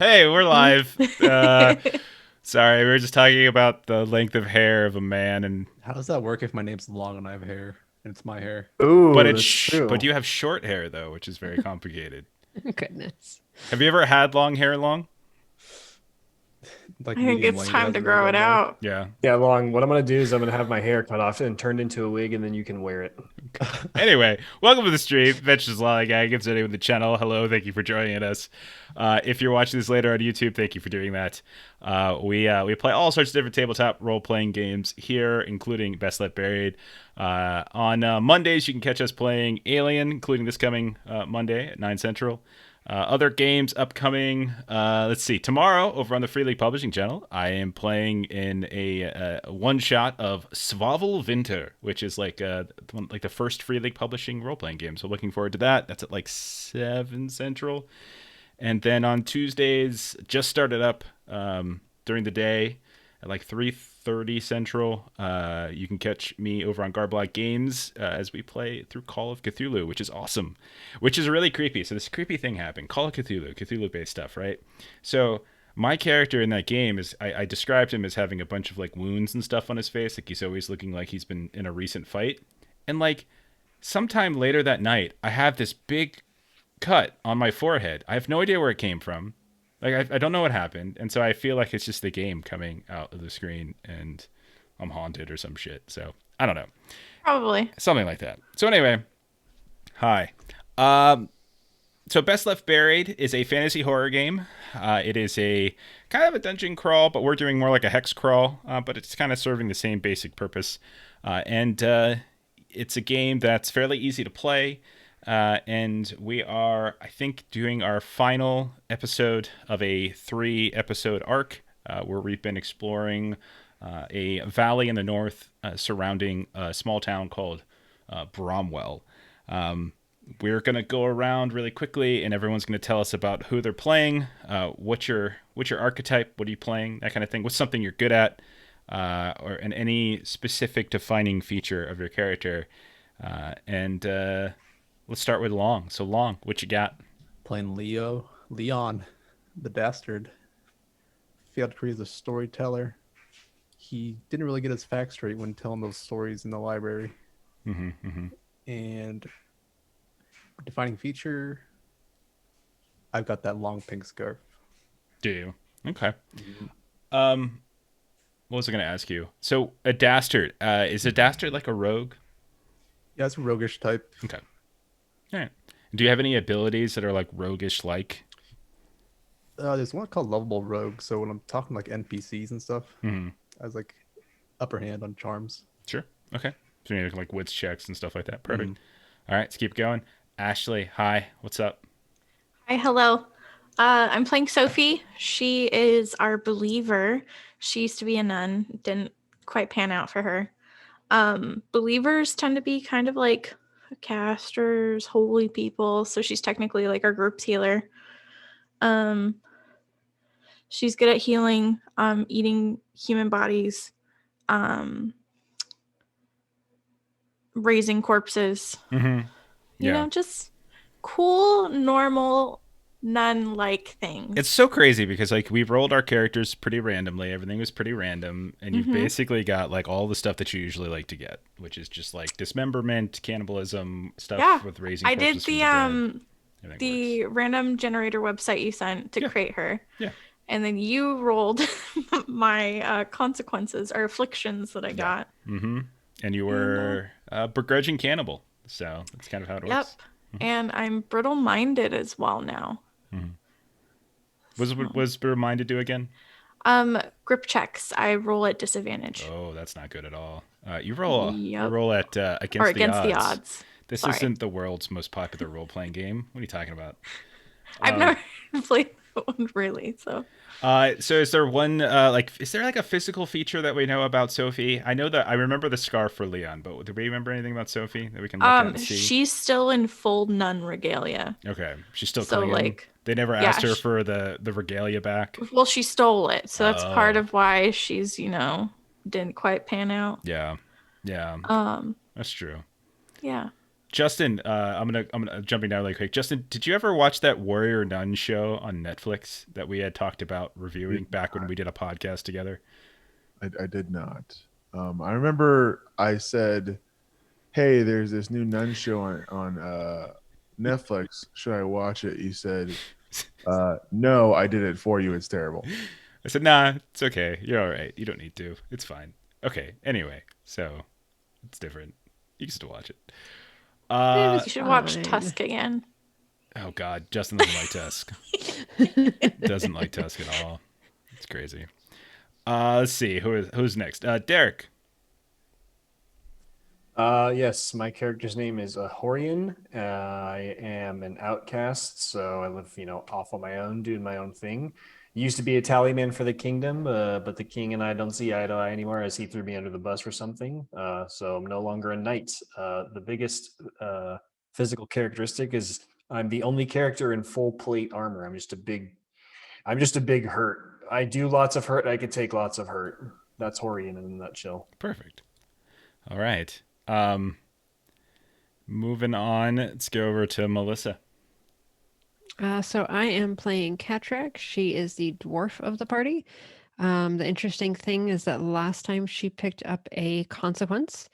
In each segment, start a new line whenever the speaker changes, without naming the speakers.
Hey, we're live. Sorry, we were just talking about the length of hair of a man, and
How does that work if my name's long and I have hair and it's my hair?
Ooh, that's
but
true.
you have short hair though, which is very complicated.
Goodness.
Have you ever had long hair long?
Like
I think
medium
it's
length that
time to
hasn't really
grow it
gotten there.
out.
Yeah.
Yeah, Long. What I'm gonna do is I'm gonna have my hair cut off and turned into a wig, and then you can wear it.
Anyway, welcome to the stream. Vetch's Lollygagging. It's anyone with the channel. Hello, thank you for joining us. If you're watching this later on YouTube, thank you for doing that. We play all sorts of different tabletop role playing games here, including Best Left Buried. On Mondays, you can catch us playing Alien, including this coming Monday at 9 Central. Other games upcoming. Let's see. Tomorrow, over on the Free League Publishing channel, I am playing in a one shot of Svavel Winter, which is like the first Free League Publishing role playing game. So looking forward to that. That's at like 7 Central. And then on Tuesdays, just started up during the day at like 3:30 Central. You can catch me over on Garblock Games as we play through Call of Cthulhu, which is awesome, which is really creepy. So this creepy thing happened. Call of Cthulhu, Cthulhu-based stuff, right? So my character in that game is I described him as having a bunch of like wounds and stuff on his face, like he's always looking like he's been in a recent fight. And like sometime later that night, I have this big cut on my forehead. I have no idea where it came from. Like I don't know what happened, and so I feel like it's just the game coming out of the screen, and I'm haunted or some shit. So I don't know,
Probably.
something like that. So anyway, hi. Um, so Best Left Buried is a fantasy horror game. It is a kind of a dungeon crawl, but we're doing more like a hex crawl. But it's kind of serving the same basic purpose, and it's a game that's fairly easy to play. And we are, I think, doing our final episode of a 3 episode arc where we've been exploring a valley in the north surrounding a small town called Bromwell. We're going to go around really quickly, and everyone's going to tell us about who they're playing, what's your archetype, what are you playing, that kind of thing. What's something you're good at, and any specific defining feature of your character. And let's start with Long. So Long, what you got?
Playing Leon, the dastard. Failed career as a storyteller. He didn't really get his facts straight when telling those stories in the library. And defining feature, I've got that long pink scarf.
Do you? Okay. Um, what was I going to ask you? So a dastard. Is a dastard like a rogue?
Yeah, it's a roguish type.
Okay. All right. Do you have any abilities that are like roguish like?
There's one called Lovable Rogue. So when I'm talking like NPCs and stuff, I was like upper hand on charms.
Sure. Okay. So you like wits checks and stuff like that. Perfect. All right. Let's keep going. Ashley, hi. What's up?
Hi, hello. I'm playing Sophie. She is our believer. She used to be a nun. Didn't quite pan out for her. Believers tend to be kind of like casters, holy people. So she's technically like our group's healer. Um, she's good at healing, eating human bodies, um, raising corpses.
Mm-hmm.
You know, just cool, normal, nun-like things.
It's so crazy because like we rolled our characters pretty randomly. Everything was pretty random, and you've basically got like all the stuff that you usually like to get, which is just like dismemberment, cannibalism, stuff with raising.
I did
the
random generator website you sent to create her.
Yeah.
And then you rolled my consequences or afflictions that I got.
Mm-hmm. And you were a begrudging cannibal, so that's kind of how it works.
Yep. And I'm brittle-minded as well now.
Was reminded to do again?
Grip checks. I roll at disadvantage.
Oh, that's not good at all. You roll at against
the odds.
This isn't the world's most popular role-playing game. What are you talking about?
I've never played that one really, so.
So is there one is there like a physical feature that we know about Sophie? I know that I remember the scarf for Leon, but do we remember anything about Sophie that we can look at and see?
She's still in full nun regalia.
Okay, she's still
so
clinging.
like
they never asked her for the regalia back.
Well, she stole it, so that's part of why she's didn't quite pan out.
Yeah, that's true.
Yeah.
Justin, I'm gonna jumping down really quick. Justin, did you ever watch that Warrior Nun show on Netflix that we had talked about reviewing back when we did a podcast together?
I did not. I remember I said, "Hey, there's this new nun show on Netflix. Should I watch it?" You said, "No, I did it for you. It's terrible."
I said, nah, it's okay. You're all right. You don't need to. It's fine. Okay. Anyway, so it's different. You can still watch it.
You should watch
fine.
Tusk again.
Oh God, Justin doesn't like Tusk. Doesn't like Tusk at all. It's crazy. Let's see who's next. Derek.
Yes, my character's name is Hohrion. I am an outcast, so I live, off on my own, doing my own thing. Used to be a tallyman for the kingdom, but the king and I don't see eye to eye anymore as he threw me under the bus for something. So I'm no longer a knight. The biggest physical characteristic is I'm the only character in full plate armor. I'm just a big hurt. I do lots of hurt. I could take lots of hurt. That's Hohrion in a nutshell.
Perfect. All right. Moving on. Let's go over to Melissa.
So I am playing Katrak. She is the dwarf of the party. The interesting thing is that last time she picked up a consequence.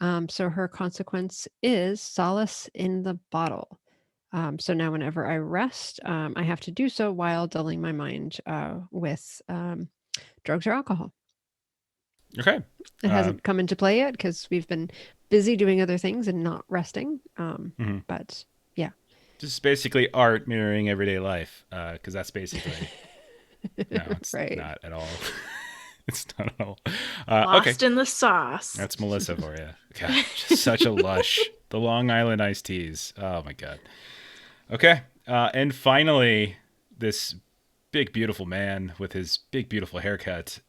So her consequence is solace in the bottle. So now whenever I rest, I have to do so while dulling my mind with drugs or alcohol.
Okay.
It hasn't come into play yet because we've been busy doing other things and not resting. But yeah.
Just basically art mirroring everyday life, because that's basically no, it's
Right.
not at all. It's not at all.
Lost
Okay,
in the sauce.
that's Melissa for you. God, just such a lush. The Long Island iced teas. Oh my God. Okay, and finally, this big beautiful man with his big beautiful haircut,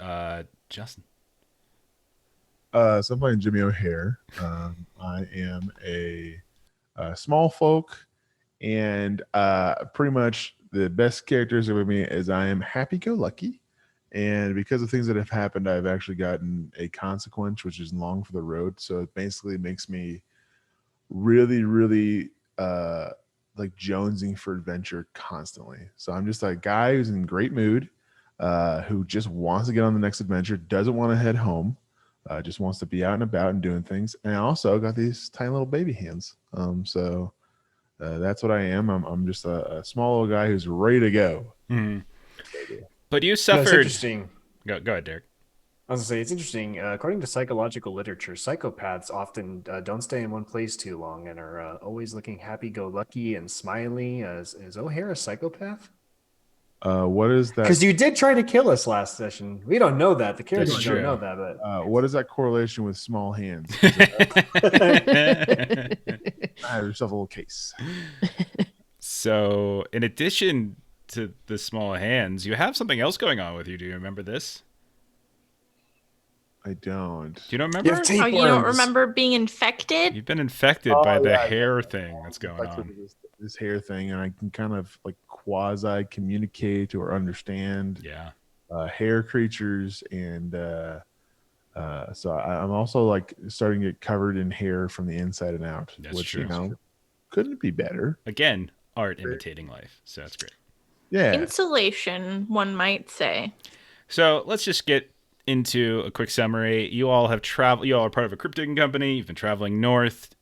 Justin.
So I'm playing Jimmy O'Hare. I am a small folk, and pretty much the best characteristic of me is I am happy-go-lucky. And because of things that have happened, I've actually gotten a consequence, which is long for the road. So it basically makes me really, really like jonesing for adventure constantly. So I'm just a guy who's in great mood, who just wants to get on the next adventure, doesn't want to head home, just wants to be out and about and doing things. And I also got these tiny little baby hands. So that's what I am. I'm just a small little guy who's ready to go.
But you
No, it's
suffered.
interesting.
Go ahead, Derek.
I was gonna say it's interesting. According to psychological literature, psychopaths often don't stay in one place too long and are always looking happy-go-lucky and smiley. Is O'Hare a psychopath?
What is that?
Because you did try to kill us last session. We don't know that. The characters
true.
don't know that, but
What is that correlation with small hands? Have yourself a little case.
So, in addition to the small hands, you have something else going on with you. Do you remember this?
I don't.
Do you don't remember?
You have
Oh, you don't
tapeworms.
remember being infected?
You've been infected by the hair thing that's going
Like
on.
this hair thing, and I can kind of like quasi communicate or understand
Yeah.
hair creatures, and so I'm also like starting to get covered in hair from the inside and out,
That's
which
true.
couldn't be better.
Again, art imitating life. So that's great.
Yeah.
Insulation, one might say.
So let's just get into a quick summary. You all have traveled. You all are part of a crypto company. You've been traveling north,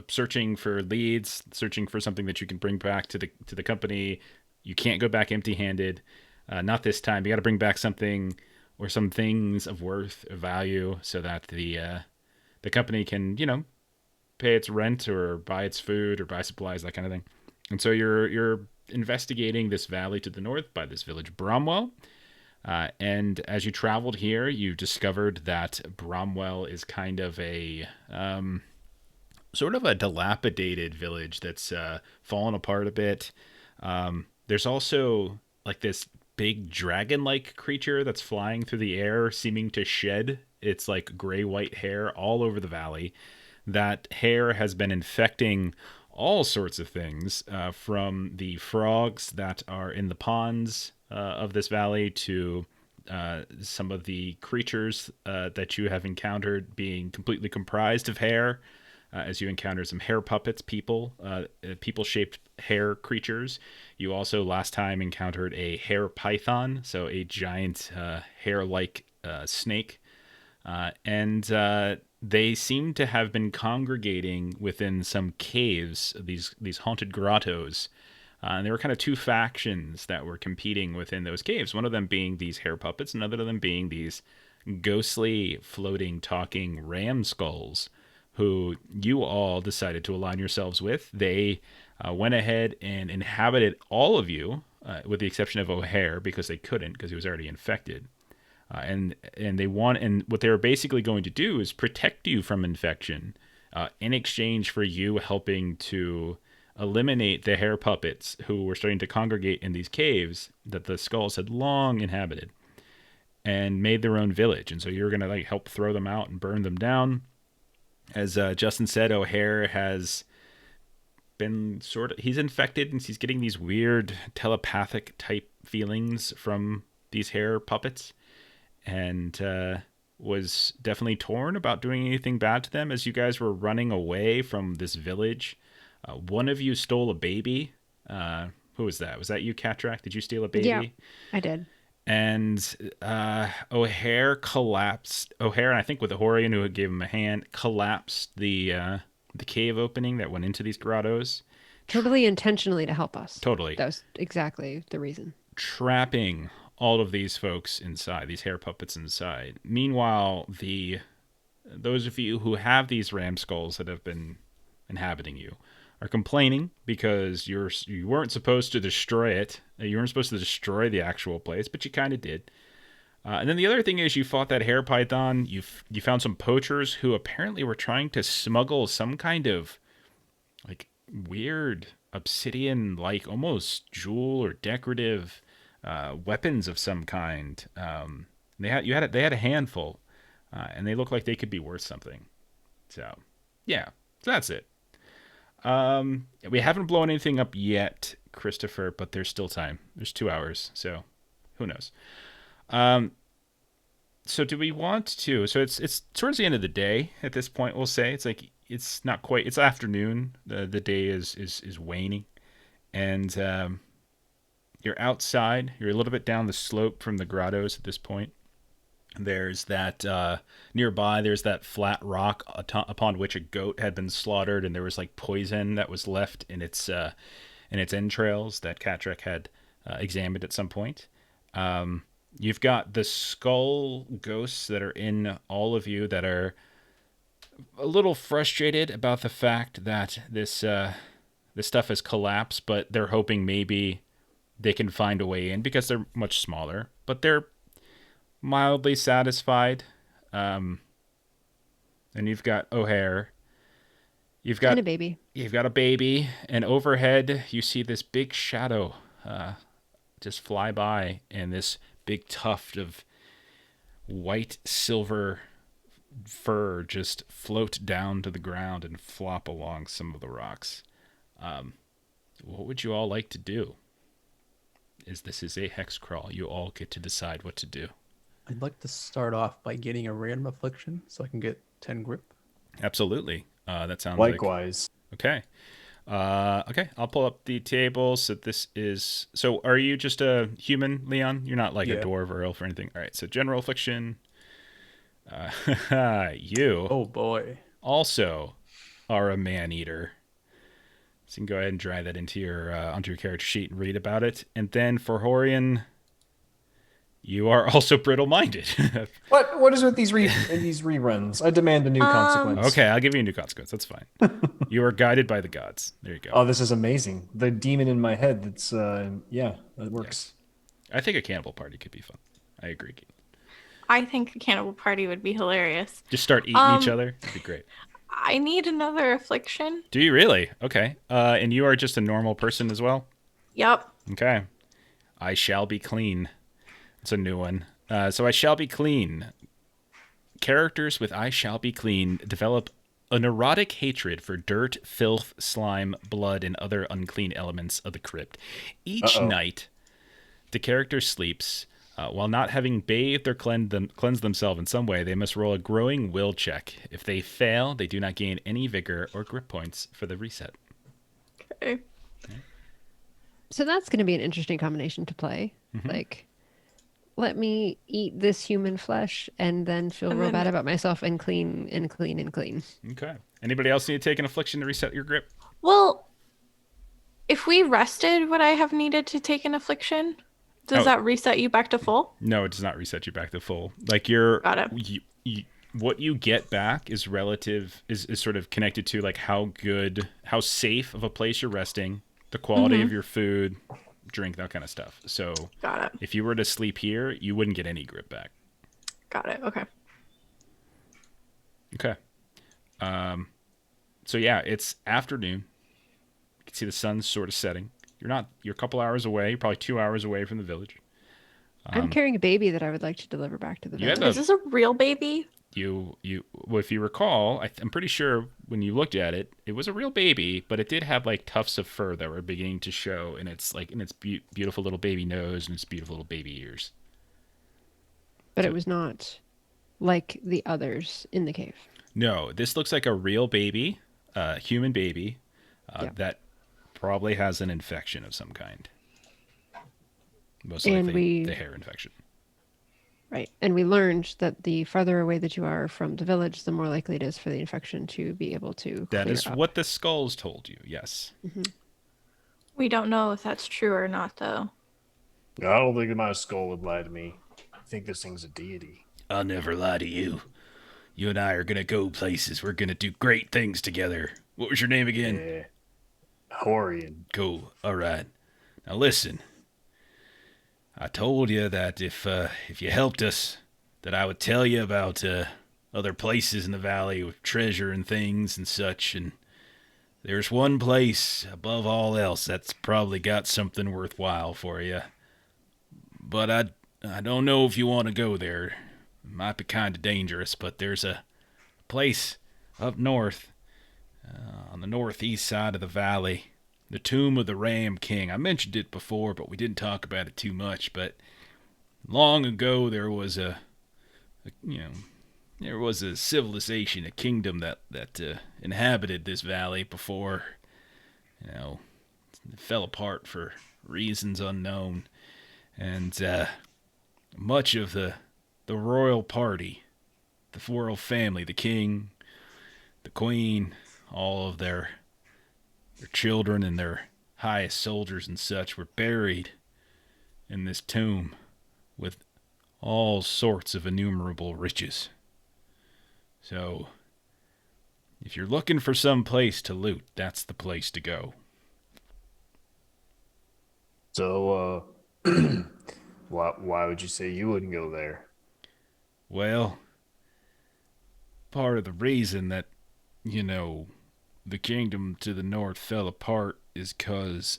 searching for leads, searching for something that you can bring back to the company. You can't go back empty-handed. Not this time. You got to bring back something or some things of worth, of value, so that the company can, pay its rent or buy its food or buy supplies, that kind of thing. And so you're investigating this valley to the north by this village, Bromwell. And as you traveled here, you discovered that Bromwell is kind of a sort of a dilapidated village that's fallen apart a bit. There's also like this big dragon-like creature that's flying through the air, seeming to shed its like gray-white hair all over the valley. That hair has been infecting all sorts of things, from the frogs that are in the ponds of this valley to some of the creatures that you have encountered being completely comprised of hair. as you encounter some hair puppets, people-shaped hair creatures. You also last time encountered a hair python, so a giant hair-like snake. And they seem to have been congregating within some caves, these haunted grottos. And there were kind of two factions that were competing within those caves. One of them being these hair puppets, another of them being these ghostly, floating, talking ram skulls, who you all decided to align yourselves with. They went ahead and inhabited all of you, with the exception of O'Hare, because they couldn't, because he was already infected. And what they were basically going to do is protect you from infection, in exchange for you helping to eliminate the hair puppets who were starting to congregate in these caves that the skulls had long inhabited, and made their own village. And so you're going to help throw them out and burn them down. As Justin said, O'Hare has been he's infected, and he's getting these weird telepathic type feelings from these hair puppets, and was definitely torn about doing anything bad to them. As you guys were running away from this village, one of you stole a baby. Who was that? Was that you, Catrak? Did you steal a baby?
Yeah, I did.
And O'Hare collapsed. O'Hare, and I think with the Hohrion who gave him a hand, collapsed the cave opening that went into these grottos.
Totally intentionally to help us.
Totally.
That was exactly the reason.
Trapping all of these folks inside, these hair puppets inside. Meanwhile, those of you who have these ram skulls that have been inhabiting you are complaining because you weren't supposed to destroy it. You weren't supposed to destroy the actual place, but you kind of did. And then the other thing is, you fought that hair python. You found some poachers who apparently were trying to smuggle some kind of weird obsidian, almost jewel or decorative weapons of some kind. They had a handful, and they look like they could be worth something. So that's it. We haven't blown anything up yet, Christopher, but there's still time. There's 2 hours, so who knows? So do we want to? So it's towards the end of the day at this point. We'll say it's not quite. It's afternoon. The day is waning, and you're outside. You're a little bit down the slope from the grottos at this point. There's that nearby. There's that flat rock upon which a goat had been slaughtered, and there was poison that was left in its entrails that Catrak had examined at some point. You've got the skull ghosts that are in all of you that are a little frustrated about the fact that this stuff has collapsed, but they're hoping maybe they can find a way in because they're much smaller, but they're mildly satisfied. And you've got O'Hare. You've got
a baby.
You've got a baby, and overhead you see this big shadow just fly by, and this big tuft of white silver fur just float down to the ground and flop along some of the rocks. What would you all like to do? This is a hex crawl. You all get to decide what to do.
I'd like to start off by getting a random affliction so I can get 10 grip.
Absolutely. That sounds
likewise.
Okay. Okay, I'll pull up the table. So are you just a human, Leon? You're not a dwarf or elf or anything. All right, so general affliction. You.
Oh boy.
Also are a man-eater. So you can go ahead and drag that into your onto your character sheet and read about it. And then for Hohrion, you are also brittle-minded.
What is with these reruns? I demand a new consequence.
Okay, I'll give you a new consequence. That's fine. You are guided by the gods. There you go.
Oh, this is amazing. The demon in my head. That's that works.
Yeah. I think a cannibal party could be fun. I agree.
I think a cannibal party would be hilarious.
Just start eating each other. It'd be great.
I need another affliction.
Do you really? Okay. And you are just a normal person as well?
Yep.
Okay. I shall be clean. It's a new one. So I shall be clean. Characters with I shall be clean develop a neurotic hatred for dirt, filth, slime, blood, and other unclean elements of the crypt. Each night, the character sleeps. While not having bathed or cleansed themselves in some way, they must roll a growing will check. If they fail, they do not gain any vigor or grip points for the reset.
Okay.
So that's going to be an interesting combination to play.
Mhm.
Like, let me eat this human flesh and then feel
And
real
then-
bad about myself and clean and clean and clean.
Okay. Anybody else need to take an affliction to reset your grip?
Well, if we rested, would I have needed to take an affliction? Does
Oh.
that reset you back to full?
No, it does not reset you back to full. Like your
Got it.
what you get back is relative is sort of connected to like how safe of a place you're resting, the quality of your food, drink, that kind of stuff. So
Got it.
if you were to sleep here, you wouldn't get any grip back.
Got it. Okay.
Okay. So yeah, it's afternoon. You can see the sun's sort of setting. You're a couple hours away, you're probably 2 hours away from the village.
I'm carrying a baby that I would like to deliver back to the
You have
village.
Is this a real baby?
Well, if you recall, I'm pretty sure when you looked at it, it was a real baby, but it did have like tufts of fur that were beginning to show in its beautiful little baby nose and its beautiful little baby ears.
But it was not like the others in the cave.
No, this looks like a real baby, human baby,
Yeah.
that probably has an infection of some kind. Most
And
likely the hair infection.
Right. And we learned that the farther away that you are from the village, the more likely it is for the infection to be able to
That
clear
is
up.
what the skulls told you. Yes.
We don't know if that's true or not, though.
I don't think my skull would lie to me. I think this thing's a deity.
I'll never lie to you. You and I are gonna go places. We're gonna do great things together. What was your name again?
Yeah. Hohrion.
Cool. All right. Now listen. I told you that if you helped us, that I would tell you about other places in the valley with treasure and things and such. And there's one place above all else that's probably got something worthwhile for you. But I don't know if you want to go there. It might be kind of dangerous, but there's a place up north, on the northeast side of the valley. The tomb of the Ram King. I mentioned it before, but we didn't talk about it too much. But long ago, there was a civilization, a kingdom that inhabited this valley before, it fell apart for reasons unknown. And much of the royal party, the royal family, the king, the queen, all of their children and their highest soldiers and such were buried in this tomb with all sorts of innumerable riches. So, if you're looking for some place to loot, that's the place to go.
So, why would you say you wouldn't go there?
Well, part of the reason that, the kingdom to the north fell apart is because,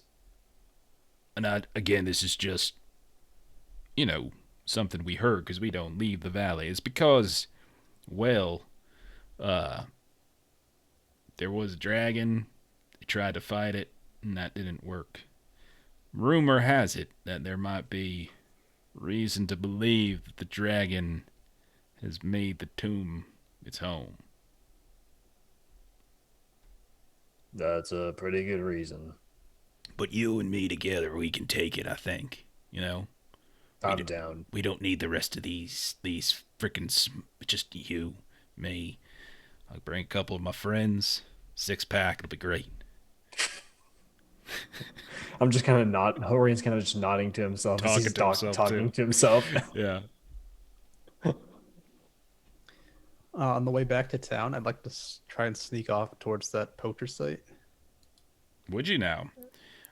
again, this is just, something we heard because we don't leave the valley. It's because, well, there was a dragon, they tried to fight it, and that didn't work. Rumor has it that there might be reason to believe that the dragon has made the tomb its home.
That's a pretty good reason.
But you and me together, we can take it, I think.
I'm down.
We don't need the rest of these frickin' just you, me. I'll bring a couple of my friends, 6-pack, it'll be great.
I'm just kind of Horion's kind of just nodding to himself. as he's talking to himself.
Yeah.
On the way back to town, I'd like to try and sneak off towards that poacher site.
Would you now?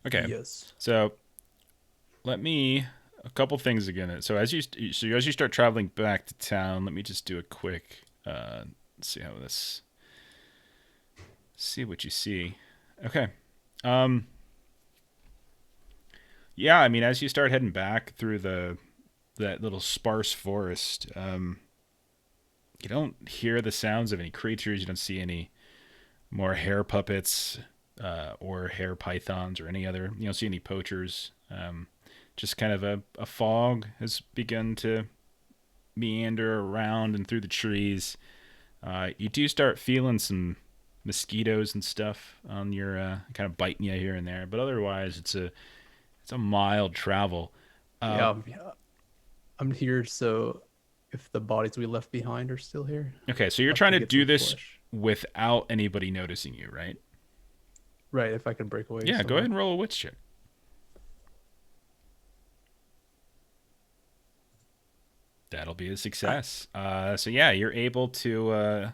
Okay.
Yes.
So a couple things again. So as you start traveling back to town, let me just do a quick see what you see. Okay. Yeah, I mean, as you start heading back through that little sparse forest, you don't hear the sounds of any creatures. You don't see any more hair puppets or hair pythons or any other. You don't see any poachers. just kind of a fog has begun to meander around and through the trees. You do start feeling some mosquitoes and stuff on your kind of biting you here and there, but otherwise it's a mild travel.
Yeah, I'm here, so if the bodies we left behind are still here.
Okay, so you're
I'd
trying to
get
do
some
this
flesh.
without anybody noticing you, right?
Right, if I can break away.
Yeah, go
somewhere.
ahead and roll a wits check. That'll be a success. So yeah, you're able to.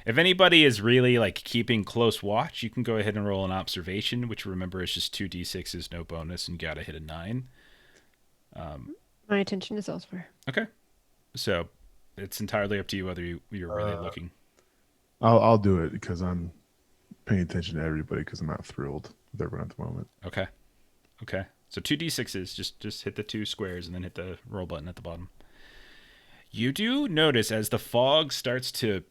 If anybody is really like keeping close watch, you can go ahead and roll an observation, which remember is just 2d6s, no bonus, and gotta hit a 9.
My attention is elsewhere.
Okay, so it's entirely up to you whether you're really looking.
I'll do it because I'm paying attention to everybody because I'm not thrilled with everyone at the moment.
Okay. So 2d6s, just hit the 2 squares and then hit the roll button at the bottom. You do notice as the fog starts to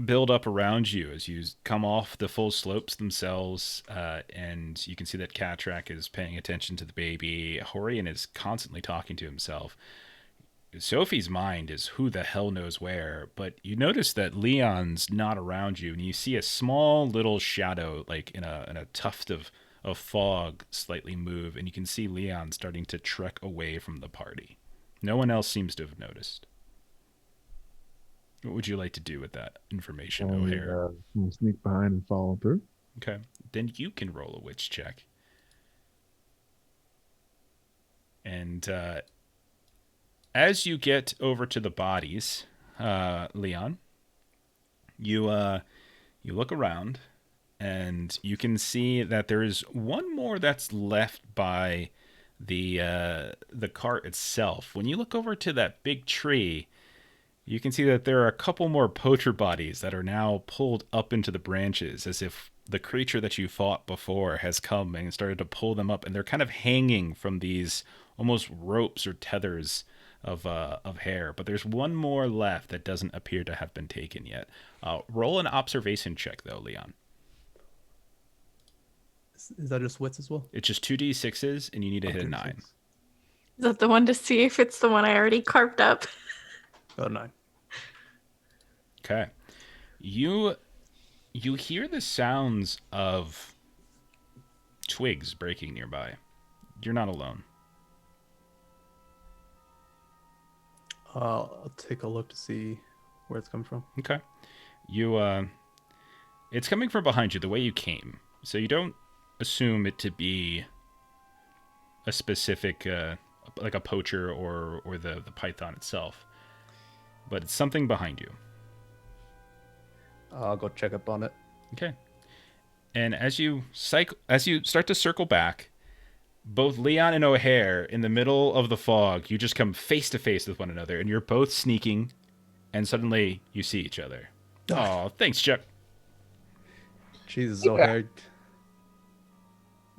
build up around you as you come off the full slopes themselves, and you can see that Katrak is paying attention to the baby. Hohrion is constantly talking to himself. Sophie's mind is who the hell knows where, but you notice that Leon's not around you, and you see a small little shadow, like in a tuft of fog, slightly move, and you can see Leon starting to trek away from the party. No one else seems to have noticed. What would you like to do with that information, O'Hare?
We'll sneak behind and follow through.
Okay, then you can roll a wits check. And as you get over to the bodies, Leon, you look around, and you can see that there is one more that's left by the cart itself. When you look over to that big tree, you can see that there are a couple more poacher bodies that are now pulled up into the branches, as if the creature that you fought before has come and started to pull them up, and they're kind of hanging from these almost ropes or tethers of hair. But there's one more left that doesn't appear to have been taken yet. Roll an observation check, though, Leon.
Is that just wits as well?
It's just 2d6s, and you need to hit a 9.
Is
that the one to see if it's the one I already carved up?
Oh, 9.
Okay. You hear the sounds of twigs breaking nearby. You're not alone.
I'll take a look to see where it's coming from.
Okay. It's coming from behind you the way you came. So you don't assume it to be a specific like a poacher or the python itself. But it's something behind you.
I'll go check up on it.
Okay. And as you start to circle back, both Leon and O'Hare, in the middle of the fog, you just come face to face with one another, and you're both sneaking, and suddenly you see each other. Oh, thanks, Chuck.
Jesus, O'Hare. You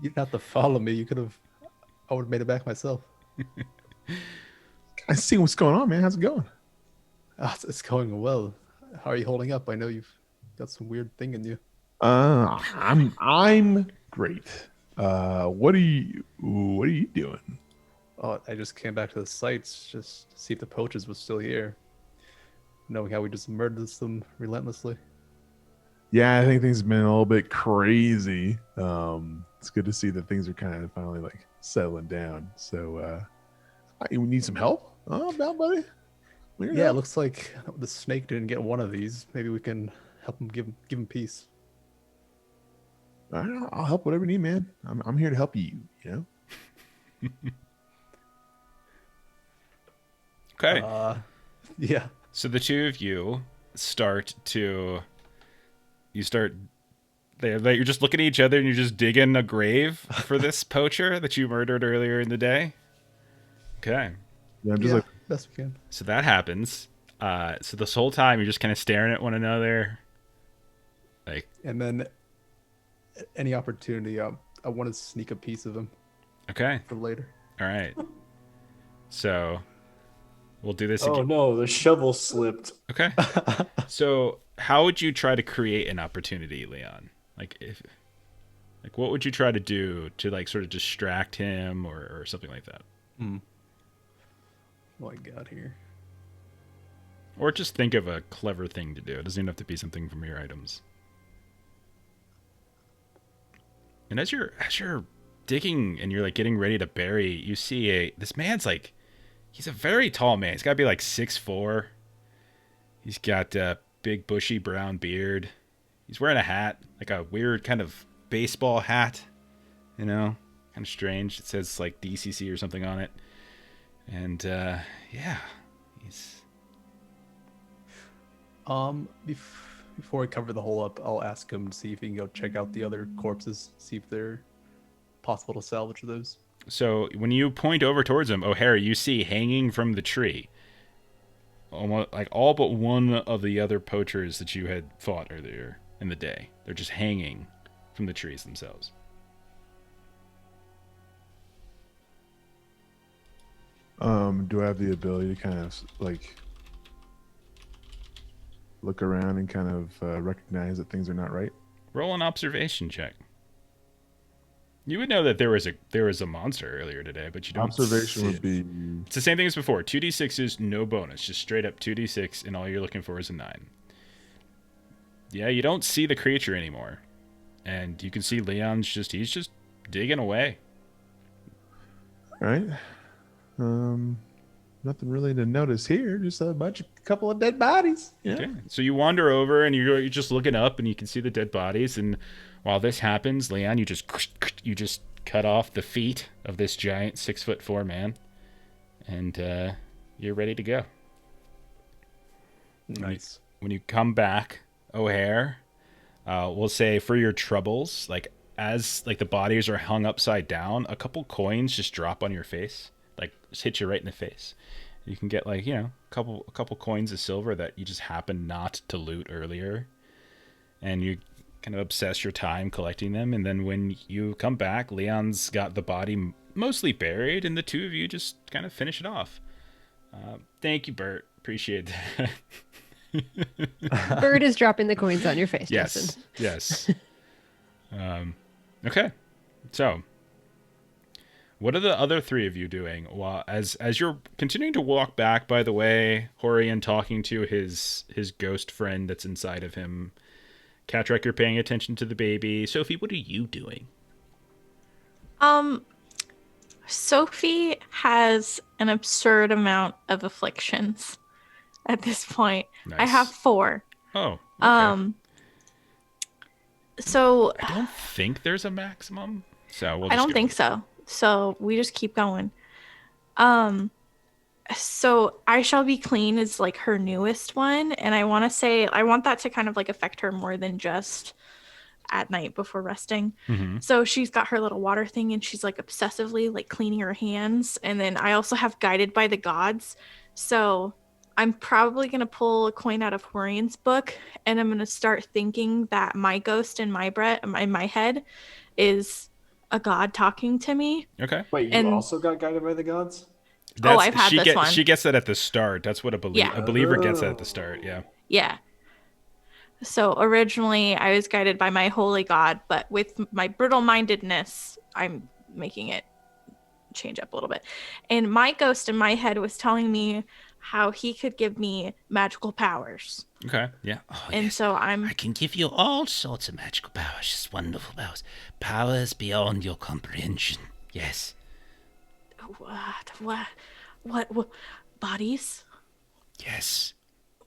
didn't have to follow me. I would have made it back myself.
I see what's going on, man. How's it going?
It's going well. How are you holding up? I know you've got some weird thing in you.
I'm great. What are you doing?
Oh, I just came back to the sites just to see if the poachers was still here. Knowing how we just murdered them relentlessly.
Yeah, I think things have been a little bit crazy. It's good to see that things are kind of finally like settling down. So, you need some help? Oh, down, buddy.
Yeah, it looks like the snake didn't get one of these. Maybe we can help him, give him peace.
I'll help whatever you need, man. I'm here to help you. You know.
Okay.
Yeah.
So the two of you you're just looking at each other and you're just digging a grave for this poacher that you murdered earlier in the day. Okay.
Yeah, I'm just like,
best we can.
So that happens. So this whole time you're just kind of staring at one another.
And then any opportunity, I want to sneak a piece of him.
Okay.
For later.
All right. So we'll do this
again. Oh no, the shovel slipped.
Okay. So how would you try to create an opportunity, Leon? What would you try to do to sort of distract him or something like that?
What I got here?
Or just think of a clever thing to do. It doesn't even have to be something from your items. And as you're digging and you're like getting ready to bury, you see this man's like, he's a very tall man. He's got to be like 6'4". He's got a big bushy brown beard. He's wearing a hat, like a weird kind of baseball hat, kind of strange. It says like DCC or something on it. And yeah, he's
Before we cover the hole up, I'll ask him to see if he can go check out the other corpses, see if they're possible to salvage those.
So when you point over towards him, O'Hara, you see hanging from the tree, almost like all but one of the other poachers that you had fought earlier in the day. They're just hanging from the trees themselves.
Do I have the ability to kind of like look around and kind of recognize that things are not right?
Roll an observation check. You would know that there was a monster earlier today, but you don't.
Observation
see
would
it.
be
It's the same thing as before. 2d6 is no bonus, just straight up 2d6, and all you're looking for is a 9. Yeah, you don't see the creature anymore, and you can see Leon's he's just digging away.
all right. Nothing really to notice here. Just couple of dead bodies. Yeah.
Okay. So you wander over, and you're just looking up, and you can see the dead bodies. And while this happens, Leon, you just cut off the feet of this giant 6'4" man, and you're ready to go.
Nice.
When you come back, O'Hare, we'll say for your troubles, like as like the bodies are hung upside down, a couple coins just drop on your face, like just hit you right in the face. You can get like a couple coins of silver that you just happened not to loot earlier, and you kind of obsess your time collecting them. And then when you come back, Leon's got the body mostly buried, and the two of you just kind of finish it off. Thank you, Bert. Appreciate that.
Bird is dropping the coins on your face,
Yes.
Justin.
Yes. Okay. So, what are the other three of you doing? While as you're continuing to walk back, by the way, Hohrion talking to his ghost friend that's inside of him. Catrek, you're paying attention to the baby. Sophie, what are you doing?
Sophie has an absurd amount of afflictions at this point. I
Nice.
have 4.
Oh. Okay.
So
I don't think there's a maximum. So we'll
I
just
don't
go.
think so. So we just keep going. So I Shall Be Clean is like her newest one, and I want that to kind of like affect her more than just at night before resting.
Mhm.
So she's got her little water thing, and she's like obsessively like cleaning her hands. And then I also have Guided by the Gods. So I'm probably gonna pull a coin out of Horion's book, and I'm gonna start thinking that my ghost in my head is a god talking to me.
Okay.
Wait, you
And-
also got guided by the gods?
I've had this one.
She gets that at the start. That's what a
Yeah.
believer gets that at the start. Yeah.
Yeah. So originally I was guided by my holy god, but with my brittle mindedness, I'm making it change up a little bit. And my ghost in my head was telling me how he could give me magical powers.
Okay. Yeah.
Oh,
And
yes.
so I'm
I can give you all sorts of magical powers, just wonderful powers. Powers beyond your comprehension. Yes.
what bodies?
Yes.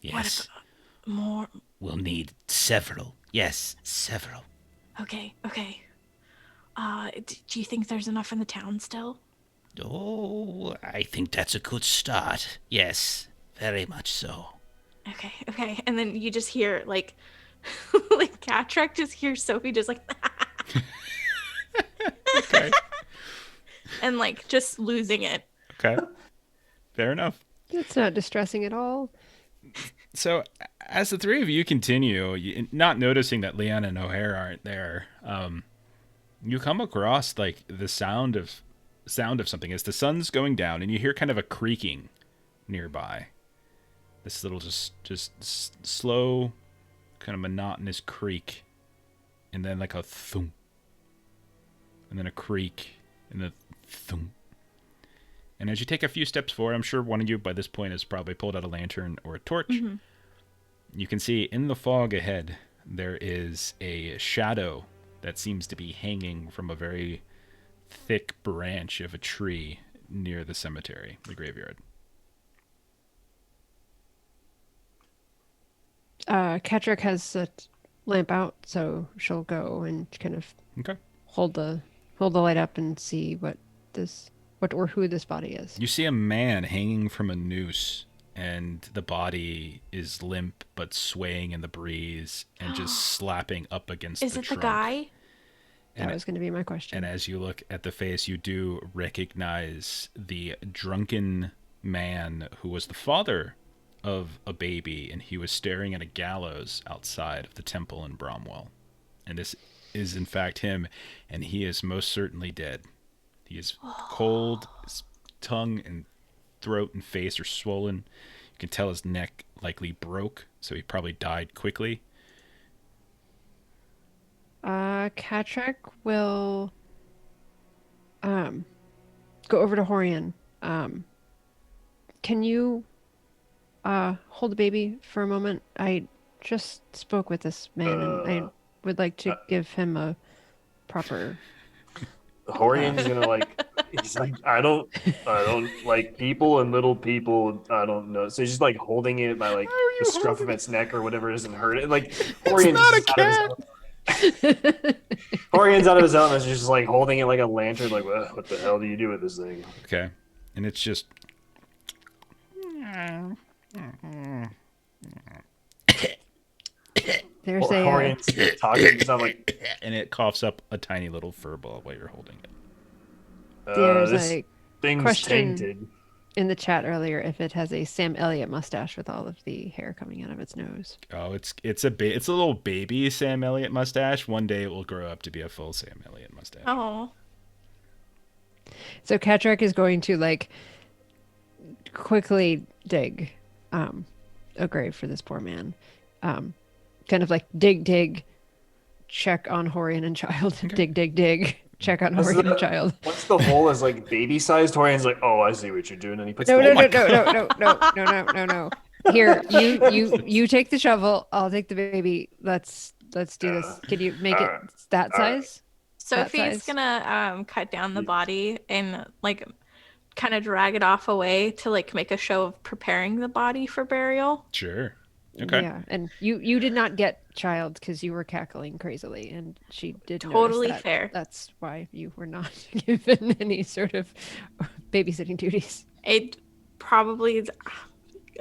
What
Yes.
if more?
We'll need several. Yes, several.
Okay. Do you think there's enough in the town still?
Oh, I think that's a good start. Yes, very much so.
Okay. And then you just hear like like Catrek just hears Sophie just like
Okay.
and like just losing it.
Okay. Fair enough.
It's not distressing at all.
So, as the three of you continue, not noticing that Leon and O'Hare aren't there, you come across like the sound of something as the sun's going down, and you hear kind of a creaking nearby. This little just slow, kind of monotonous creak, and then like a thump, and then a creak, and then thump. And as you take a few steps forward, I'm sure one of you by this point has probably pulled out a lantern or a torch.
Mm-hmm.
You can see in the fog ahead, there is a shadow that seems to be hanging from a very thick branch of a tree near the cemetery, the graveyard.
Katrick has a lamp out, so she'll go and kind of
Okay.
hold the light up and see what or who this body is.
You see a man hanging from a noose, and the body is limp but swaying in the breeze and just slapping up against
Is
the
it
trunk.
the guy?
That was going to be my question.
And as you look at the face, you do recognize the drunken man who was the father of a baby, and he was staring at a gallows outside of the temple in Bromwell. And this is in fact him, and he is most certainly dead. He is cold, his tongue and throat and face are swollen. You can tell his neck likely broke, so he probably died quickly.
Katrick will go over to Hohrion. Can you hold the baby for a moment? I just spoke with this man, and I would like to give him a proper.
Hohrion's gonna like. He's like, I don't like people and little people. I don't know. So he's just like holding it by like the scruff of its neck or whatever doesn't hurt it. Like Hohrion's
not a
just out of his
cat.
element. Hohrion's out of his element, just like holding it like a lantern. Like, what the hell do you do with this thing?
Okay. And it's just...
There's
Hohrion's talking. He's not like.
and it coughs up a tiny little fur ball while you're holding it.
There's
This
a
thing's
question
tainted.
in the chat earlier if it has a Sam Elliott mustache with all of the hair coming out of its nose.
Oh, it's a little baby Sam Elliott mustache. One day it will grow up to be a full Sam Elliott mustache.
Oh.
So Katrick is going to like quickly dig a grave for this poor man. Kind of like dig, check on Hohrion and child.
Okay.
dig, check on Hohrion and child.
Once the hole is like baby sized, Hohrion's like, oh, I see what you're doing, and he puts
No.
the
Here, you take the shovel. I'll take the baby. Let's do this. Can you make it that size?
Sophie's
size?
gonna cut down the body and like kind of drag it off away to like make a show of preparing the body for burial.
Sure. Okay.
Yeah, and you did not get child because you were cackling crazily, and she did notice
Totally
that.
fair.
That's why you were not given any sort of babysitting duties.
It probably is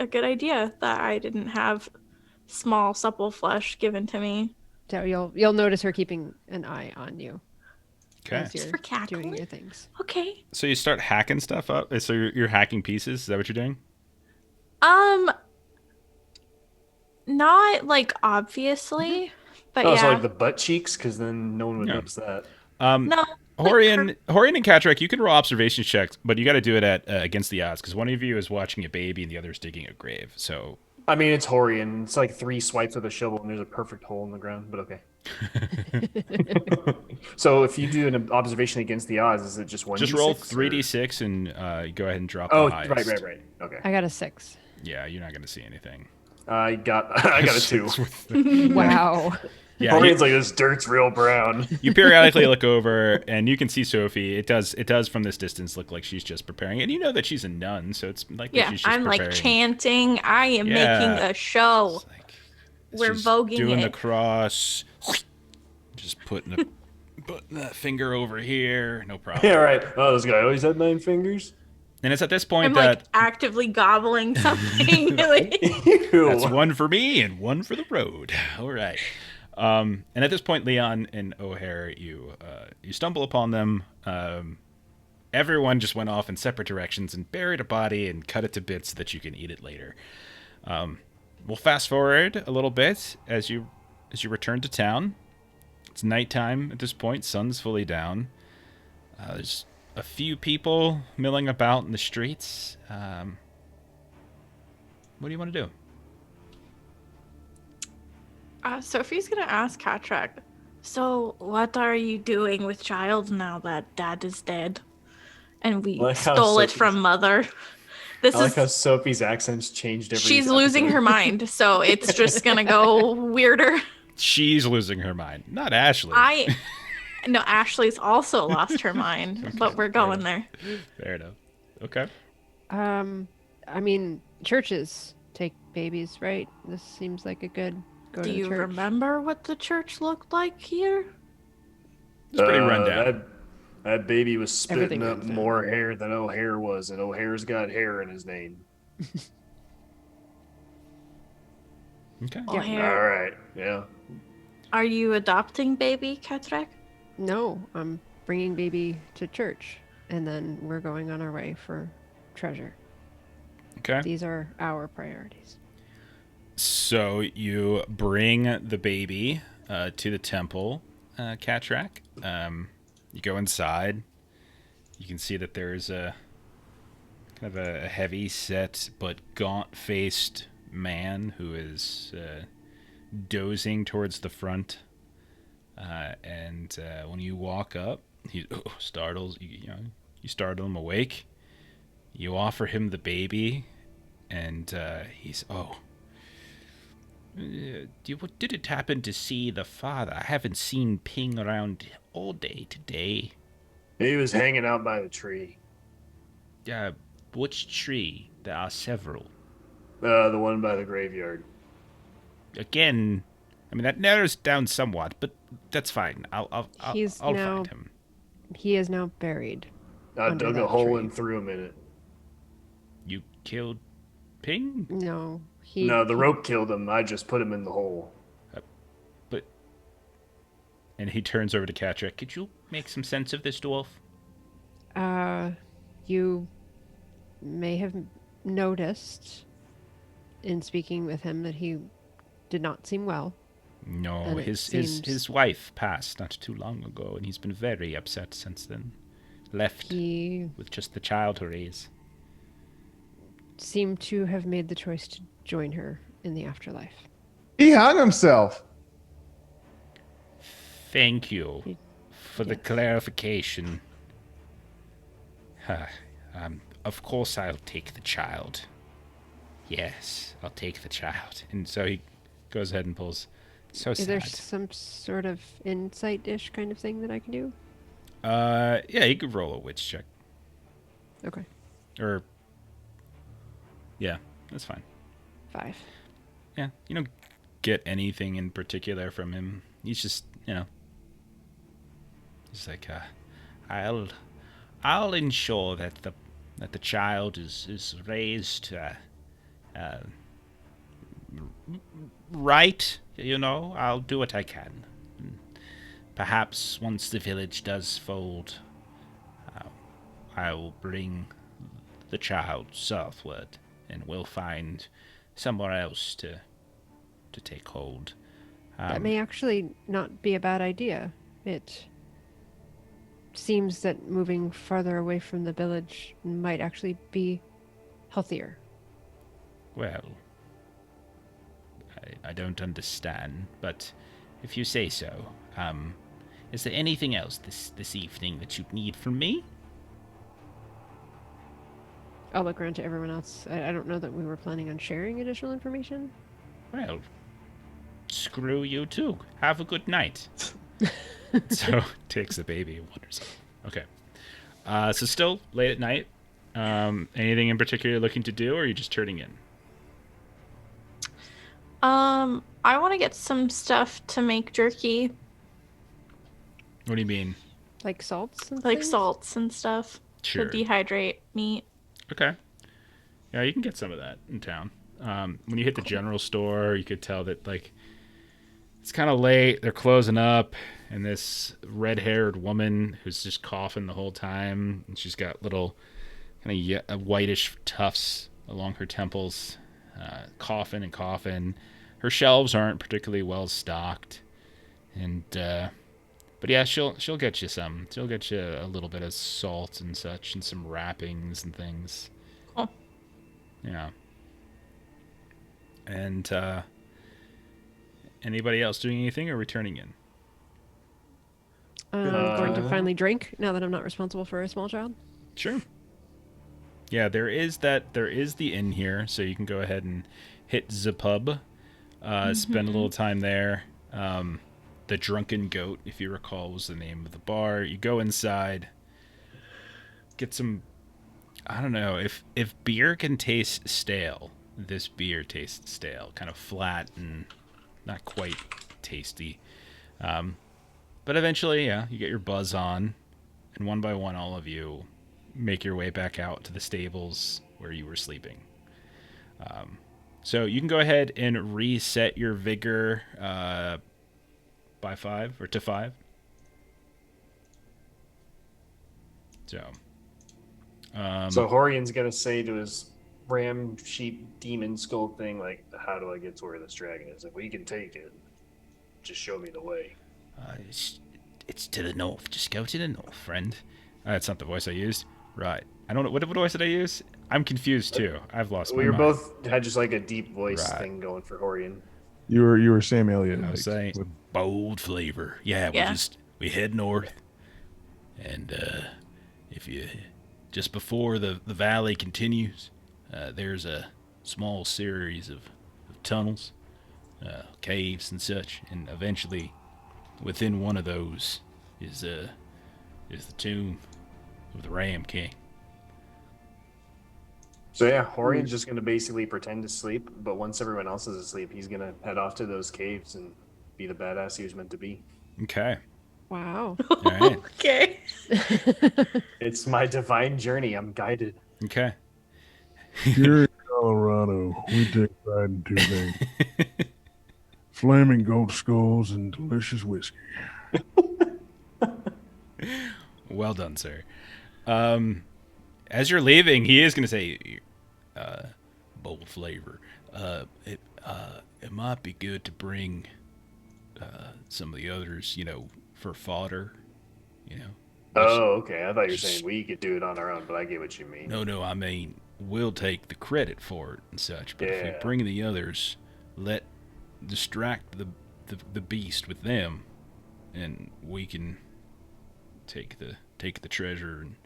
a good idea that I didn't have small supple flesh given to me.
So you'll notice her keeping an eye on you
Okay.
as you're
for cackling?
doing your things.
Okay.
So you start hacking stuff up. So you're hacking pieces. Is that what you're doing?
Not like obviously, but
Oh,
yeah.
so like the butt cheeks, because then no one would
Yeah.
notice that.
No.
Hohrion and Katrick, you can roll observation checks, but you got to do it at against the odds because one of you is watching a baby and the other is digging a grave. So
I mean, it's Hohrion. It's like 3 swipes with a shovel, and there's a perfect hole in the ground. But okay. So if you do an observation against the odds, is it just one?
just roll 3d6 and you go ahead and drop
Oh,
the highest.
right. Okay.
I got a 6.
Yeah, you're not going to see anything.
I got a 2.
Wow.
Yeah,
Hohrion's like, this dirt's real brown.
you periodically look over and you can see Sophie. It does from this distance look like she's just preparing, and you know that she's a nun, so it's like
Yeah,
she's just
I'm
preparing.
like chanting. I am
Yeah.
making a show.
It's like,
We're
she's
voguing
doing the
it.
cross, just putting that finger over here, no problem.
Yeah, right. Oh, this guy always had 9 fingers.
And it's at this point
I'm
that
like actively gobbling something. Like,
Ew.
that's one for me and one for the road. All right. And at this point, Leon and O'Hare, you stumble upon them. Everyone just went off in separate directions and buried a body and cut it to bits so that you can eat it later. We'll fast forward a little bit as you return to town. It's nighttime at this point. Sun's fully down. There's a few people milling about in the streets. What do you want to do?
Sophie's gonna ask Katrick, so what are you doing with child now that dad is dead? and we
Like how
stole it
Sophie's-
from Mother. This
I like how
is
Sophie's accents changed every
she's losing
episode.
her mind, so it's just gonna go weirder.
She's losing her mind, not Ashley.
No, Ashley's also lost her mind, but we're going there.
Fair enough. Okay.
I mean, churches take babies, right? This seems like a good go
Do
to the
you
church.
remember what the church looked like here?
It's pretty rundown.
That baby was spitting
Everything
up
runs down.
more hair than O'Hare was, and O'Hare's got hair in his name.
Okay.
Oh,
Yeah.
hair.
All right, yeah.
Are you adopting baby, Katrak?
No, I'm bringing baby to church, and then we're going on our way for treasure.
Okay.
These are our priorities.
So you bring the baby to the temple, Katrak. You go inside. You can see that there's a kind of a heavy-set but gaunt-faced man who is dozing towards the front. And when you walk up, he startles you. You startle him awake. You offer him the baby, and he's did it happen to see the father? I haven't seen Ping around all day today.
He was hanging out by the tree.
Which tree? There are several.
The one by the graveyard.
Again, I mean that narrows down somewhat, but that's fine. I'll
He's
find
now-
him.
He is now buried.
I
Under
dug a
that
hole
tree.
and threw him in it.
You killed Ping?
No,
No, the rope killed him. I just put him in the hole.
But and he turns over to Katrak. Could you make some sense of this, dwarf?
You may have noticed in speaking with him that he did not seem well.
No,
And it
his
seems-
wife passed not too long ago, and he's been very upset since then. Left
He
with just the child to raise.
seemed to have made the choice to join her in the afterlife.
He hung himself.
Thank you for the
Yes.
clarification. Of course I'll take the child. Yes, I'll take the child. And so he goes ahead and pulls. So
Is there
sad.
some sort of insight-ish kind of thing that I can do?
Yeah, you could roll a witch check.
Okay,
Or, yeah, that's fine.
5.
Yeah, you don't get anything in particular from him. He's just, he's like, I'll ensure that the child is raised right. I'll do what I can. Perhaps once the village does fold, I will bring the child southward, and we'll find somewhere else to take hold.
That may actually not be a bad idea. It seems that moving farther away from the village might actually be healthier.
Well, I don't understand, but if you say so, is there anything else this evening that you'd need from me?
I'll look around to everyone else. I don't know that we were planning on sharing additional information.
Well, screw you too. Have a good night. So takes the baby and wanders off. Okay. So still late at night. Anything in particular you're looking to do, or are you just turning in?
I want to get some stuff to make jerky,
What do you mean?
Like salts and
like
things?
salts and stuff
Sure.
to dehydrate meat.
Okay. Yeah, you can get some of that in town. When you hit the general store, you could tell that, like, it's kind of late. They're closing up, and this red-haired woman who's just coughing the whole time, and she's got little kind of whitish tufts along her temples, coughing and coughing. Her shelves aren't particularly well stocked, and but yeah, she'll get you some. She'll get you a little bit of salt and such, and some wrappings and things.
Cool.
Yeah. And anybody else doing anything or returning in?
I'm going to
Uh,
finally drink now that I'm not responsible for a small child.
Sure. Yeah, there is the inn here, so you can go ahead and hit the pub, spend a little time there. The Drunken Goat, if you recall, was the name of the bar. You go inside, get some. I don't know if beer can taste stale. This beer tastes stale, kind of flat and not quite tasty. But eventually, yeah, you get your buzz on, and one by one, all of you make your way back out to the stables where you were sleeping. So you can go ahead and reset your vigor by 5 or to 5. So
Hohrion's gonna say to his ram sheep demon skull thing, like, how do I get to where this dragon is? If we can take it, just show me the way.
It's to the north. Just go to the north, friend.
That's not the voice I used. Right. I don't know. What voice did I use? I'm confused too. I've lost my
We were
mind.
both had just like a deep voice
Right.
thing going for Hohrion.
You were Sam Elliott.
I was saying
Bold flavor. Yeah, we head north, and if you just before the valley continues, there's a small series of tunnels, caves and such, and eventually, within one of those is the tomb of the Ram King.
So yeah, Hohrion's just gonna basically pretend to sleep, but once everyone else is asleep, he's gonna head off to those caves and be the badass he was meant to be.
Okay.
Wow.
All right.
Okay.
It's my divine journey. I'm guided.
Okay.
Here in Colorado, we take pride in two things: flaming gold skulls and delicious whiskey.
Well done, sir. As you're leaving, he is going to say, bold flavor. It might be good to bring some of the others, for fodder,
Oh, okay. I thought you were saying we could do it on our own, but I get what you mean.
No, I mean, we'll take the credit for it and such, but if we
Yeah.
bring the others, distract the beast with them, and we can take the treasure and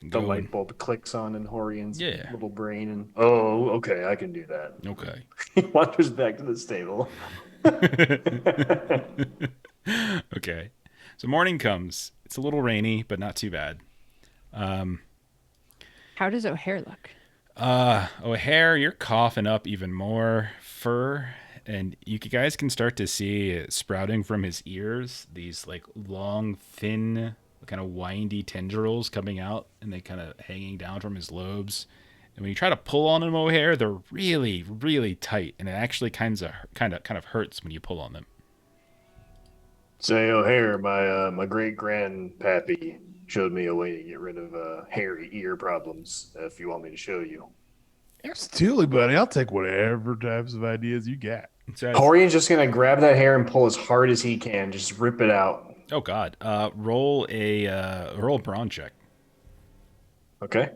The
go.
light bulb clicks on in Hohrion's
Yeah.
little brain, and oh, okay, I can do that.
Okay.
He wanders back to the stable.
Okay. So morning comes. It's a little rainy, but not too bad.
How does O'Hare look?
O'Hare, you're coughing up even more fur, and you guys can start to see sprouting from his ears these like long, thin, kind of windy tendrils coming out, and they kind of hanging down from his lobes. And when you try to pull on them, O'Hare, they're really, really tight, and it actually kind of hurts when you pull on them.
Say, O'Hare, my great grandpappy showed me a way to get rid of hairy ear problems. If you want me to show you,
Absolutely, buddy. I'll take whatever types of ideas you got.
So
Hohrion's just gonna grab that hair and pull as hard as he can, just rip it out.
oh God, roll a brawn check.
Okay.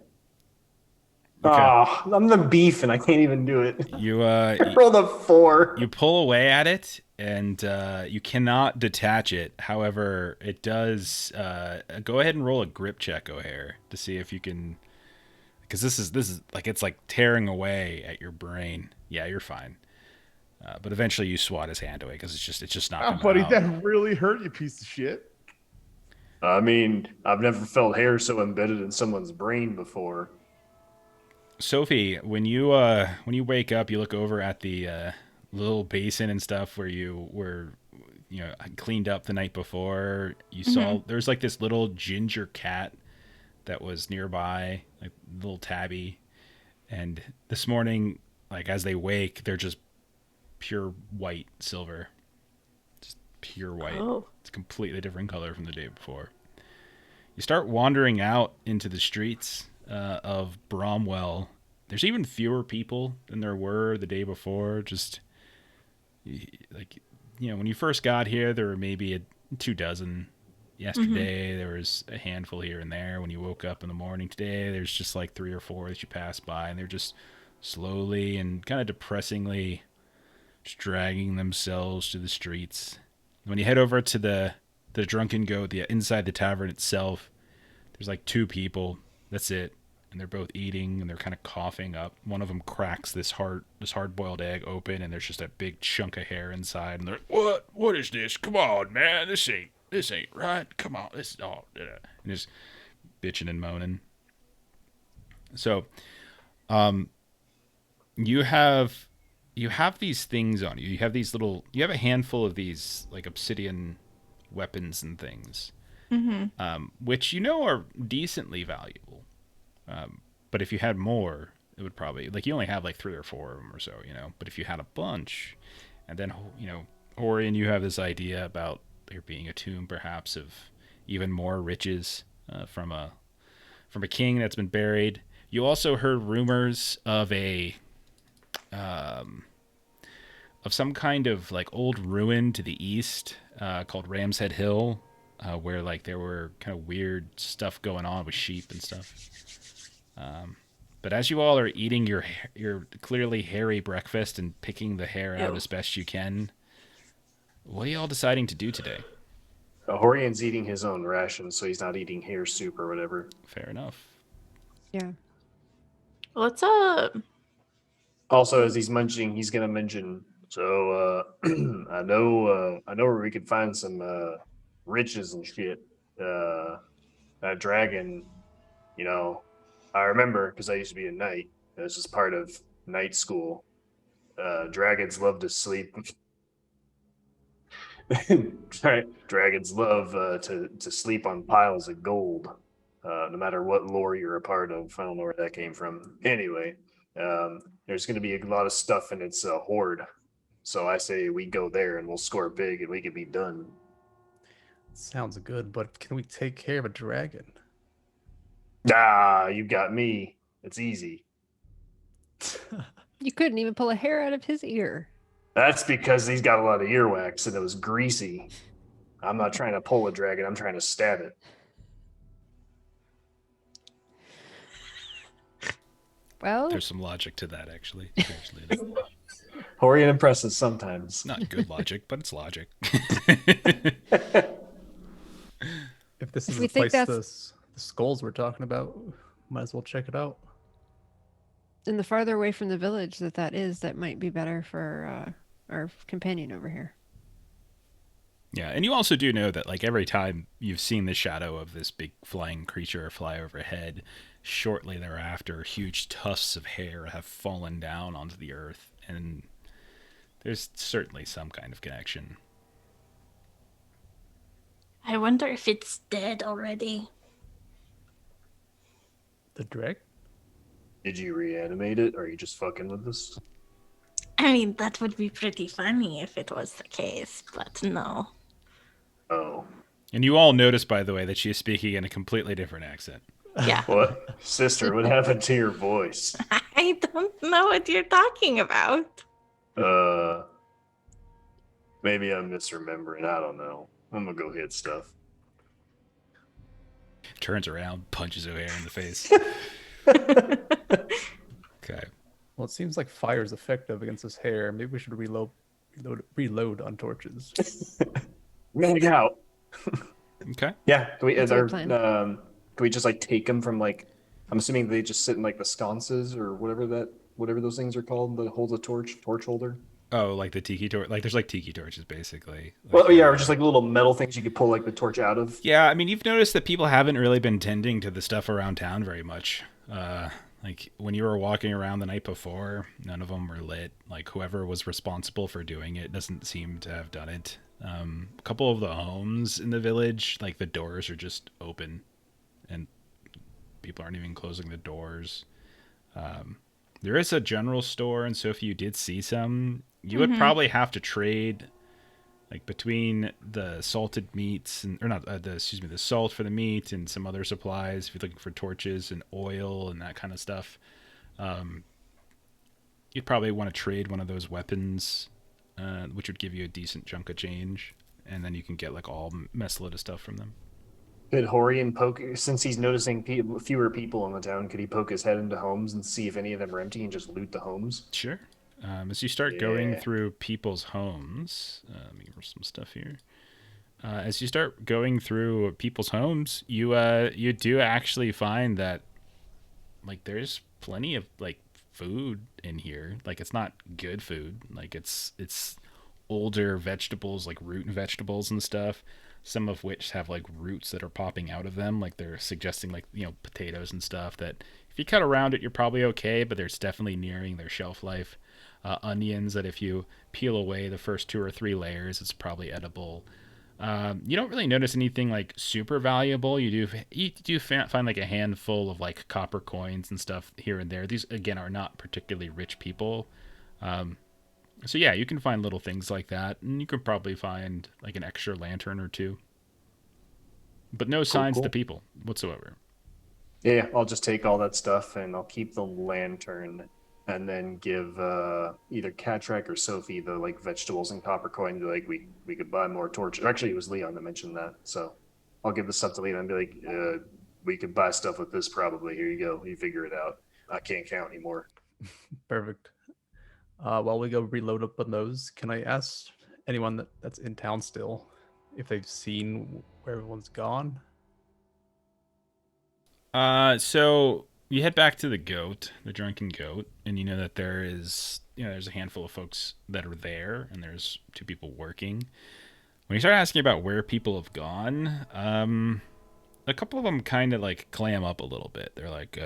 Okay.
Ah, I'm the beef, and I can't even do it.
You
I rolled a 4.
you pull away at it, and you cannot detach it. However, it does. Go ahead and roll a grip check, O'Hare, to see if you can. Because this is like it's like tearing away at your brain. Yeah, you're fine. But eventually, you swat his hand away because it's just not.
Oh,
coming
buddy,
out.
that really hurt, you piece of shit.
I mean, I've never felt hair so embedded in someone's brain before.
Sophie, when you wake up, you look over at the little basin and stuff where you were, cleaned up the night before. You saw there's like this little ginger cat that was nearby, like little tabby. And this morning, like as they wake, they're just pure white silver, just pure white.
Oh.
It's a completely different color from the day before. You start wandering out into the streets of Bromwell. There's even fewer people than there were the day before. Just like, when you first got here, there were maybe 24. Yesterday, there was a handful here and there. When you woke up in the morning today, there's just like 3 or 4 that you pass by, and they're just slowly and kind of depressingly just dragging themselves to the streets. When you head over to the Drunken Goat, inside the tavern itself, there's like 2 people That's it. And they're both eating, and they're kind of coughing up. One of them cracks this hard-boiled egg open, and there's just a big chunk of hair inside. And they're like, what is this? Come on, man, this ain't right. Come on, this is all. And just bitching and moaning. So, you have these things on you. You have a handful of these like obsidian weapons and things, which are decently valuable. But if you had more, it would probably, like, you only have like 3 or 4 of them or so, But if you had a bunch, and then Hohrion, you have this idea about there being a tomb, perhaps, of even more riches from a king that's been buried. You also heard rumors of of some kind of like old ruin to the east called Ramshead Hill, where like there were kind of weird stuff going on with sheep and stuff. But as you all are eating your clearly hairy breakfast and picking the hair out as best you can, what are you all deciding to do today?
Horion's eating his own ration, so he's not eating hair soup or whatever.
Fair enough.
Yeah.
Let's
Also, as he's munching, he's gonna mention. So I know where we could find some riches and shit. That dragon, I remember because I used to be a knight. This is part of night school. Dragons love to sleep. Dragons love to sleep on piles of gold, no matter what lore you're a part of. I don't know where that came from. Anyway, there's going to be a lot of stuff in its hoard. So I say we go there and we'll score big and we can be done.
Sounds good, but can we take care of a dragon?
Ah, you got me. It's easy.
You couldn't even pull a hair out of his ear.
That's because he's got a lot of earwax and it was greasy. I'm not trying to pull a dragon. I'm trying to stab it.
Well,
There's some logic to that, actually.
Hohrion impresses sometimes.
Not good logic, but it's logic.
If this is
we
the
think
place
that's-
the skulls we're talking about, might as well check it out.
and the farther away from the village that might be better for our companion over here.
Yeah, and you also do know that, like, every time you've seen the shadow of this big flying creature fly overhead, shortly thereafter, huge tufts of hair have fallen down onto the earth, and there's certainly some kind of connection.
I wonder if it's dead already.
The dragon?
Did you reanimate it, or are you just fucking with us?
I mean, that would be pretty funny if it was the case, but no.
Oh.
And you all notice, by the way, that she is speaking in a completely different accent.
Yeah.
What? Sister, what happened to your voice?
I don't know what you're talking about.
Maybe I'm misremembering. I don't know. I'm gonna go hit stuff.
Turns around, punches O'Hare in the face. Okay.
Well, it seems like fire is effective against this hair. Maybe we should reload on torches.
Mag out.
Okay.
Yeah. Can we,
That's a good plan.
can we just like take them from like? I'm assuming they just sit in like the sconces or whatever those things are called that holds a torch holder.
Oh, like the tiki torch? Like, there's like tiki torches, basically.
Well, yeah, or just like little metal things you could pull like the torch out of.
Yeah, I mean, you've noticed that people haven't really been tending to the stuff around town very much. Like, when you were walking around the night before, none of them were lit. Like, whoever was responsible for doing it doesn't seem to have done it. A couple of the homes in the village, like, the doors are just open, and people aren't even closing the doors. There is a general store, and so if you did see some, you would probably have to trade, like, between the salted meats and, or not, the salt for the meat and some other supplies. If you're looking for torches and oil and that kind of stuff, you'd probably want to trade one of those weapons, which would give you a decent chunk of change, and then you can get like all messload of stuff from them.
Could Hohrion poke, since he's noticing fewer people in the town, could he poke his head into homes and see if any of them are empty and just loot the homes?
Sure. As you start going through people's homes, let me get some stuff here. As you start going through people's homes, you do actually find that like there's plenty of like food in here. Like it's not good food. Like it's older vegetables, like root vegetables and stuff. Some of which have like roots that are popping out of them, like they're suggesting like potatoes and stuff that if you cut around it, you're probably okay, but there's definitely nearing their shelf life. Onions that if you peel away the first 2 or 3 layers, it's probably edible. You don't really notice anything like super valuable. You do find like a handful of like copper coins and stuff here and there. These again are not particularly rich people. So yeah, you can find little things like that, and you could probably find like an extra lantern or two. But no signs to people whatsoever.
Yeah, I'll just take all that stuff and I'll keep the lantern and then give either Katrak or Sophie the like vegetables and copper coin. Like we could buy more torches. Actually, it was Leon that mentioned that. So I'll give the stuff to Leon and be like, we could buy stuff with this probably. Here you go. You figure it out. I can't count anymore.
Perfect. While we go reload up on those, can I ask anyone that's in town still if they've seen where everyone's gone?
So you head back to the goat, the drunken goat, and you know that there's a handful of folks that are there, and there's 2 people working. When you start asking about where people have gone, a couple of them kind of like clam up a little bit. They're like,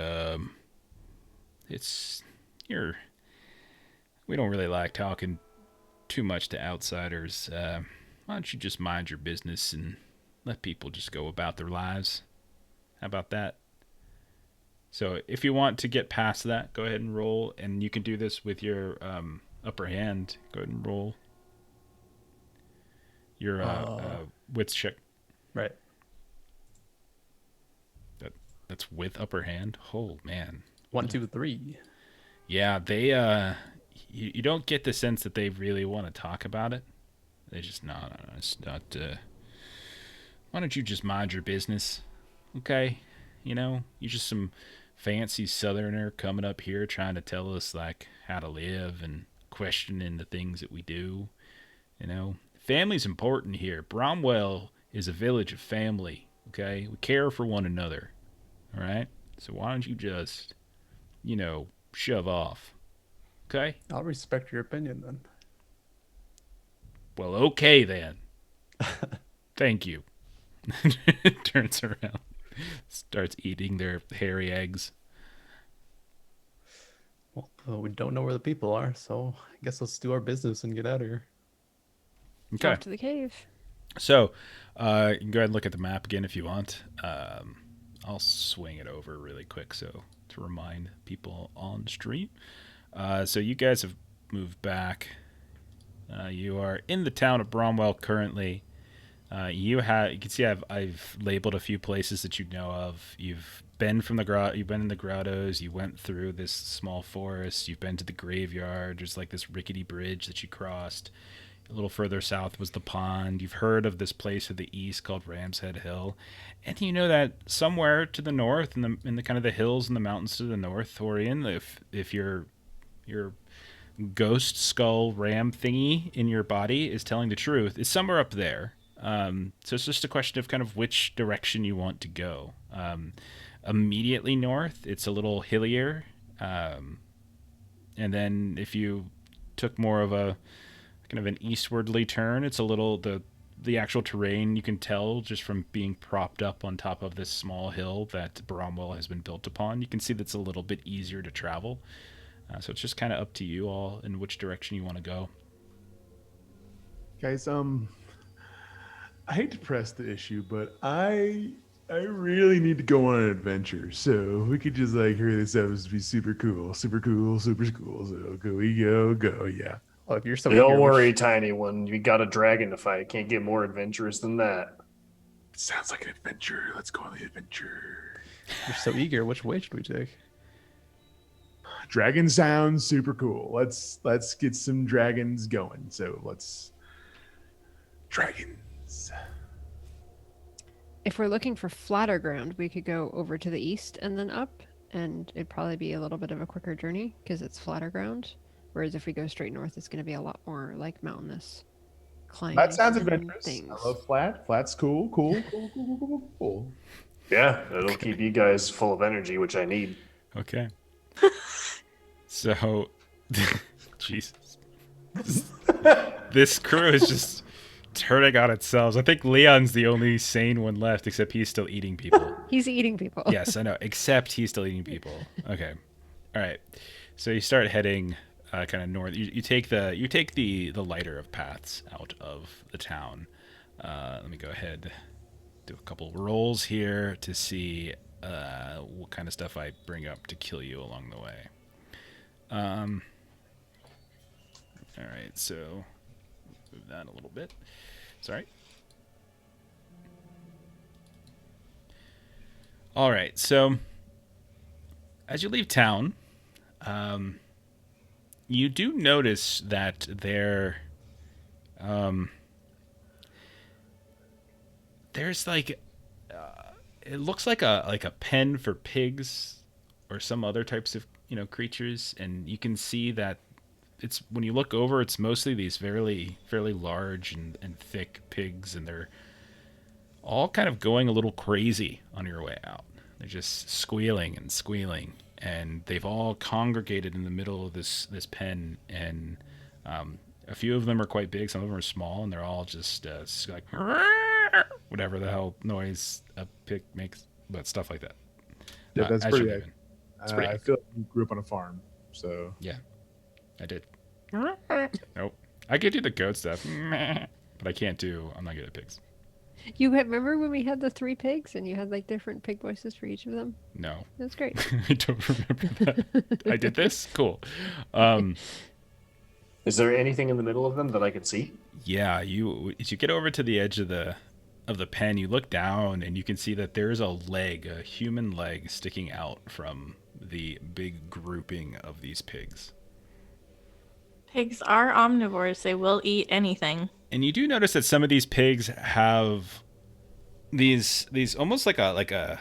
we don't really like talking too much to outsiders. Why don't you just mind your business and let people just go about their lives? How about that? So if you want to get past that, go ahead and roll, and you can do this with your upper hand. Go ahead and roll your wits check.
Right.
That's with upper hand. Oh man.
1, 2, 3.
Yeah, they you don't get the sense that they really want to talk about it. They just no, it's not. Why don't you just mind your business, okay? You're just some fancy southerner coming up here trying to tell us like how to live and questioning the things that we do. Family's important here. Bromwell is a village of family, okay? We care for one another, all right? So why don't you just, shove off, okay?
I'll respect your opinion then.
Well, okay then. Thank you. Turns around, starts eating their hairy eggs.
Well, we don't know where the people are, so I guess let's do our business and get out of here.
Okay.
Off to the cave.
So, you can go ahead and look at the map again if you want. I'll swing it over really quick to remind people on stream. So you guys have moved back. You are in the town of Bromwell currently. You can see I've labeled a few places that you know of. You've been you've been in the grottos. You went through this small forest. You've been to the graveyard. There's like this rickety bridge that you crossed. A little further south was the pond. You've heard of this place to the east called Ram's Head Hill, and you know that somewhere to the north, in the kind of the hills and the mountains to the north, Hohrion, if your ghost skull ram thingy in your body is telling the truth, is somewhere up there. So it's just a question of kind of which direction you want to go. Immediately north, it's a little hillier, and then if you took more of a kind of an eastwardly turn, it's a little the actual terrain you can tell just from being propped up on top of this small hill that Bromwell has been built upon. You can see that's a little bit easier to travel. So it's just kind of up to you all in which direction you want to go.
Guys, I hate to press the issue, but I really need to go on an adventure. So we could just like hear this episode be super cool. So go, yeah.
Well, if you're so
Don't
eager,
worry, tiny one. You got a dragon to fight. Can't get more adventurous than that.
It sounds like an adventure. Let's go on the adventure.
you're so eager, which way should we take?
Dragon sounds super cool. Let's get some dragons going. So dragons.
If we're looking for flatter ground, we could go over to the east and then up, and it'd probably be a little bit of a quicker journey because it's flatter ground. Whereas if we go straight north, it's going to be a lot more like mountainous climbing.
That sounds
and
adventurous.
things.
I love flat. Flat's cool. Cool.
Yeah, it'll keep you guys full of energy, which I need.
Okay. So, Jesus. This crew is just turning on itself. I think Leon's the only sane one left, except he's still eating people.
He's eating people.
Yes, I know. Except he's still eating people. Okay. All right. So you start heading kind of north. You take the lighter of paths out of the town. Let me go ahead, do a couple rolls here to see what kind of stuff I bring up to kill you along the way. All right. So move that a little bit. Sorry. All right. So as you leave town, you do notice that there's like it looks like a pen for pigs or some other types of creatures, and you can see that it's when you look over, it's mostly these fairly large and thick pigs, and they're all kind of going a little crazy on your way out. They're just squealing, and they've all congregated in the middle of this pen, and a few of them are quite big, some of them are small, and they're all just like whatever the hell noise a pig makes, but stuff like that.
Yeah, that's
as
pretty.
you're leaving. It's pretty
I feel like you grew up on a farm, so
Yeah, I did. Nope. I could do the goat stuff, but I can't do. I'm not good at pigs.
You remember when we had the 3 pigs and you had like different pig voices for each of them?
No,
That's great.
I don't remember that. I did this. Cool.
Is there anything in the middle of them that I could see?
Yeah, as you get over to the edge of the pen, you look down and you can see that there's a human leg sticking out from the big grouping of these pigs.
Pigs are omnivores. They will eat anything.
And you do notice that some of these pigs have these almost like a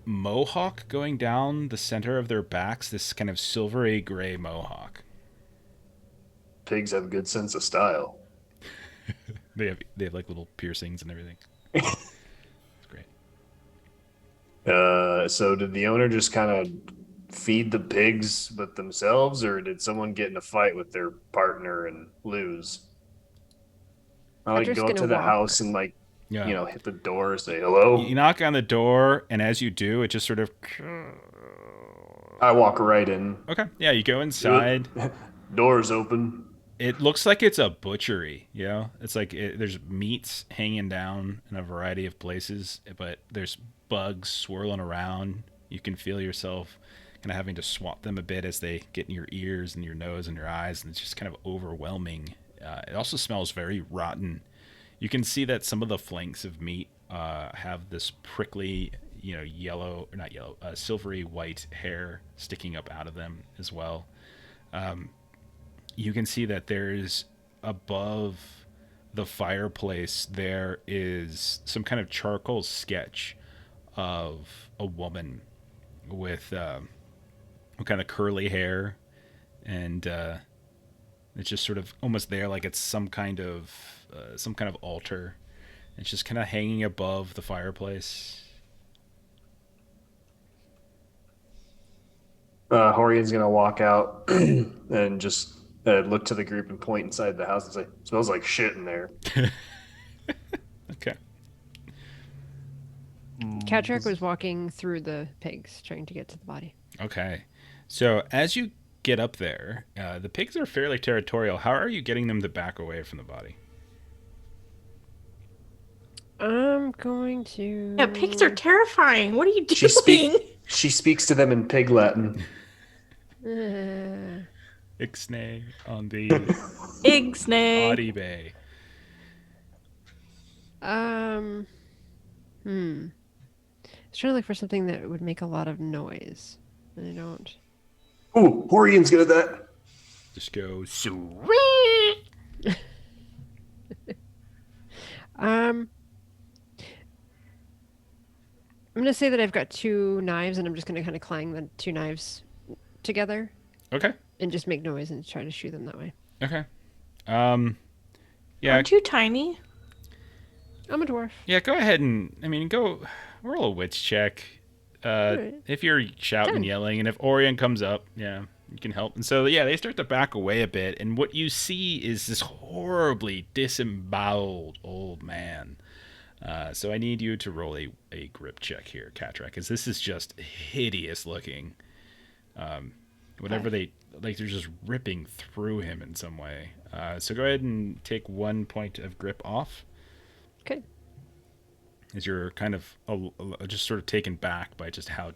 mohawk going down the center of their backs, this kind of silvery gray mohawk.
Pigs have a good sense of style.
They have like little piercings and everything. It's great.
So did the owner just kind of feed the pigs with themselves, or did someone get in a fight with their partner and lose? I
I'm
like
just
go up
gonna
to the
walk.
house and
Yeah.
hit the door, say hello.
You knock on the door, and as you do, it just sort of.
I walk right in.
Okay. Yeah, you go inside.
Doors open.
It looks like it's a butchery. It's like there's meats hanging down in a variety of places, but there's bugs swirling around. You can feel yourself kind of having to swat them a bit as they get in your ears and your nose and your eyes, and it's just kind of overwhelming. It also smells very rotten. You can see that some of the flanks of meat have this prickly, yellow, or not yellow, silvery white hair sticking up out of them as well. You can see that there's above the fireplace, there is some kind of charcoal sketch of a woman with kind of curly hair, and it's just sort of almost there like it's some kind of altar. It's just kind of hanging above the fireplace.
Horion's gonna walk out and just look to the group and point inside the house and say, "Smells like shit in there."
Okay.
Cattrack was walking through the pigs, trying to get to the body.
Okay. So as you get up there, the pigs are fairly territorial. How are you getting them to back away from the body?
I'm going to.
Yeah, pigs are terrifying. What are you
She
doing?
She speaks to them in pig Latin.
Ixnay on the
Ixnay.
Audi Bay.
I was trying to look for something that would make a lot of noise. And I don't.
Ooh, Horion's good at that.
Just go.
I'm going to say that I've got 2 knives, and I'm just going to kind of clang the 2 knives together
Okay.
and just make noise and try to shoot them that way.
Okay. Yeah.
Aren't you tiny?
I'm a dwarf.
Yeah. Go ahead and go roll a wits check.
Alright.
if you're shouting and
Done.
yelling, and if Orion comes up, yeah, you can help. And so, yeah, they start to back away a bit, and what you see is this horribly disemboweled old man. So I need you to roll a grip check here, Katrak, because this is just hideous looking. Whatever they like, they're just ripping through him in some way. So go ahead and take 1 point of grip off,
Okay.
as you're kind of just sort of taken back by just how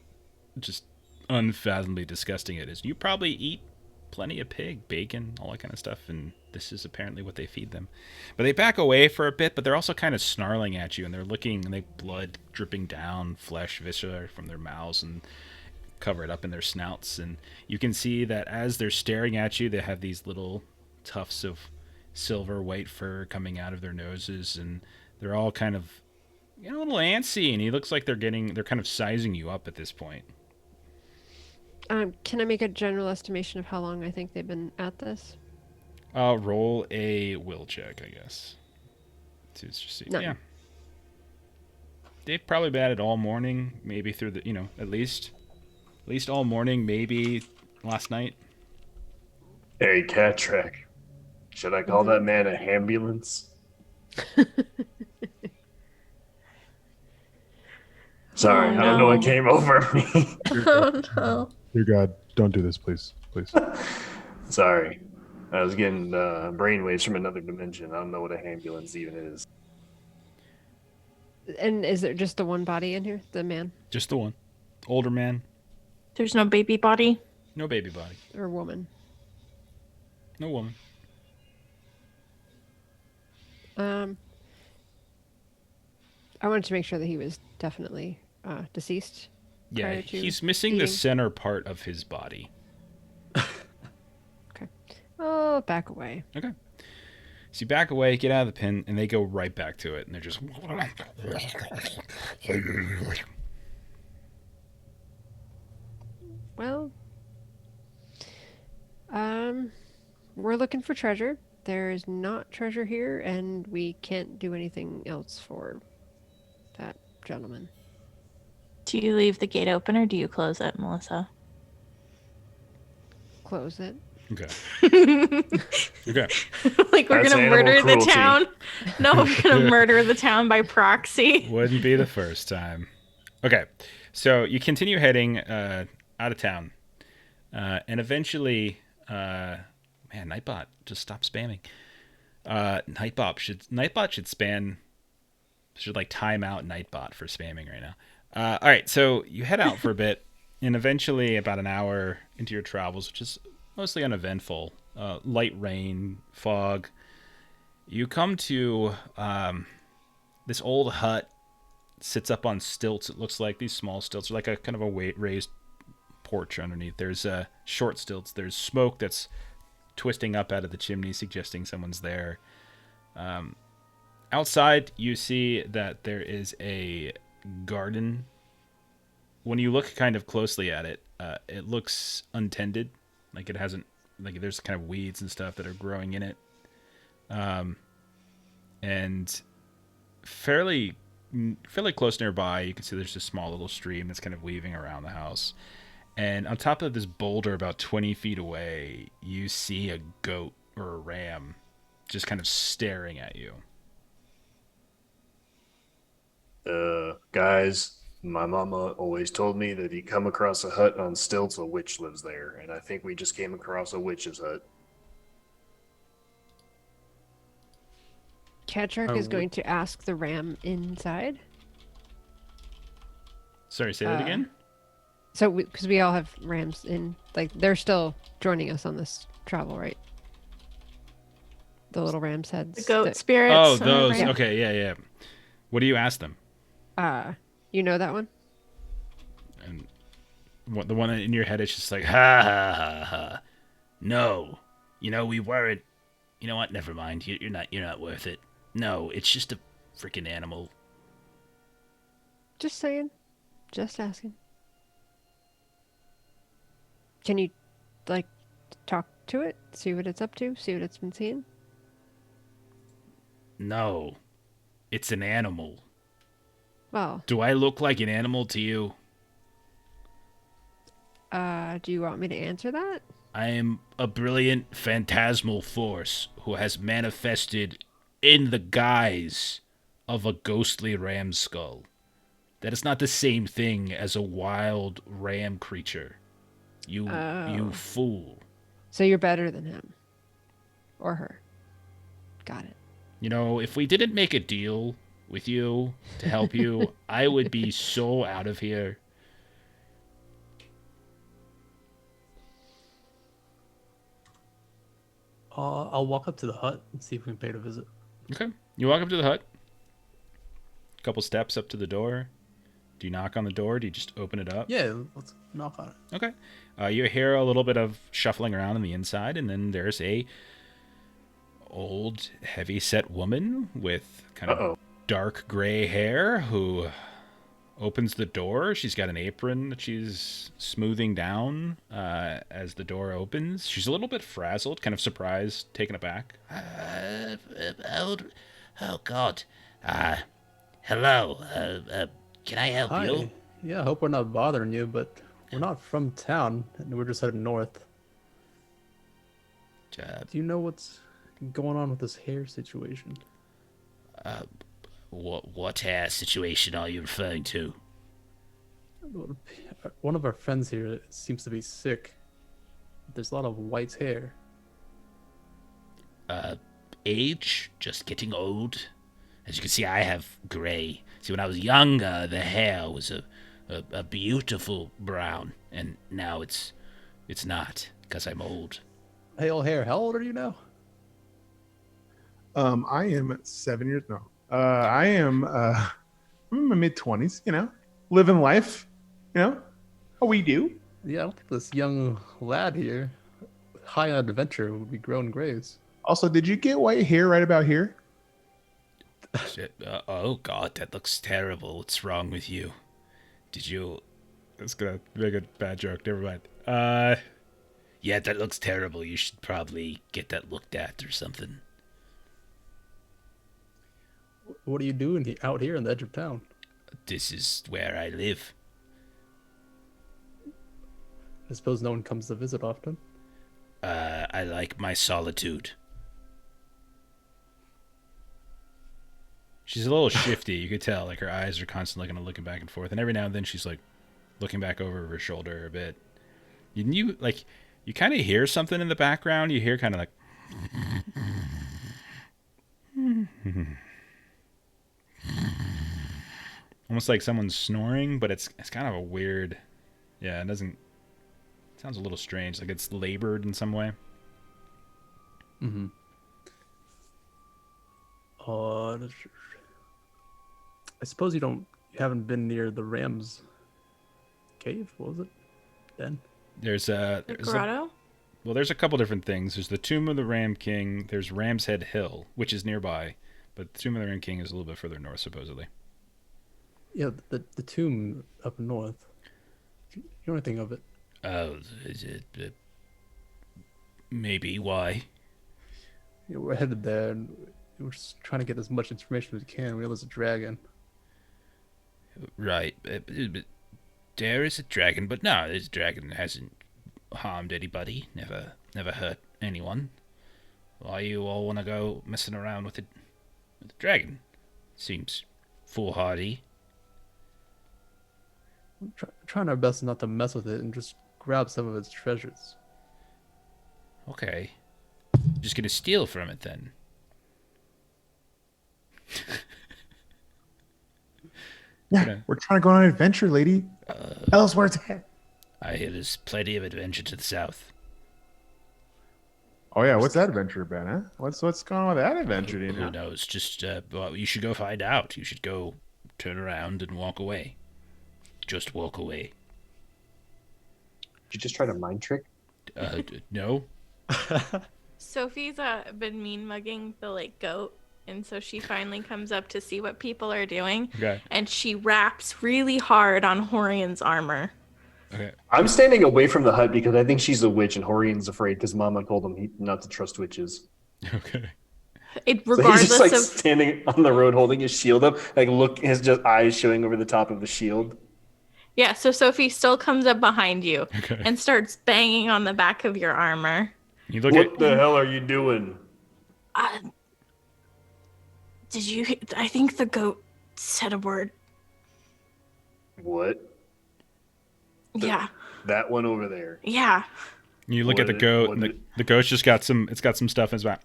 just unfathomably disgusting it is. You probably eat plenty of pig, bacon, all that kind of stuff, and this is apparently what they feed them. But they back away for a bit, but they're also kind of snarling at you, and they're looking, and they blood dripping down, flesh, viscera from their mouths, and cover it up in their snouts. And you can see that as they're staring at you, they have these little tufts of silver white fur coming out of their noses, and they're all kind of a little antsy, and he looks like they're kind of sizing you up at this point.
Can I make a general estimation of how long I think they've been at this?
Roll a will check, I guess. To just see.
None.
Yeah. They've probably been at it all morning, maybe through the, at least all morning, maybe last night.
Hey, Katrak. Should I call that man a ambulance? Sorry,
Oh,
I don't know what
no.
came over me.
Oh no.
Dear God, don't do this, please. Please.
Sorry. I was getting brainwaves from another dimension. I don't know what a ambulance even is.
And is there just the one body in here? The man
Just the one. Older man,
There's no baby body.
no baby body,
or woman?
no woman.
I wanted to make sure that he was definitely deceased.
Yeah,
Prior to
he's missing the
eating.
center part of his body.
Okay. Oh, back away.
Okay. So you back away, get out of the pen, and they go right back to it, and they're just.
Well, we're looking for treasure. There's not treasure here, and we can't do anything else for that gentleman.
Do you leave the gate open or do you close it, Melissa?
Close it.
Okay. Okay.
Like we're
That's
gonna
animal
murder
cruelty.
the town? No, we're gonna murder the town by proxy.
Wouldn't be the first time. Okay. So you continue heading out of town. And eventually, man, Nightbot, just stop spamming. Nightbot should like time out Nightbot for spamming right now. All right, so you head out for a bit, and eventually, about an hour into your travels, which is mostly uneventful, light rain, fog, you come to this old hut. Sits up on stilts. It looks like these small stilts are like a kind of a raised porch underneath. There's short stilts. There's smoke that's twisting up out of the chimney, suggesting someone's there. Outside, you see that there is a garden. When you look kind of closely at it, it looks untended. Like it hasn't, like there's kind of weeds and stuff that are growing in it. And fairly close nearby, you can see there's a small little stream that's kind of weaving around the house. And on top of this boulder, about 20 feet away, you see a goat or a ram just kind of staring at you.
Guys, my mama always told me that you come across a hut on stilts, a witch lives there. And I think we just came across a witch's hut.
Katrak is going to ask the ram inside.
Sorry, say that again?
So, because we all have rams in, like, they're still joining us on this travel, right? The little ram's heads.
The goat
that-
spirits.
Oh,
and
those.
everything.
Okay, yeah. What do you ask them?
You know that one?
And the one in your head is just like, ha ha ha ha. No, we weren't. You know what? Never mind. You're not worth it. No, it's just a freaking animal.
Just saying. Just asking. Can you, like, talk to it? See what it's up to? See what it's been seeing?
No, it's an animal.
Well,
Do I look like an animal to you?
Do you want me to answer that?
I am a brilliant phantasmal force who has manifested in the guise of a ghostly ram skull. That is not the same thing as a wild ram creature. You
Oh.
fool.
So you're better than him. Or her. Got it.
You know, if we didn't make a deal with you to help you, I would be so out of here.
I'll walk up to the hut and see if we can pay it a visit.
Okay. You walk up to the hut. A couple steps up to the door. Do you knock on the door? Do you just open it up?
Yeah, let's knock on it.
Okay. You hear a little bit of shuffling around on the inside, and then there's a old, heavy-set woman with kind of dark gray hair who opens the door. She's got an apron that she's smoothing down as the door opens. She's a little bit frazzled, kind of surprised, taken aback.
Oh, God. Hello. Can I help
Hi.
you?
Yeah, I hope we're not bothering you, but we're not from town, and we're just headed north. Do you know what's going on with this hair situation?
What situation are you referring to?
One of our friends here seems to be sick. There's a lot of white hair.
Age? Just getting old? As you can see, I have gray. See, when I was younger, the hair was a beautiful brown, and now it's not, because I'm old.
Pale hair. How old are you now?
I am 7 years. No, I'm in my mid-20s. You know, living life. You know, how we do.
Yeah, I don't think this young lad here, high on adventure, would be growing grays.
Also, did you get white hair right about here?
Shit. Oh, God, that looks terrible. What's wrong with you? Did you...
That's gonna make a bad joke. Never mind.
Yeah, that looks terrible. You should probably get that looked at or something.
What are you doing out here on the edge of town?
This is where I live.
I suppose no one comes to visit often.
I like my solitude.
She's a little shifty. You could tell. Like, her eyes are constantly kind of looking back and forth. And every now and then she's, like, looking back over her shoulder a bit. You kind of hear something in the background. You hear kind of like... almost like someone's snoring, but it's kind of a weird... Yeah, it doesn't... It sounds a little strange. Like it's labored in some way.
Mm-hmm. I suppose you haven't been near the Ram's cave, what was it? Ben?
There's
Grotto?
Well, there's a couple different things. There's the Tomb of the Ram King. There's Ram's Head Hill, which is nearby, but the Tomb of the Ram King is a little bit further north, supposedly.
Yeah, the tomb up north. You know anything of it?
Oh, is it... maybe. Why?
Yeah, we're headed there, and we're just trying to get as much information as we can. We know there's a dragon.
Right. There is a dragon, but no, this dragon hasn't harmed anybody. Never hurt anyone. Why you all want to go messing around with the dragon? Seems foolhardy.
We're trying our best not to mess with it and just grab some of its treasures.
Okay. Just gonna steal from it then.
Yeah, we're trying to go on an adventure, lady. Tell us where it's at.
I hear there's plenty of adventure to the south.
Oh yeah, what's that adventure about, huh? What's going on with that adventure? Do you know?
Who knows? Just well, you should go find out. You should go turn around and walk away. Just walk away.
Did you just try to mind trick?
No.
Sophie's been mean mugging the goat, and so she finally comes up to see what people are doing.
Okay.
And she raps really hard on Horion's armor.
Okay.
I'm standing away from the hut because I think she's a witch and Horion's afraid because Mama told him not to trust witches.
Okay.
It
So
regardless
he's just
of
standing on the road holding his shield up, his just eyes showing over the top of the shield.
Yeah, so Sophie still comes up behind you
Okay.
and starts banging on the back of your armor.
You look
What
at
the hell are you doing?
Uh, I think the goat said a word.
What?
Yeah,
That one over there.
yeah.
you look at the goat, and the goat's just got some. It's got some stuff in its mouth.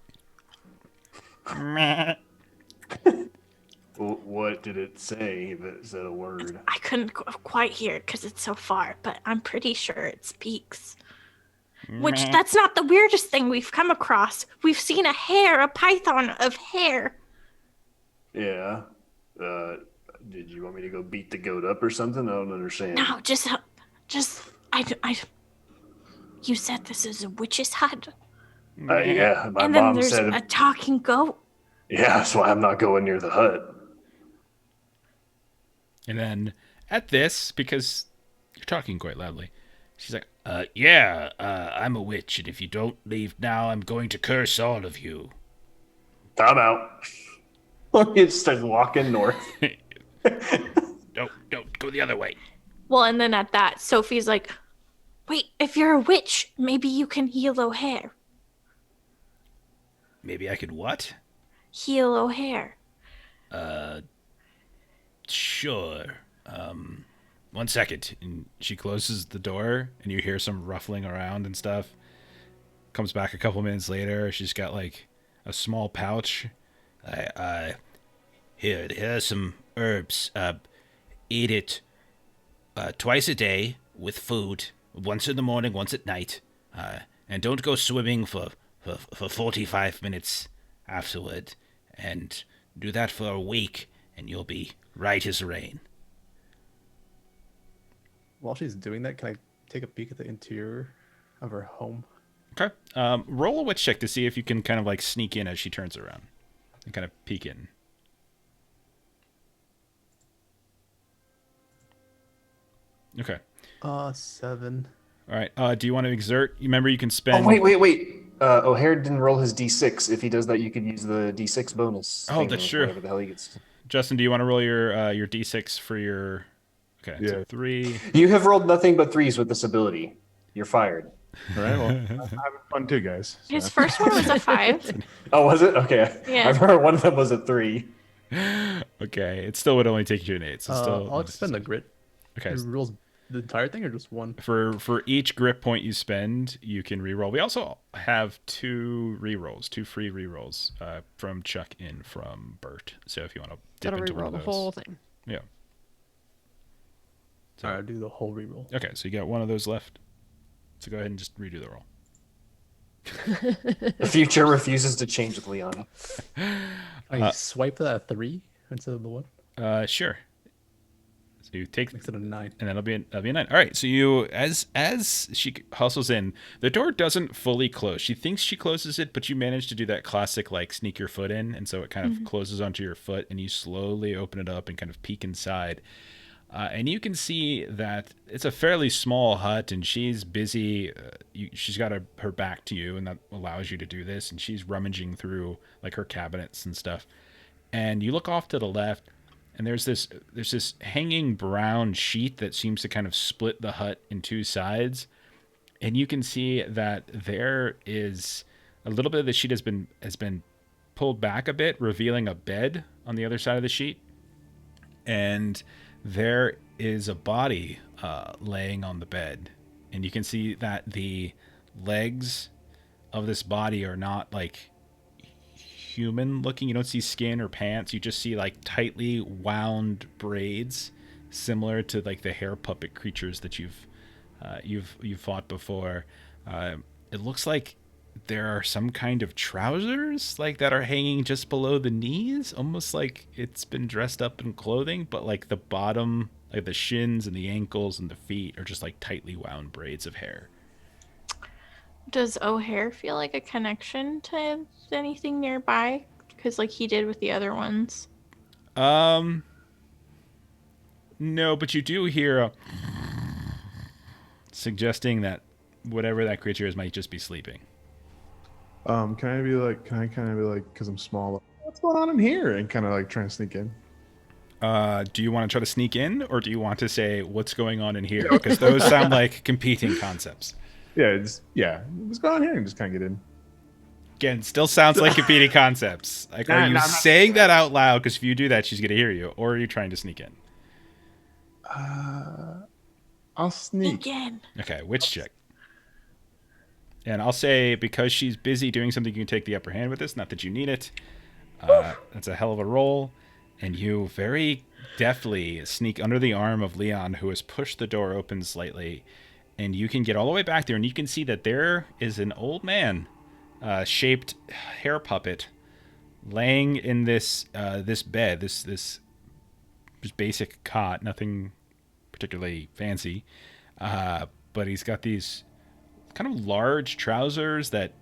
What did it say that said a word?
I couldn't quite hear it because it's so far, but I'm pretty sure it speaks. Which, that's not the weirdest thing we've come across. We've seen a python of hair.
Yeah. Did you want me to go beat the goat up or something? I don't understand.
No, you said this is a witch's hut,
Yeah, my
and then
mom
there's
said.
a talking goat.
Yeah, that's why I'm not going near the hut.
And then at this, because you're talking quite loudly, she's like, yeah, I'm a witch, and if you don't leave now, I'm going to curse all of you.
Time out. It starts walking north.
Don't go the other way.
Well, and then at that, Sophie's like, wait, if you're a witch, maybe you can heal O'Hare.
Maybe I could what?
Heal O'Hare.
Sure.
1 second. And she closes the door, and you hear some ruffling around and stuff. Comes back a couple minutes later. She's got like a small pouch.
Here's some herbs. Eat it twice a day with food. Once in the morning, once at night. And don't go swimming for 45 minutes afterward. And do that for a week, and you'll be right as rain.
While she's doing that, can I take a peek at the interior of her home?
Okay. Roll a witch check to see if you can kind of like sneak in as she turns around and kind of peek in. Okay.
7.
All right. Do you want to exert? Remember, you can spend.
Oh, wait. O'Hare didn't roll his D6. If he does that, you could use the D6 bonus.
Oh, that's true.
Whatever the hell he gets.
Justin, do you want to roll your D6 for your? Okay.
Yeah.
So 3.
You have rolled nothing but 3s with this ability. You're fired.
All right. Well, I'm having fun too, guys. So.
His first one was a 5.
Oh, was it? Okay.
Yeah.
I've heard one of them was a 3.
Okay. It still would only take you an 8. So still.
I'll expend the grit.
Okay.
It rolls the entire thing or just one?
For each grip point you spend, you can reroll. We also have 2 rerolls, 2 free rerolls from Chuck and from Bert. So if you want to dip
Gotta
into one
reroll
of
the
those,
whole thing.
yeah. So,
Alright, I'll do the whole reroll.
okay, so you got one of those left. So go ahead and just redo the roll.
The future refuses to change with Leon.
I swipe that at 3 instead of the 1.
Sure. So you take,
Makes it a 9.
and that'll be a 9. All right. So you, as she hustles in, the door doesn't fully close. She thinks she closes it, but you manage to do that classic like sneak your foot in, and so it kind of closes onto your foot, and you slowly open it up and kind of peek inside. And you can see that it's a fairly small hut, and she's busy. She's got her back to you, and that allows you to do this. And she's rummaging through like her cabinets and stuff. And you look off to the left, and there's this hanging brown sheet that seems to kind of split the hut in 2 sides. And you can see that there is a little bit of the sheet has been pulled back a bit, revealing a bed on the other side of the sheet. And there is a body laying on the bed, and you can see that the legs of this body are not like human looking. You don't see skin or pants. You just see like tightly wound braids, similar to like the hair puppet creatures that you've fought before. It looks like there are some kind of trousers like that are hanging just below the knees, almost like it's been dressed up in clothing, but like the bottom, like the shins and the ankles and the feet are just like tightly wound braids of hair.
Does O'Hare feel like a connection to anything nearby? Because like he did with the other ones.
No, but you do hear a suggesting that whatever that creature is might just be sleeping.
Can I kind of be like, because I'm small, what's going on in here? And kind of like trying to sneak in.
Do you want to try to sneak in, or do you want to say what's going on in here? Because those sound like competing concepts.
Let's go on here and just kind of get in.
Again, still sounds like competing concepts. Like, are you saying that out loud? Because if you do that, she's going to hear you. Or are you trying to sneak in?
I'll sneak.
Again.
Okay, witch check. And I'll say, because she's busy doing something, you can take the upper hand with this. Not that you need it. That's a hell of a roll. And you very deftly sneak under the arm of Leon, who has pushed the door open slightly. And you can get all the way back there, and you can see that there is an old man, shaped hair puppet, laying in this bed, this basic cot, nothing particularly fancy, but he's got these kind of large trousers that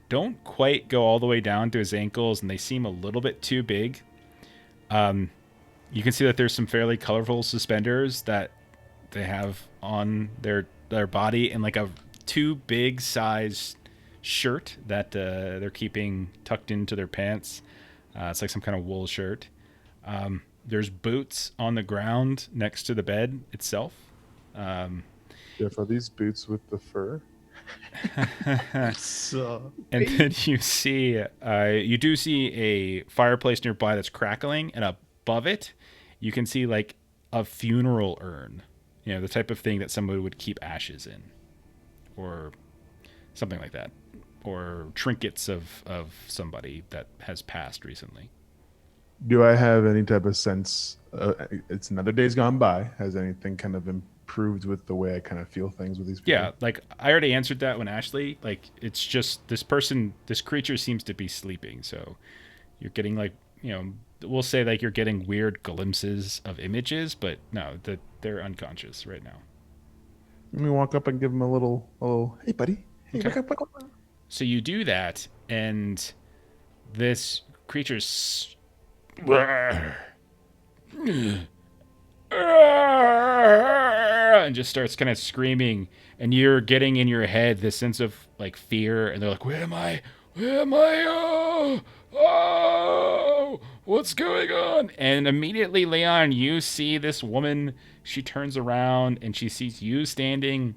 don't quite go all the way down to his ankles, and they seem a little bit too big. You can see that there's some fairly colorful suspenders that they have on their body, and like a too big size shirt that they're keeping tucked into their pants. It's like some kind of wool shirt. There's boots on the ground next to the bed itself.
Jeff, are these boots with the fur?
And then you do see a fireplace nearby that's crackling, and above it you can see like a funeral urn, the type of thing that somebody would keep ashes in, or something like that, or trinkets of somebody that has passed recently.
Do I have any type of sense? It's another day's gone by. Has anything kind of improved with the way I kind of feel things with these people?
Yeah, like I already answered that when Ashley, like it's just this creature seems to be sleeping. So you're getting like, we'll say like you're getting weird glimpses of images, but no, they're unconscious right now.
Let me walk up and give him a little, hey buddy. Hey,
Okay.
wake up.
So you do that, and this creature's and just starts kind of screaming, and you're getting in your head this sense of like fear, and they're like, where am I, oh, what's going on? And immediately, Leon, you see this woman. She turns around and she sees you standing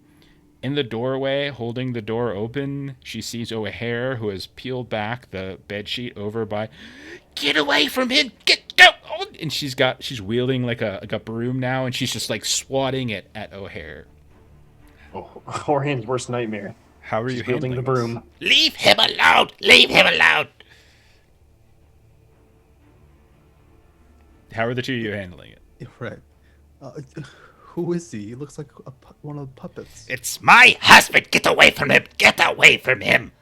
in the doorway, holding the door open. She sees O'Hare, who has peeled back the bedsheet over by. Get away from him! Go! And she's wielding like a broom now, and she's just like swatting it at O'Hare.
Oh, Hohrion's worst nightmare.
How are you
wielding
handling
the broom?
this? Leave him alone! Leave him alone! How are the two of you handling it?
Right. Who is he? He looks like one of the puppets.
It's my husband. Get away from him. Get away from him.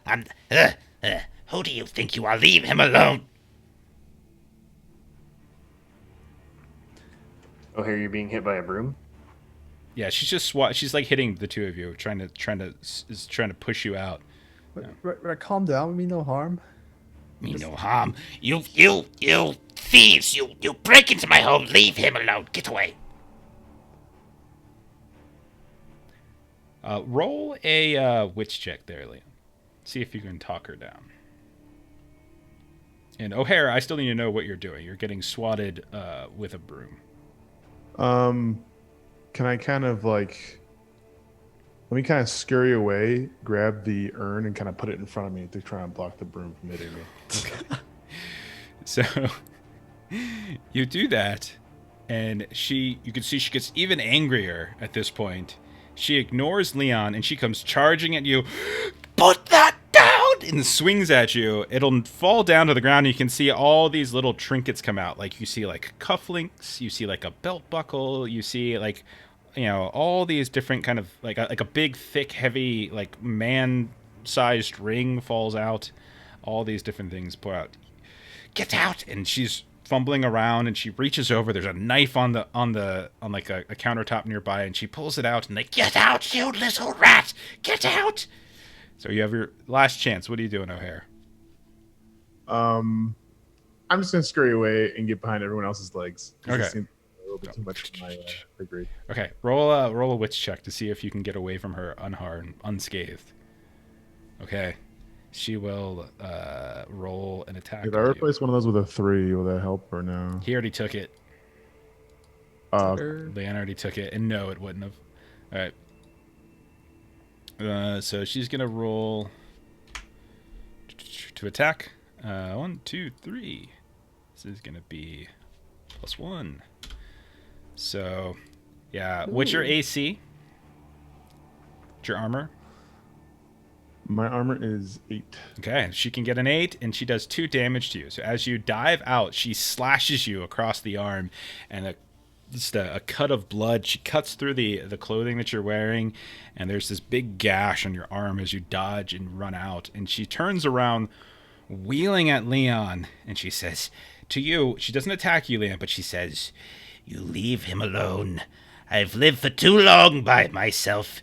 Who do you think you are? Leave him alone.
O'Hare, you're being hit by a broom?
Yeah, she's just she's like hitting the two of you, trying to push you out.
Right, calm down. Mean no harm.
Mean no harm. You thieves. You break into my home. Leave him alone. Get away.
Roll a witch check there, Liam. See if you can talk her down. And O'Hare, I still need to know what you're doing. You're getting swatted with a broom.
Can I kind of like... Let me kind of scurry away, grab the urn, and kind of put it in front of me to try and block the broom from hitting me.
So you do that, and you can see she gets even angrier at this point. She ignores Leon, and she comes charging at you. Put that down! And swings at you. It'll fall down to the ground, and you can see all these little trinkets come out. Like, you see, like, cufflinks. You see, like, a belt buckle. You see, like, all these different kind of, like a big, thick, heavy, like, man-sized ring falls out. All these different things pour out. Get out! And she's fumbling around, and she reaches over. There's a knife on like a countertop nearby, and she pulls it out, and they get out, you little rat! Get out! So you have your last chance. What are you doing, O'Hare?
I'm just gonna scurry away and get behind everyone else's legs.
Okay.
It seems a little bit too much for my degree.
Okay, roll a witch check to see if you can get away from her unharmed, unscathed. Okay, she will roll an attack.
If I replace one of those with a 3, will that help or no?
He already took it.
Tucker.
Leanne already took it, and no, it wouldn't have. All right. So she's gonna roll to attack. 1, 2, 3. This is gonna be +1. So, yeah. What's your
Ooh.
AC? What's your armor?
My armor is 8.
Okay, she can get an 8, and she does 2 damage to you. So as you dive out, she slashes you across the arm, and just a cut of blood. She cuts through the clothing that you're wearing, and there's this big gash on your arm as you dodge and run out. And she turns around, wheeling at Leon, and she says to you, she doesn't attack you, Leon, but she says,
You leave him alone. I've lived for too long by myself,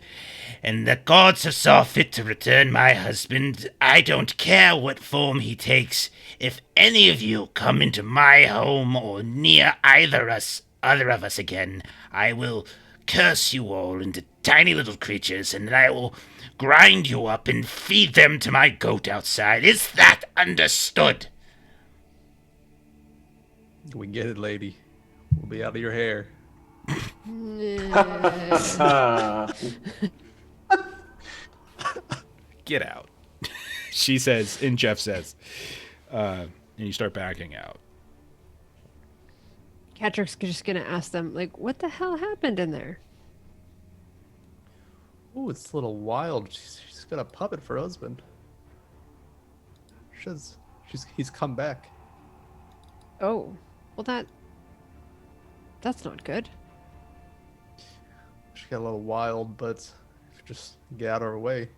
and the gods have saw fit to return my husband. I don't care what form he takes. If any of you come into my home or near either of us again, I will curse you all into tiny little creatures, and I will grind you up and feed them to my goat outside. Is that understood?
We get it, lady. We'll be out of your hair.
get out. She says, and Jeff says, and you start backing out.
Catrick's just gonna ask them, like, what the hell happened in there?
Ooh, it's a little wild. She's got a puppet for husband. He's come back.
Oh, well that's not good.
She got a little wild, but if you just get out of her way.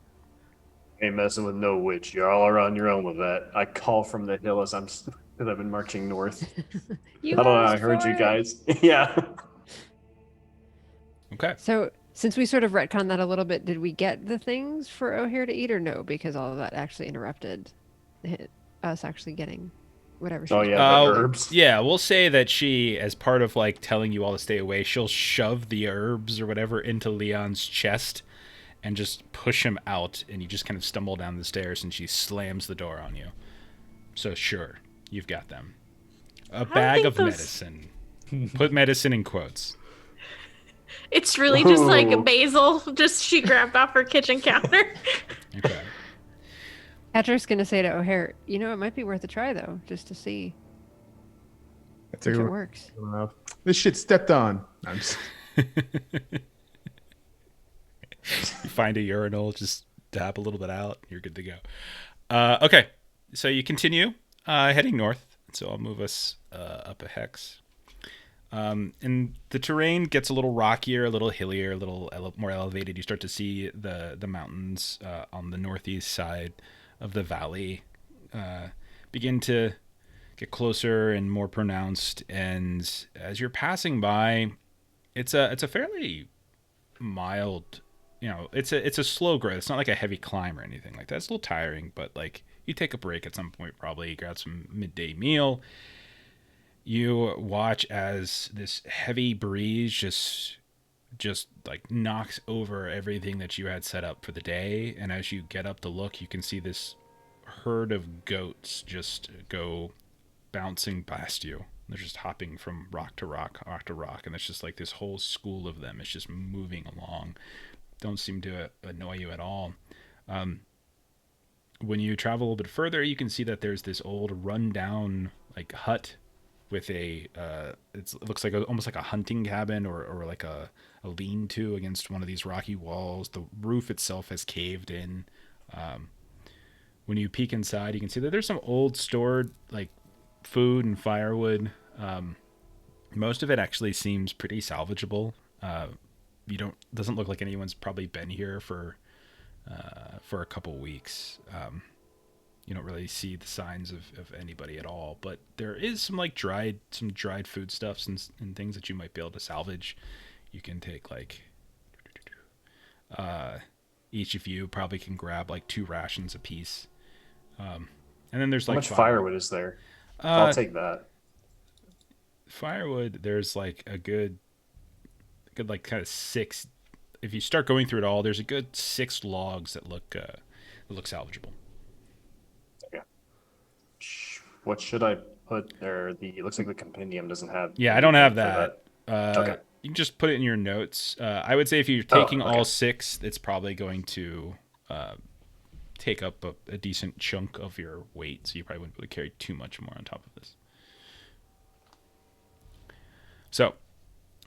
Ain't messing with no witch. You're all around your own with that. I call from the hill as I've been marching north.
You
I don't know. I
asked
heard
for
you
it.
guys. Yeah.
Okay.
So since we sort of retconned that a little bit, did we get the things for O'Hare to eat or no? Because all of that actually interrupted us actually getting whatever she
Oh
was
yeah,
bringing.
the herbs.
Yeah, we'll say that she, as part of like telling you all to stay away, she'll shove the herbs or whatever into Leon's chest and just push him out, and you just kind of stumble down the stairs, and she slams the door on you. So sure, you've got them. A bag
think
of
those-
medicine. Put medicine in quotes.
It's really just like
Ooh.
basil. Just she grabbed off her kitchen counter.
Okay.
Catrick's gonna say to O'Hare, you know, it might be worth a try though, just to see
That's
if it
it.
works.
This shit stepped on. I'm just,
You find a urinal, just tap a little bit out, you're good to go. Okay, so you continue heading north. So I'll move us up a hex. And the terrain gets a little rockier, a little hillier, a little more elevated. You start to see the mountains on the northeast side of the valley begin to get closer and more pronounced. And as you're passing by, it's a fairly mild, it's a slow growth. It's not like a heavy climb or anything like that. It's a little tiring, but like you take a break at some point, probably grab some midday meal. You watch as this heavy breeze just like knocks over everything that you had set up for the day, and as you get up to look, you can see this herd of goats just go bouncing past you. They're just hopping from rock to rock, rock to rock, and it's just like this whole school of them is just moving along. Don't seem to annoy you at all. When you travel a little bit further, you can see that there's this old rundown like hut with it looks like almost like a hunting cabin or like a lean-to against one of these rocky walls. The roof itself has caved in. When you peek inside, you can see that there's some old stored like food and firewood. Most of it actually seems pretty salvageable. Doesn't look like anyone's probably been here for a couple weeks. You don't really see the signs of anybody at all, but there is some like dried foodstuffs and things that you might be able to salvage. You can take like each of you probably can grab like 2 rations apiece. And then there's
How
like
much firewood is there? I'll take that.
Firewood, there's like a good like kind of 6. If you start going through it all, there's a good 6 logs that look salvageable.
What should I put there? It looks like the compendium doesn't have.
Yeah, I don't have
anything for
that.
Okay.
You can just put it in your notes. I would say if you're
Oh,
taking
okay.
all 6, it's probably going to take up a decent chunk of your weight, so you probably wouldn't be able to carry too much more on top of this. So,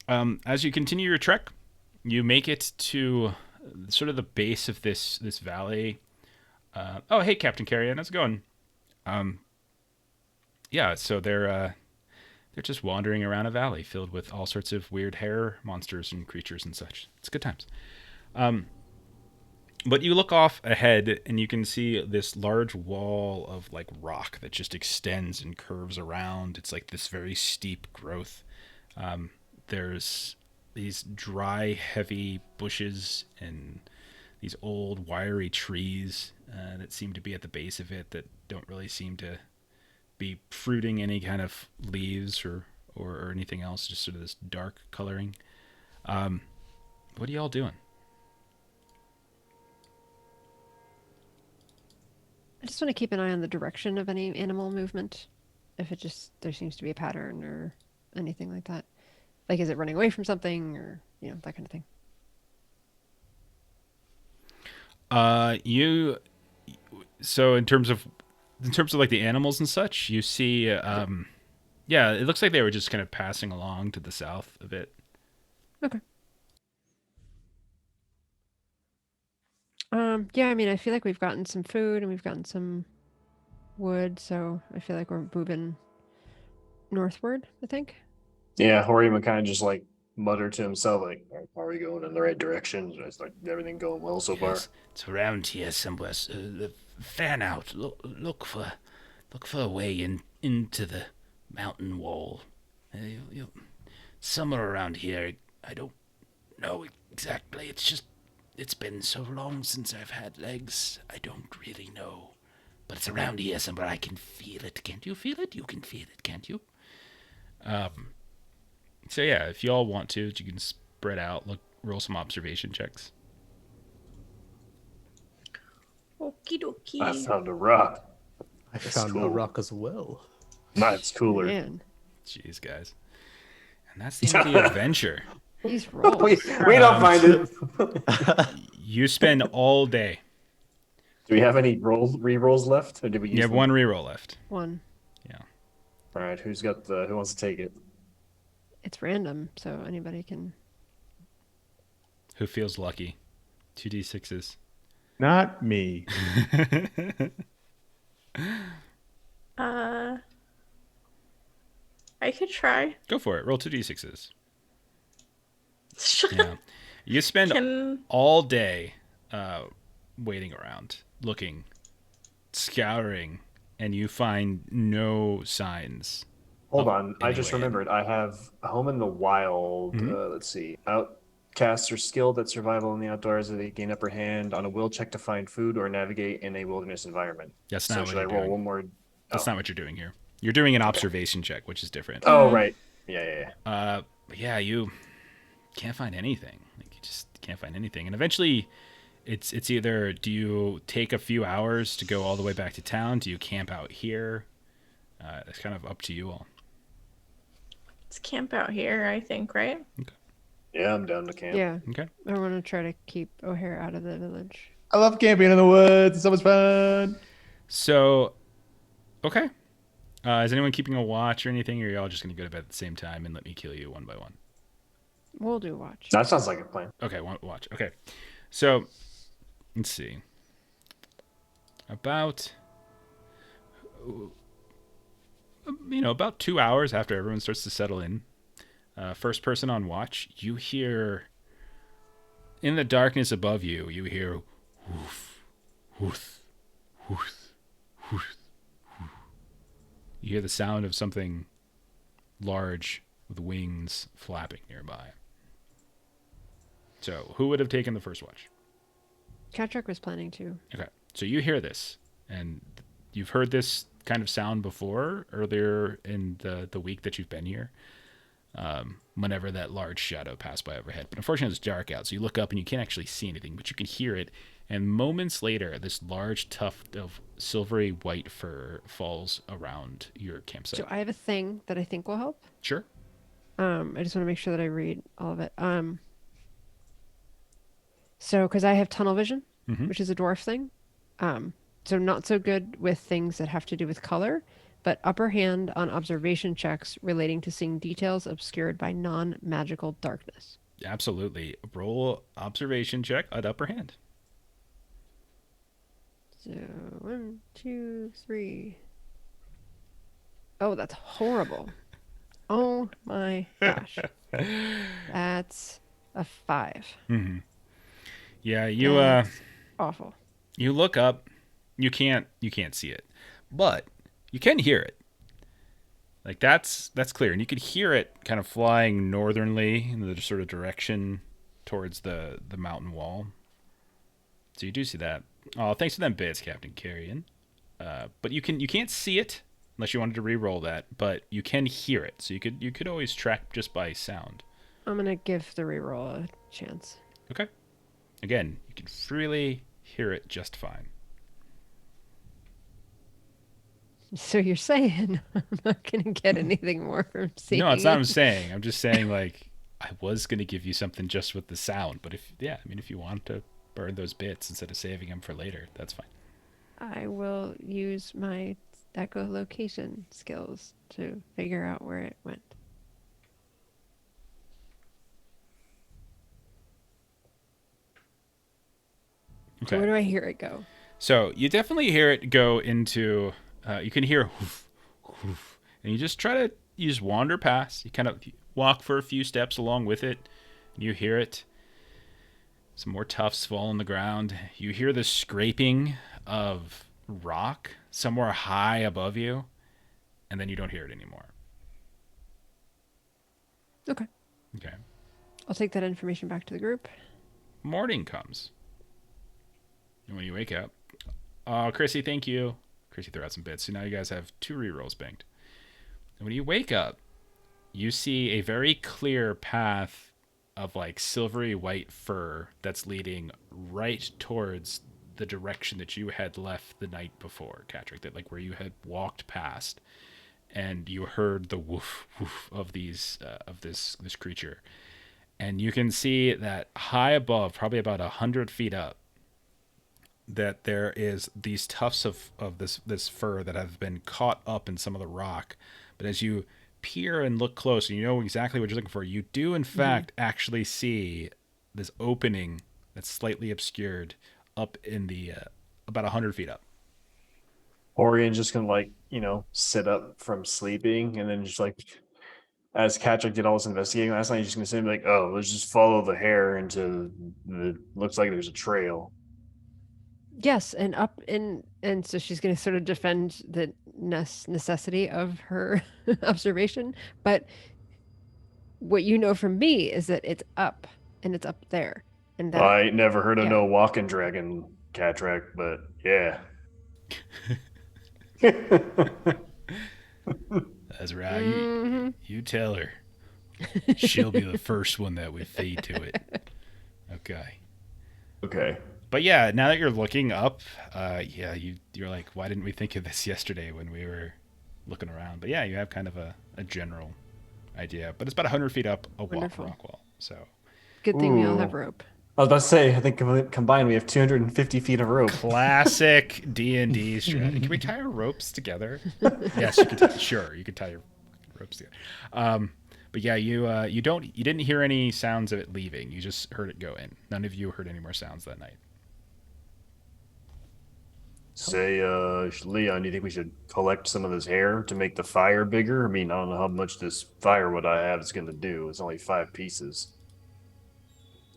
as you continue your trek, you make it to sort of the base of this valley. Oh, hey, Captain Carrion, how's it going? Yeah, so they're just wandering around a valley filled with all sorts of weird hair monsters and creatures and such. It's good times. But you look off ahead and you can see this large wall of like rock that just extends and curves around. It's like this very steep growth. There's these dry, heavy bushes and these old, wiry trees that seem to be at the base of it that don't really seem to be fruiting any kind of leaves or anything else, just sort of this dark coloring. What are y'all doing?
I just want to keep an eye on the direction of any animal movement. If it just, there seems to be a pattern or anything like that. Like, is it running away from something or, that kind of thing?
So in terms of like the animals and such, you see, yeah, it looks like they were just kind of passing along to the south a bit.
Okay. Yeah, I mean, I feel like we've gotten some food and we've gotten some wood, so I feel like we're moving northward, I think.
Yeah, Hohrion would kind of just like mutter to himself, like, "Are we going in the right direction? Is like everything going well so far?"
Yes, it's around here somewhere. Fan out. Look for a way into the mountain wall. Somewhere around here. I don't know exactly. It's been so long since I've had legs. I don't really know. But it's around here somewhere. I can feel it. Can't you feel it? You can feel it, can't you?
So yeah, if y'all want to, you can spread out, roll some observation checks.
Okie dokie.
I found a rock.
I
That's
found a
cool.
rock as well.
Mine's cooler.
Man,
Jeez, guys. And that's the end of the adventure.
these rolls.
we don't find it.
You spend all day.
Do we have any re-rolls left, or did we use
You have
them?
one reroll left.
One.
Yeah.
All right, who wants to take it?
It's random, so anybody can.
Who feels lucky? 2d6s.
Not me.
I could try.
Go for it. Roll 2d6s. Yeah. You spend
Can
all day waiting around, looking, scouring, and you find no signs.
Hold
Oh,
on, I just
anyway.
remembered. I have a Home in the Wild.
Mhm.
Let's see. Outcasts are skilled at survival in the outdoors. They gain upper hand on a will check to find food or navigate in a wilderness environment.
That's
So
not what
should I
you're
roll
doing.
one more?
That's
Oh.
not what you're doing here. You're doing an observation check, which is different.
Oh, right. Yeah.
Yeah, you can't find anything. Like, you just can't find anything. And eventually, it's either do you take a few hours to go all the way back to town? Do you camp out here? It's kind of up to you all.
let's camp out here, I think, right?
Yeah, I'm down to camp.
Yeah,
Okay.
I want to try to keep O'Hare out of the village.
I love camping in the woods. It's so much fun.
So, okay. Is anyone keeping a watch or anything, or are y'all just going to go to bed at the same time and let me kill you one by one?
We'll do watch.
That sounds like a plan.
Okay, one watch. Okay. So, let's see. About 2 hours after everyone starts to settle in, first person on watch, you hear, in the darkness above you, you hear woof, woof, woof, woof, woof. You hear the sound of something large with wings flapping nearby. So, who would have taken the first watch?
Catruck was planning to.
Okay, so you hear this, and you've heard this kind of sound before earlier in the week that you've been here. Whenever that large shadow passed by overhead, but unfortunately it's dark out, so you look up and you can't actually see anything, but you can hear it. And moments later, this large tuft of silvery white fur falls around your campsite.
So I have a thing that I think will help.
Sure.
I just want to make sure that I read all of it. So because I have tunnel vision,
Mhm.
which is a dwarf thing, so not so good with things that have to do with color, but upper hand on observation checks relating to seeing details obscured by non-magical darkness.
Absolutely. Roll observation check at upper hand.
So 1, 2, 3. Oh, that's horrible. Oh my gosh. That's a 5.
Mm-hmm. Yeah, you
That's awful.
you look up, you can't see it, but you can hear it. Like that's clear, and you could hear it kind of flying northernly in the sort of direction towards the mountain wall. So you do see that. Oh, thanks for them bits, Captain Carrion. But you can't see it unless you wanted to re-roll that, but you can hear it. So you could always track just by sound.
I'm gonna give the reroll a chance.
Okay. Again, you can freely hear it just fine.
So you're saying I'm not gonna get anything more from seeing
No, it's not what I'm
it?
saying. I'm just saying, like, I was going to give you something just with the sound, but if you want to burn those bits instead of saving them for later, that's fine.
I will use my echolocation skills to figure out where it went.
Okay.
So where do I hear it go?
So you definitely hear it go into, you can hear whoof, whoof, and you just wander past. You kind of walk for a few steps along with it, and you hear it. Some more tufts fall on the ground. You hear the scraping of rock somewhere high above you, and then you don't hear it anymore.
Okay.
Okay.
I'll take that information back to the group.
Morning comes. And when you wake up, oh, Chrissy, thank you. Chrissy threw out some bits. So now you guys have 2 rerolls banked. And when you wake up, you see a very clear path of like silvery white fur that's leading right towards the direction that you had left the night before, Catrick, that like where you had walked past, and you heard the woof woof of these of this creature, and you can see that high above, probably about 100 feet up, that there is these tufts of this fur that have been caught up in some of the rock. But as you peer and look close, and you know exactly what you're looking for, you do in fact actually see this opening that's slightly obscured up in the about 100 feet up.
Horion's just gonna sit up from sleeping, and then just as Patrick did all this investigating last night, he's just gonna say like, "Oh, let's just follow the hair into the. Looks like there's a trail."
Yes, and up and so she's going to sort of defend the necessity of her observation. But what you know from me is that it's up, and it's up there, and that
I ain't never heard of
yeah.
no walking dragon, Cattrack, but yeah.
That's right. You tell her. She'll be the first one that we feed to it. Okay.
Okay.
But yeah, now that you're looking up, you're like, why didn't we think of this yesterday when we were looking around? But yeah, you have kind of a general idea. But it's about 100 feet up a
Wonderful.
rock wall. So
Good thing we all
Ooh.
have rope.
I was about to say, I think combined we have 250 feet of rope.
classic D&D strategy. Can we tie our ropes together? Yes, you can. You can tie your ropes together. But yeah, you didn't hear any sounds of it leaving. You just heard it go in. None of you heard any more sounds that night.
Say, Leon, do you think we should collect some of this hair to make the fire bigger? I mean, I don't know how much this firewood I have is going to do. It's only 5 pieces.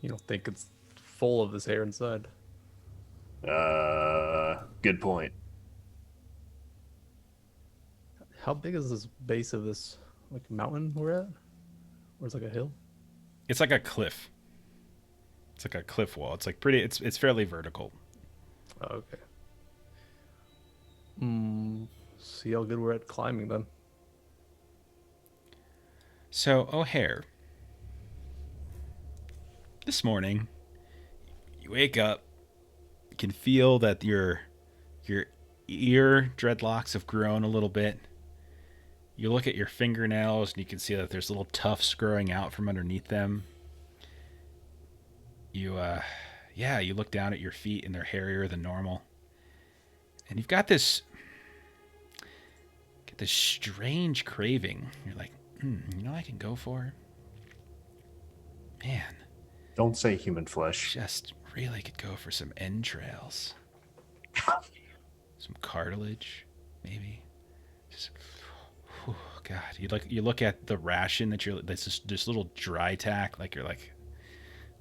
You don't think it's full of this hair inside?
Good point.
How big is this base of this mountain we're at? Or it's like a hill?
It's like a cliff. It's like a cliff wall. It's like pretty. It's fairly vertical.
Oh, okay. See how good we're at climbing then.
So O'Hare, this morning, you wake up. You can feel that your ear dreadlocks have grown a little bit, You look at your fingernails and you can see that there's little tufts growing out from underneath them. You look down at your feet and they're hairier than normal. And you've got this strange craving. You're like, I can go for? Man.
Don't say human flesh.
Just really could go for some entrails. Some cartilage, maybe. Just, God. You look at the ration that this little dry tack, like you're like,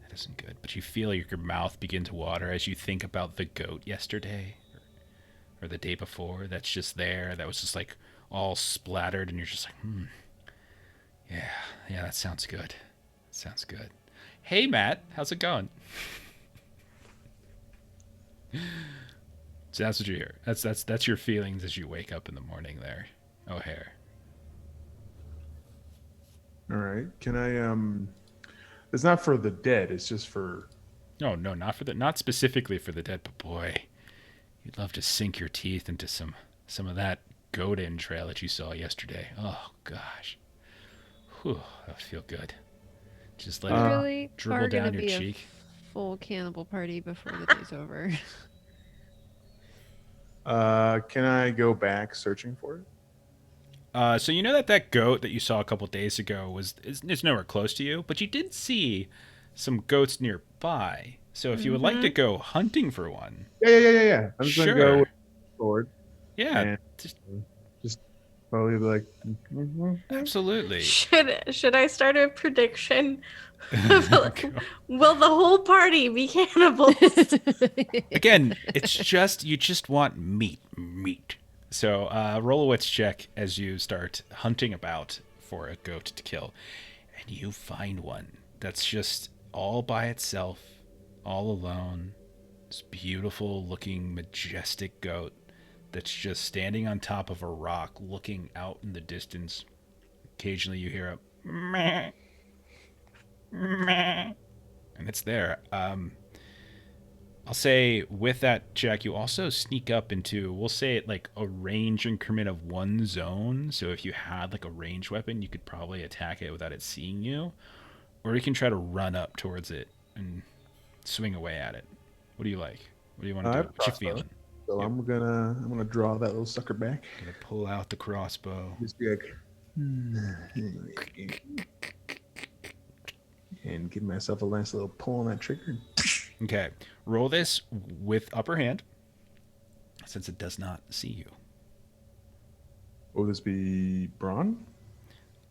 that isn't good. But you feel your mouth begin to water as you think about the goat yesterday or the day before that's just there. That was just like all splattered, and you're just like, yeah, that sounds good. Sounds good. Hey, Matt, how's it going? So that's what you hear. That's your feelings as you wake up in the morning there, O'Hare.
All right. Can I it's not for the dead, it's just for
No, not specifically for the dead, but boy, you'd love to sink your teeth into some of that goat entrail that you saw yesterday. Oh gosh. Whew, that would feel good. Just let it
really
dribble
are gonna
down your
be
cheek.
A full cannibal party before the day's over.
can I go back searching for it?
So you know that goat that you saw a couple days ago is nowhere close to you, but you did see some goats nearby. So if you would like to go hunting for one,
Yeah. I'm just gonna go with the sword.
Yeah,
And just probably be like,
absolutely.
Should I start a prediction? Will the whole party be cannibals?
Again, it's just you just want meat. So roll a wits check as you start hunting about for a goat to kill, and you find one that's just all by itself, all alone. This beautiful looking, majestic goat that's just standing on top of a rock, looking out in the distance. Occasionally, you hear a meh, meh, and it's there. I'll say with that check, you also sneak up into, we'll say it like a range increment of one zone. So if you had like a ranged weapon, you could probably attack it without it seeing you, or you can try to run up towards it and swing away at it. What do you like? What do you want to do? What you feeling?
So I'm gonna draw that little sucker back.
Gonna pull out the crossbow.
Just be like, and give myself a nice little pull on that trigger.
Okay, roll this with upper hand, since it does not see you.
Will this be brawn?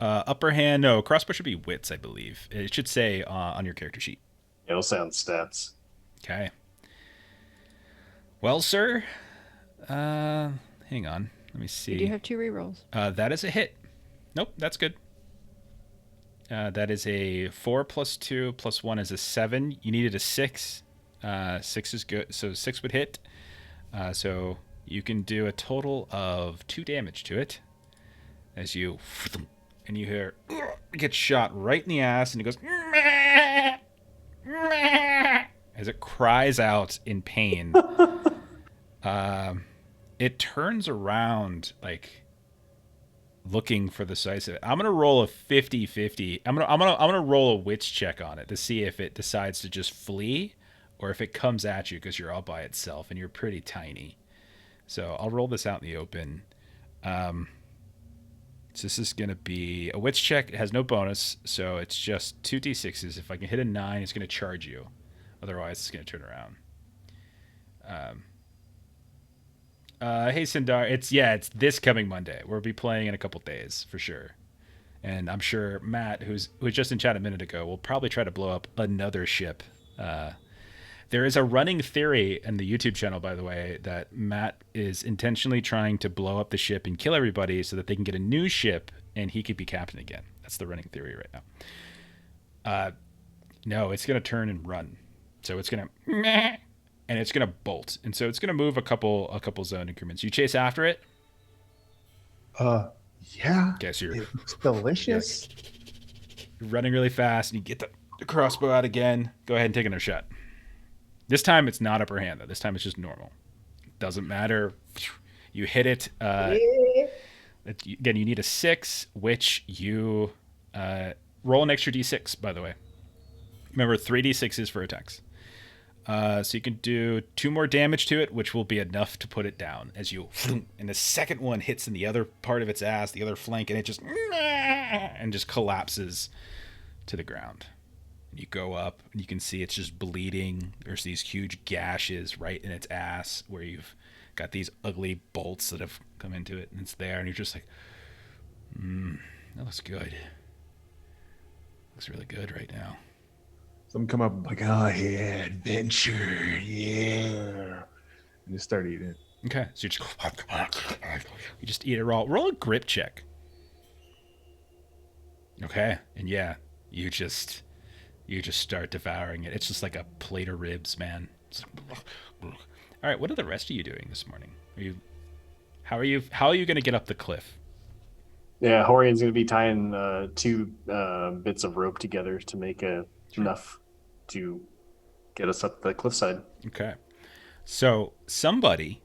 Upper hand, no, crossbow should be wits, I believe. It should say on your character sheet.
It'll sound stats.
Okay. Well, sir, hang on. Let me see.
You do have 2 rerolls.
That is a hit. Nope, that's good. That is a 4 plus 2 plus 1 is a 7. You needed a 6. 6 is good. So 6 would hit. So you can do a total of 2 damage to it. As you... And you hear... It gets shot right in the ass and it goes... As it cries out in pain. It turns around like... looking for the size of it. I'm gonna roll a 50-50. I'm gonna roll a wits check on it to see if it decides to just flee or if it comes at you because you're all by itself and you're pretty tiny. So I'll roll this out in the open. So this is gonna be a wits check. It has no bonus, so it's just 2d6s. If I can hit a 9, it's gonna charge you. Otherwise, it's gonna turn around. Hey Sindar, it's this coming Monday. We'll be playing in a couple days for sure, and I'm sure Matt, who was just in chat a minute ago, will probably try to blow up another ship. There is a running theory in the YouTube channel, by the way, that Matt is intentionally trying to blow up the ship and kill everybody so that they can get a new ship and he could be captain again. That's the running theory right now. No, it's gonna turn and run, so it's gonna. And it's gonna bolt, and so it's gonna move a couple zone increments. You chase after it.
Yeah.
Okay, so
It looks delicious.
you're running really fast, and you get the crossbow out again. Go ahead and take another shot. This time it's not upper hand though. This time it's just normal. Doesn't matter. You hit it. Again, you need a 6, which you roll an extra d6, by the way. Remember, 3d6s for attacks. So you can do 2 more damage to it, which will be enough to put it down as you, and the second one hits in the other part of its ass, the other flank, and it just collapses to the ground. You go up, and you can see it's just bleeding. There's these huge gashes right in its ass where you've got these ugly bolts that have come into it, and it's there, and you're just like, that looks good. Looks really good right now.
Some come up like, oh yeah, adventure, yeah, and just start eating it.
Okay, so you just eat it raw. Roll a grip check. Okay, and yeah, you just start devouring it. It's just like a plate of ribs, man. All right, what are the rest of you doing this morning? How are you going to get up the cliff?
Yeah, Hohrion's going to be tying 2 bits of rope together to make enough to get us up the cliffside.
Okay. So somebody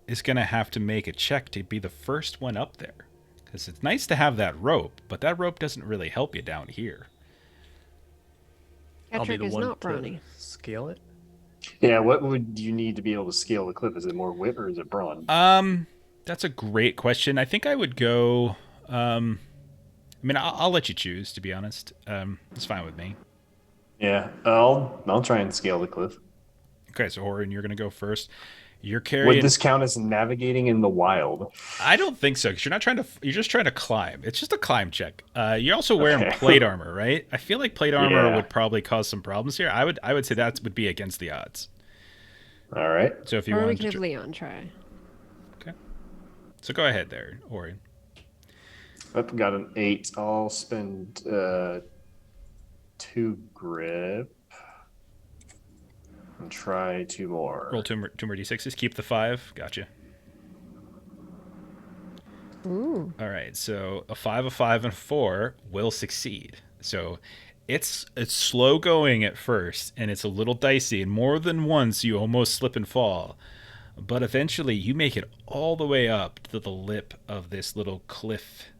is going to have to make a check to be the first one up there. Because it's nice to have that rope, but that rope doesn't really help you down here.
I'll be
Patrick
the
is
one
not
to
brawny.
scale it.
Yeah, what would you need to be able to scale the cliff? Is it more wit or is it brawn?
That's a great question. I think I would go. I mean, I'll let you choose. To be honest, it's fine with me.
Yeah, I'll try and scale the cliff.
Okay, so Horan, you're gonna go first. You're carrying.
Would this count as navigating in the wild?
I don't think so, because you're not trying to. You're just trying to climb. It's just a climb check. You're also wearing plate armor, right? I feel like plate armor would probably cause some problems here. I would say that would be against the odds.
All right.
So if you
Or we
want
can
to,
have Leon try.
okay. So go ahead there, Orion.
I've got an 8. I'll spend 2 grip and try 2 more.
Roll two more d6s. Keep the 5. Gotcha.
Ooh.
All right. So a 5, a 5, and a 4 will succeed. So it's slow going at first, and it's a little dicey, and more than once you almost slip and fall. But eventually you make it all the way up to the lip of this little cliff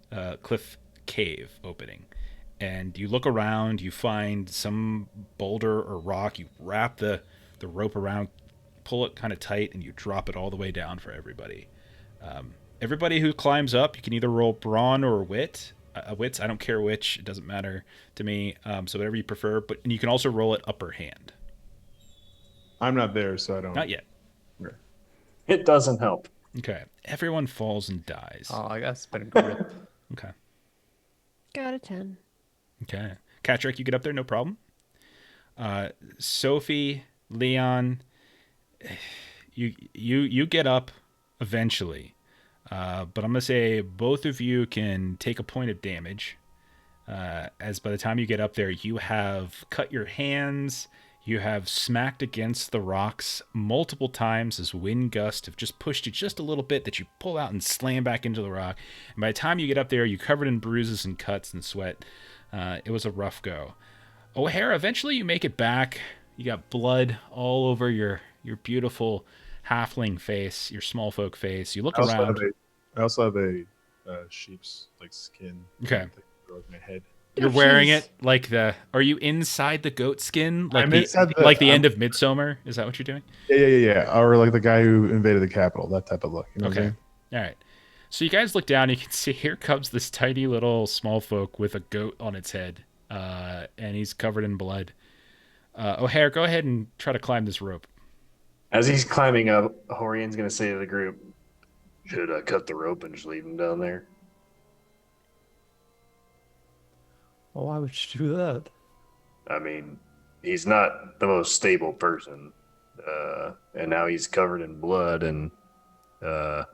cave opening. And you look around, you find some boulder or rock, you wrap the rope around, pull it kind of tight, and you drop it all the way down for everybody. Everybody who climbs up, you can either roll brawn or wits. I don't care which, it doesn't matter to me. So whatever you prefer, and you can also roll it upper hand.
I'm not there, so I don't.
Not yet.
Okay.
It doesn't help.
Okay. Everyone falls and dies.
Oh, I gotta spend grip.
Okay.
Got a 10.
Okay. Catrick, you get up there, no problem. Sophie, Leon, you get up eventually. But I'm going to say both of you can take a point of damage. As by the time you get up there, you have cut your hands. You have smacked against the rocks multiple times as wind gusts have just pushed you just a little bit that you pull out and slam back into the rock. And by the time you get up there, you're covered in bruises and cuts and sweat. It was a rough go. O'Hara, eventually you make it back. You got blood all over your beautiful halfling face, your small folk face. You look around.
I also have a sheep's skin.
Okay.
Over my head.
You're wearing it like the. Are you inside the goat skin? Like
I'm inside
the end of Midsummer? Is that what you're doing?
Yeah. Or like the guy who invaded the Capitol. That type of look. You know what I'm
Okay. All right. So you guys look down. You can see here comes this tiny little small folk with a goat on its head, and he's covered in blood. O'Hare, go ahead and try to climb this rope.
As he's climbing up, Hohrion's going to say to the group, "Should I cut the rope and just leave him down there?"
Oh, why would you do that?
I mean, he's not the most stable person. And now he's covered in blood, and I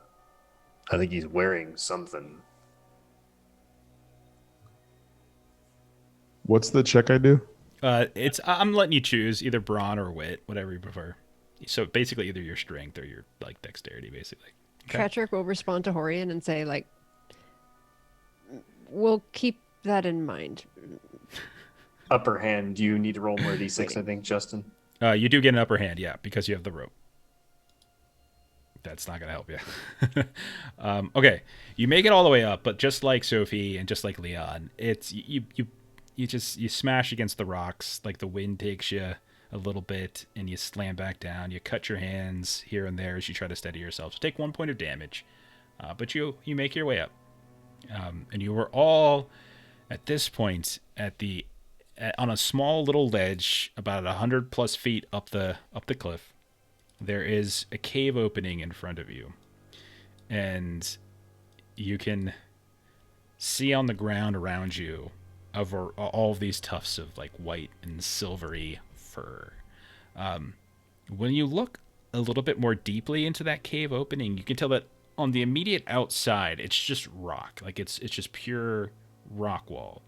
think he's wearing something.
What's the check I do?
I'm letting you choose either brawn or wit, whatever you prefer. So basically either your strength or your dexterity, basically. Okay.
Patrick will respond to Hohrion and say, we'll keep that in mind.
Upper hand, you need to roll more d6, I think, Justin.
You do get an upper hand, yeah, because you have the rope. That's not gonna help you. Okay, you make it all the way up, but just like Sophie and just like Leon, it's you smash against the rocks. Like the wind takes you a little bit, and you slam back down. You cut your hands here and there as you try to steady yourself. So take 1 point of damage, but you make your way up, and you were all at this point on a small little ledge about 100+ feet up the cliff. There is a cave opening in front of you, and you can see on the ground around you over all of these tufts of like white and silvery fur. When you look a little bit more deeply into that cave opening, you can tell that on the immediate outside, it's just rock. Like it's just pure rock wall.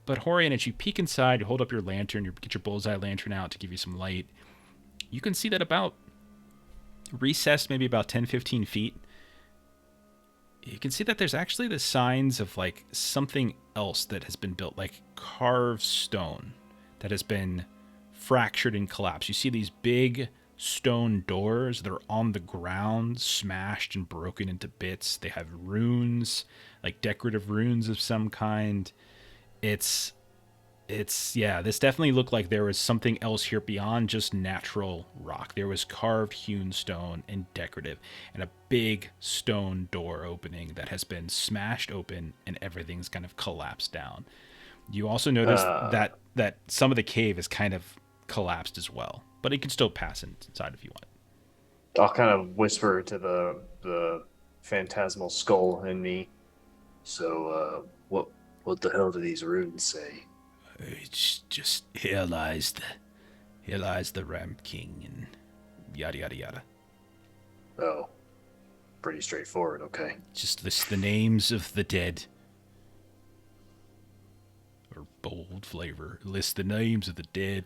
But Hohrion, as you peek inside, you hold up your lantern, you get your bullseye lantern out to give you some light. You can see that about recessed maybe about 10-15 feet, you can see that there's actually the signs of like something else that has been built, like carved stone that has been fractured and collapsed. You see these big stone doors that are on the ground, smashed and broken into bits. They have runes, like decorative runes of some kind. It's yeah, this definitely looked like there was something else here beyond just natural rock. There was carved hewn stone and decorative, and a big stone door opening that has been smashed open and everything's kind of collapsed down. You also notice that some of the cave is kind of collapsed as well, but you can still pass inside if you want.
I'll kind of whisper to the phantasmal skull in me. So, what the hell do these runes say?
It's just here lies the Ram King and yada yada yada.
Oh, pretty straightforward. Okay.
Just list the names of the dead. Or bold flavor. List the names of the dead.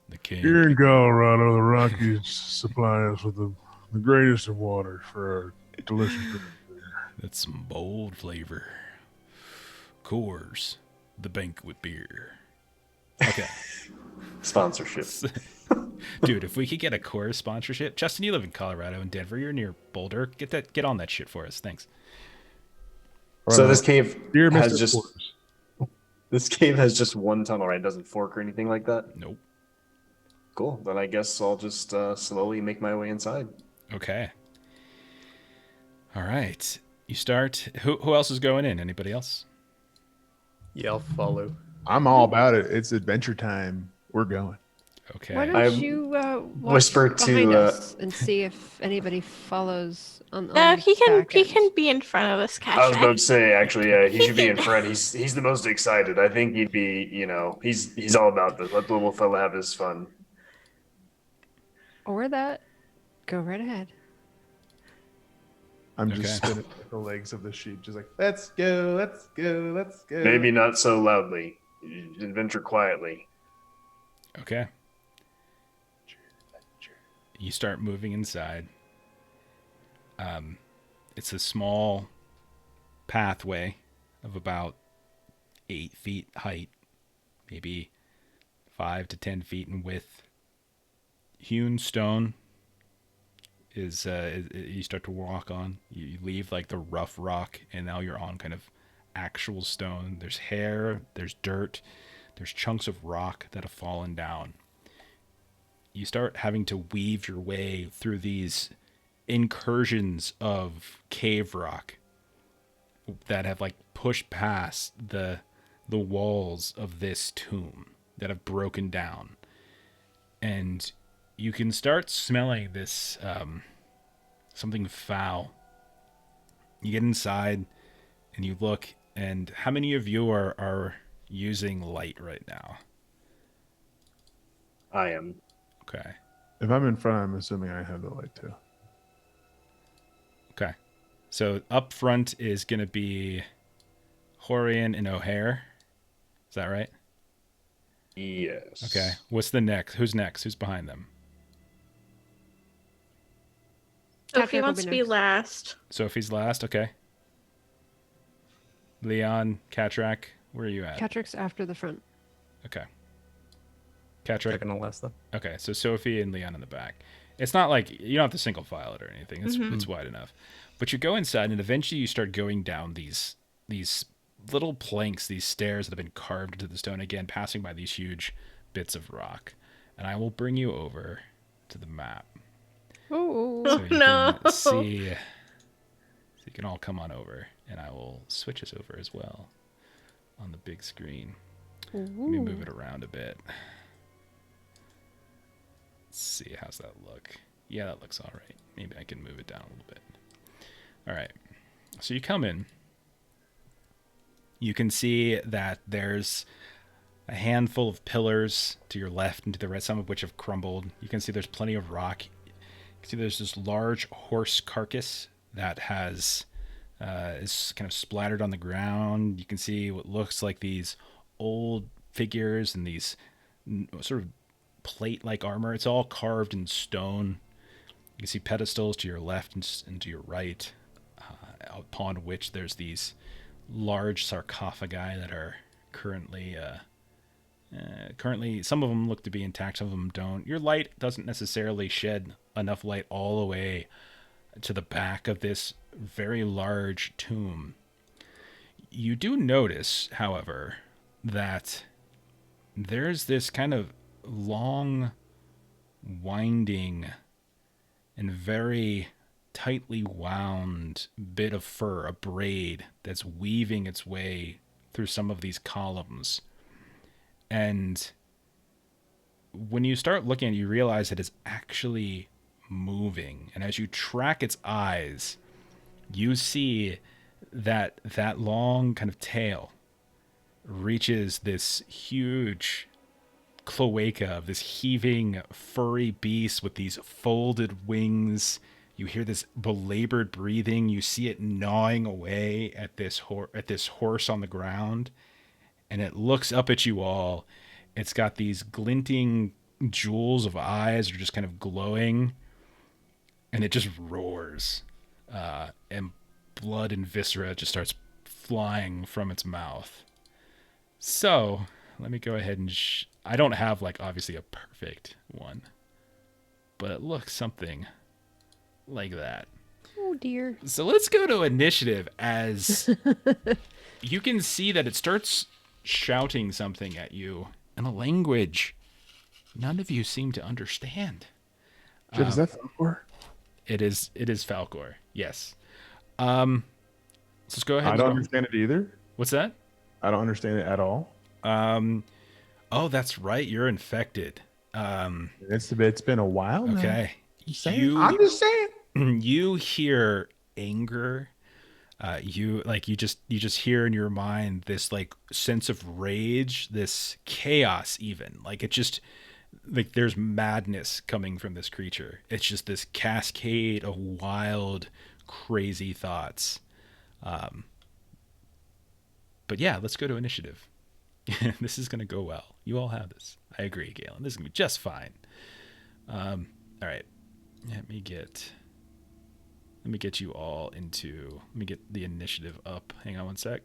The king.
Here in Colorado, the Rockies supply us with the greatest of water for our delicious beer.
That's some bold flavor. Coors, the banquet beer. Okay.
Sponsorship.
Dude, if we could get a Coors sponsorship. Justin, you live in Colorado and Denver. You're near Boulder. Get on that shit for us. Thanks.
So this cave
Dear
has
Mr.
just
Coors.
this cave has just one tunnel, right? It doesn't fork or anything like that.
Nope.
Cool. Then I guess I'll just slowly make my way inside.
Okay. All right. You start. Who else is going in? Anybody else?
Yeah, I'll follow.
I'm all about it. It's adventure time. We're going.
Okay.
Why
I
don't you walk
whisper to,
behind us and see if anybody follows on
No,
the
he can
back end?
be in front of us,
I was about
Catch.
to say, actually, yeah, he should be in front. He's the most excited. I think he'd be, he's all about this. Let the little fella have his fun.
Or that. Go right ahead.
I'm just
Okay.
spinning the legs of the sheep, just like, let's go, let's go, let's go.
Maybe not so loudly. Adventure quietly.
Okay. You start moving inside. It's a small pathway of about 8 feet height, maybe 5 to 10 feet in width. Hewn stone is you start to walk on. You leave like the rough rock, and now you're on kind of actual stone. There's hair, there's dirt, there's chunks of rock that have fallen down. You start having to weave your way through these incursions of cave rock that have like pushed past the walls of this tomb that have broken down. And you can start smelling this something foul. You get inside and you look, and how many of you are using light right now?
I am.
Okay.
If I'm in front, I'm assuming I have the light too.
Okay. So up front is going to be Hohrion and O'Hare. Is that right?
Yes.
Okay. What's the next? Who's next? Who's behind them?
Sophie
Catch will
wants
be
to be
next.
last.
Sophie's last. Okay. Leon, Katrak, where are you at?
Catrix after the front.
Okay. Katrak.
Second to last, though.
Okay, so Sophie and Leon in the back. It's not like you don't have to single file it or anything. It's wide enough. But you go inside, and eventually you start going down these little planks, these stairs that have been carved into the stone, again, passing by these huge bits of rock. And I will bring you over to the map.
Oh,
So you
no.
can see. So you can all come on over, and I will switch us over as well on the big screen. Let me move it around a bit. Let's see, how's that look? Yeah, that looks all right. Maybe I can move it down a little bit. All right. So you come in. You can see that there's a handful of pillars to your left and to the right, some of which have crumbled. You can see there's plenty of rock. You can see there's this large horse carcass that has is kind of splattered on the ground. You can see what looks like these old figures and these sort of plate-like armor. It's all carved in stone. You can see pedestals to your left and to your right, upon which there's these large sarcophagi that are currently some of them look to be intact, some of them don't. Your light doesn't necessarily shed enough light all the way to the back of this very large tomb. You do notice, however, that there's this kind of long, winding, and very tightly wound bit of fur, a braid that's weaving its way through some of these columns. And when you start looking at it, you realize that it's actually moving. And as you track its eyes, you see that that long kind of tail reaches this huge cloaca of this heaving furry beast with these folded wings. You hear this belabored breathing. You see it gnawing away at this horse on the ground, and it looks up at you all. It's got these glinting jewels of eyes that are just kind of glowing, and it just roars, and blood and viscera just starts flying from its mouth. So let me go ahead and I don't have, like, obviously a perfect one, but it looks something like that.
oh dear.
So let's go to initiative as you can see that it starts shouting something at you in a language none of you seem to understand.
Jeff, is that Falcor?
It is Falcor, yes. So let's go ahead.
I don't understand it either.
What's that?
I don't understand it at all.
Oh, that's right. You're infected.
It's been a while now.
Okay.
I'm just saying.
You hear anger. You just hear in your mind this, like, sense of rage, this chaos even. Like, it just, like, there's madness coming from this creature. It's just this cascade of wild, crazy thoughts. But yeah, let's go to initiative. This is going to go well. You all have this. I agree, Galen. This is going to be just fine. All right. Let me get you all into... Let me get the initiative up. Hang on one sec.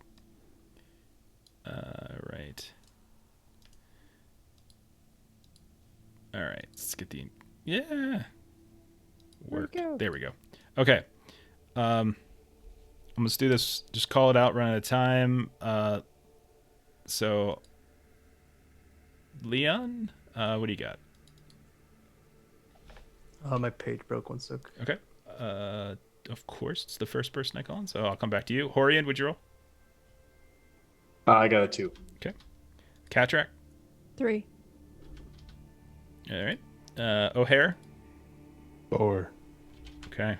Right. All right. Let's get the... Yeah. Work. There we go. Okay. Let's do this. Just call it out, run out of time. So, Leon, what do you got?
My page broke one sec.
Okay. Of course, it's the first person I call on, so I'll come back to you. Hohrion, would you roll?
I got a 2.
Okay. Cattrack?
3.
All right. O'Hare?
4.
Okay.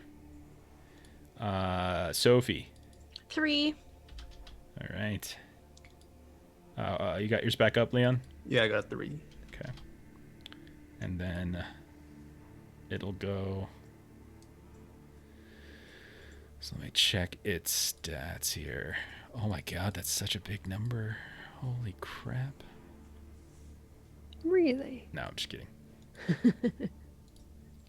Sophie?
3.
All right. You got yours back up, Leon?
Yeah, I got 3.
Okay. And then it'll go... So let me check its stats here. Oh my god, that's such a big number. Holy crap.
Really?
No, I'm just kidding. I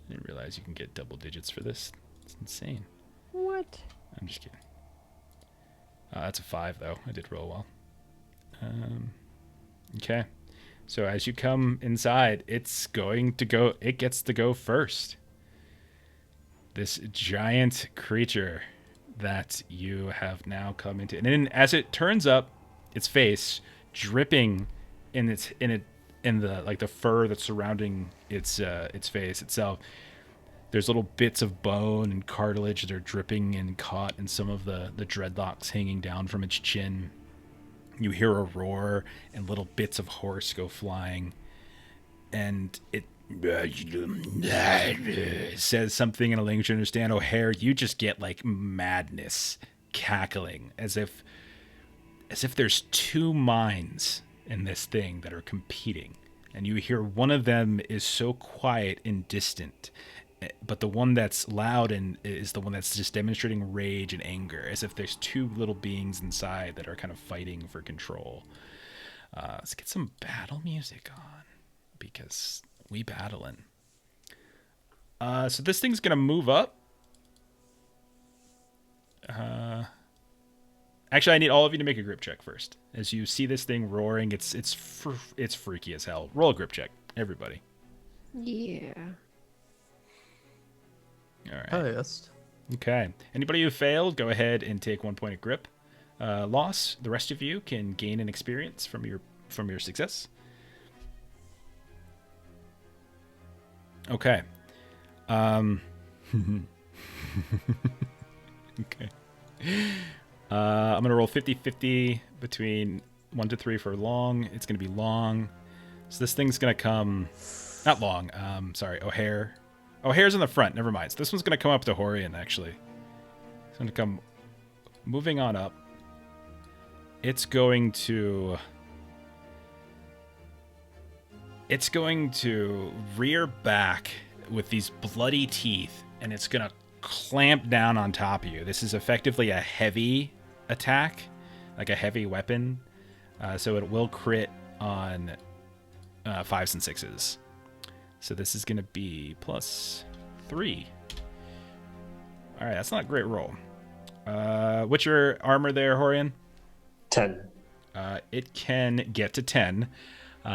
didn't realize you can get double digits for this. It's insane.
What?
I'm just kidding. That's a 5, though. I did roll well. Okay. So as you come inside, it gets to go first. this giant creature that you have now come into, and then as it turns up, its face dripping in the like the fur that's surrounding its face itself. There's little bits of bone and cartilage that are dripping and caught in some of the dreadlocks hanging down from its chin. You hear a roar and little bits of horse go flying, and it says something in a language you understand. O'Hare, you just get like madness cackling as if there's two minds in this thing that are competing, and you hear one of them is so quiet and distant, but the one that's loud and is the one that's just demonstrating rage and anger, as if there's two little beings inside that are kind of fighting for control. Let's get some battle music on, because we battling. So this thing's gonna move up. Actually, I need all of you to make a grip check first. As you see this thing roaring, it's freaky as hell. Roll a grip check, everybody.
Yeah.
All right.
Highest.
Okay. Anybody who failed, go ahead and take 1 point of grip. Loss. The rest of you can gain an experience from your success. Okay. Okay. I'm going to roll 50-50 between 1 to 3 for long. It's going to be long. So this thing's going to come... Not long. Sorry, O'Hare. O'Hare's in the front. Never mind. So this one's going to come up to Hohrion, actually. It's going to come moving on up. It's going to rear back with these bloody teeth, and it's going to clamp down on top of you. This is effectively a heavy attack, like a heavy weapon. So it will crit on 5s and 6s. So this is going to be +3. All right, that's not a great roll. What's your armor there, Hohrion?
10.
It can get to 10.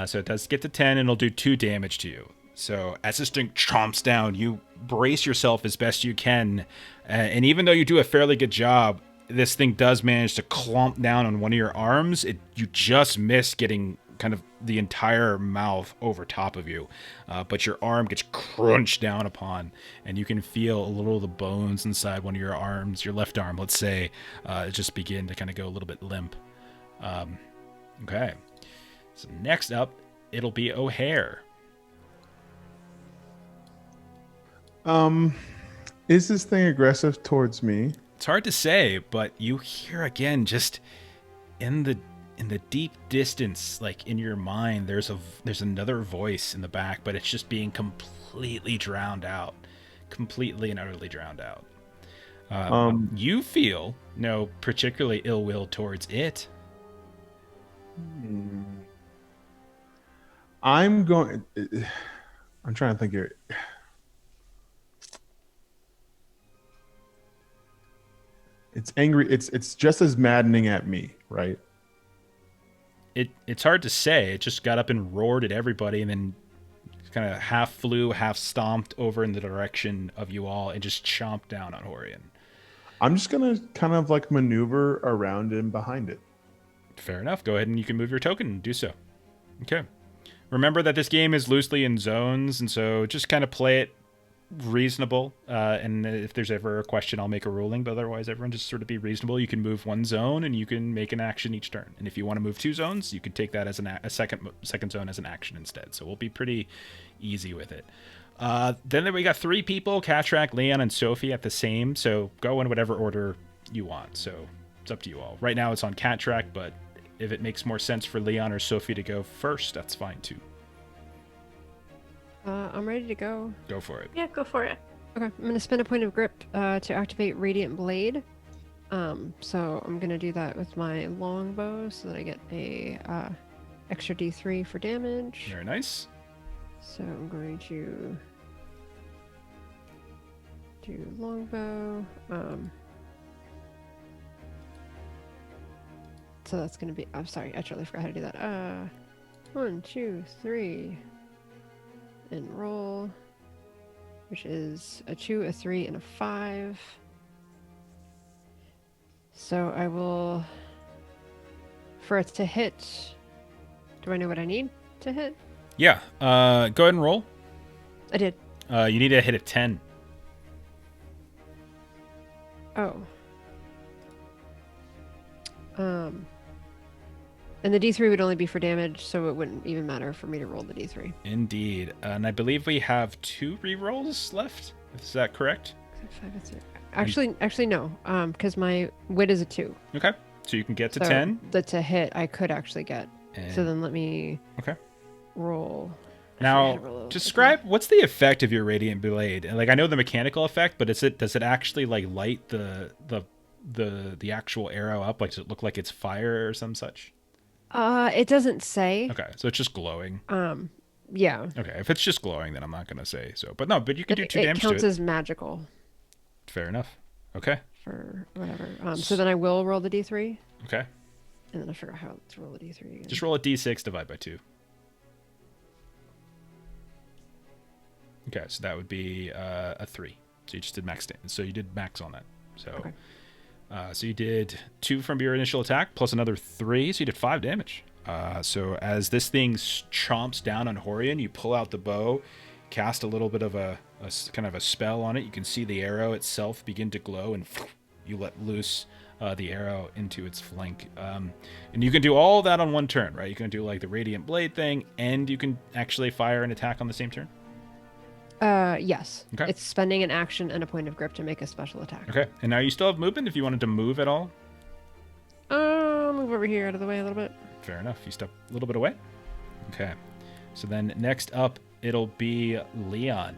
So it does get to 10, and it'll do 2 damage to you. So as this thing chomps down, you brace yourself as best you can. And even though you do a fairly good job, this thing does manage to clomp down on one of your arms. You just miss getting kind of the entire mouth over top of you. But your arm gets crunched down upon, and you can feel a little of the bones inside one of your arms, your left arm, let's say, just begin to kind of go a little bit limp. Okay. So next up, it'll be O'Hare.
Is this thing aggressive towards me?
It's hard to say, but you hear again, just in the deep distance, like in your mind, there's another voice in the back, but it's just being completely drowned out, completely and utterly drowned out. You feel no particularly ill will towards it.
I'm trying to think here. It's angry. It's just as maddening at me, right?
It's hard to say. It just got up and roared at everybody, and then kind of half flew, half stomped over in the direction of you all, and just chomped down on Hohrion.
I'm just gonna kind of like maneuver around and behind it.
Fair enough. Go ahead and you can move your token and do so. Okay. Remember that this game is loosely in zones, and so just kind of play it reasonable. And if there's ever a question, I'll make a ruling. But otherwise, everyone just sort of be reasonable. You can move 1 zone, and you can make an action each turn. And if you want to move 2 zones, you could take that as a second zone as an action instead. So we'll be pretty easy with it. Then we got 3 people: Katrak, Leon, and Sophie at the same. So go in whatever order you want. So it's up to you all. Right now it's on Katrak, but if it makes more sense for Leon or Sophie to go first, that's fine too.
I'm ready to go.
Go for it.
Yeah, go for it.
Okay, I'm going to spend a point of grip to activate Radiant Blade. So I'm going to do that with my longbow so that I get a extra D3 for damage.
Very nice.
So I'm going to do longbow. So that's going to be... I'm sorry, I totally forgot how to do that. 1, 2, 3... and roll. which is a 2, a 3, and a 5. So I will, for it to hit, do I know what I need to hit?
Yeah. Go ahead and roll.
I did.
You need to hit a 10.
Oh. And the D3 would only be for damage, so it wouldn't even matter for me to roll the D3.
Indeed. And I believe we have 2 rerolls left. Is that correct?
Actually, no. Because my wit is a 2.
Okay. So you can get to
So
10.
The to hit I could actually get.
And...
So then let me
okay.
roll.
Now, describe what's the effect of your radiant blade? Like, I know the mechanical effect, but does it actually like light the actual arrow up? Like, does it look like it's fire or some such?
It doesn't say.
Okay, so it's just glowing.
Yeah.
Okay, if it's just glowing, then I'm not gonna say so. But no, but you can do 2 damage to it.
It counts as magical.
Fair enough. Okay.
For whatever. So then I will roll the D3.
Okay.
And then I figure out how to roll the D3 again.
Just roll a D6, divide by 2. Okay, so that would be a 3. So you just did max. So you did max on that. So,
okay.
So you did 2 from your initial attack plus another 3, so you did 5 damage. So as this thing chomps down on Hohrion, you pull out the bow, cast a little bit of a kind of a spell on it. You can see the arrow itself begin to glow, and you let loose the arrow into its flank. And you can do all that on one turn, right? You can do like the radiant blade thing, and you can actually fire an attack on the same turn.
Yes.
Okay.
It's spending an action and a point of grip to make a special attack.
Okay. And now you still have movement if you wanted to move at all.
Move over here out of the way a little bit.
Fair enough. You step a little bit away. Okay. So then next up, it'll be Leon.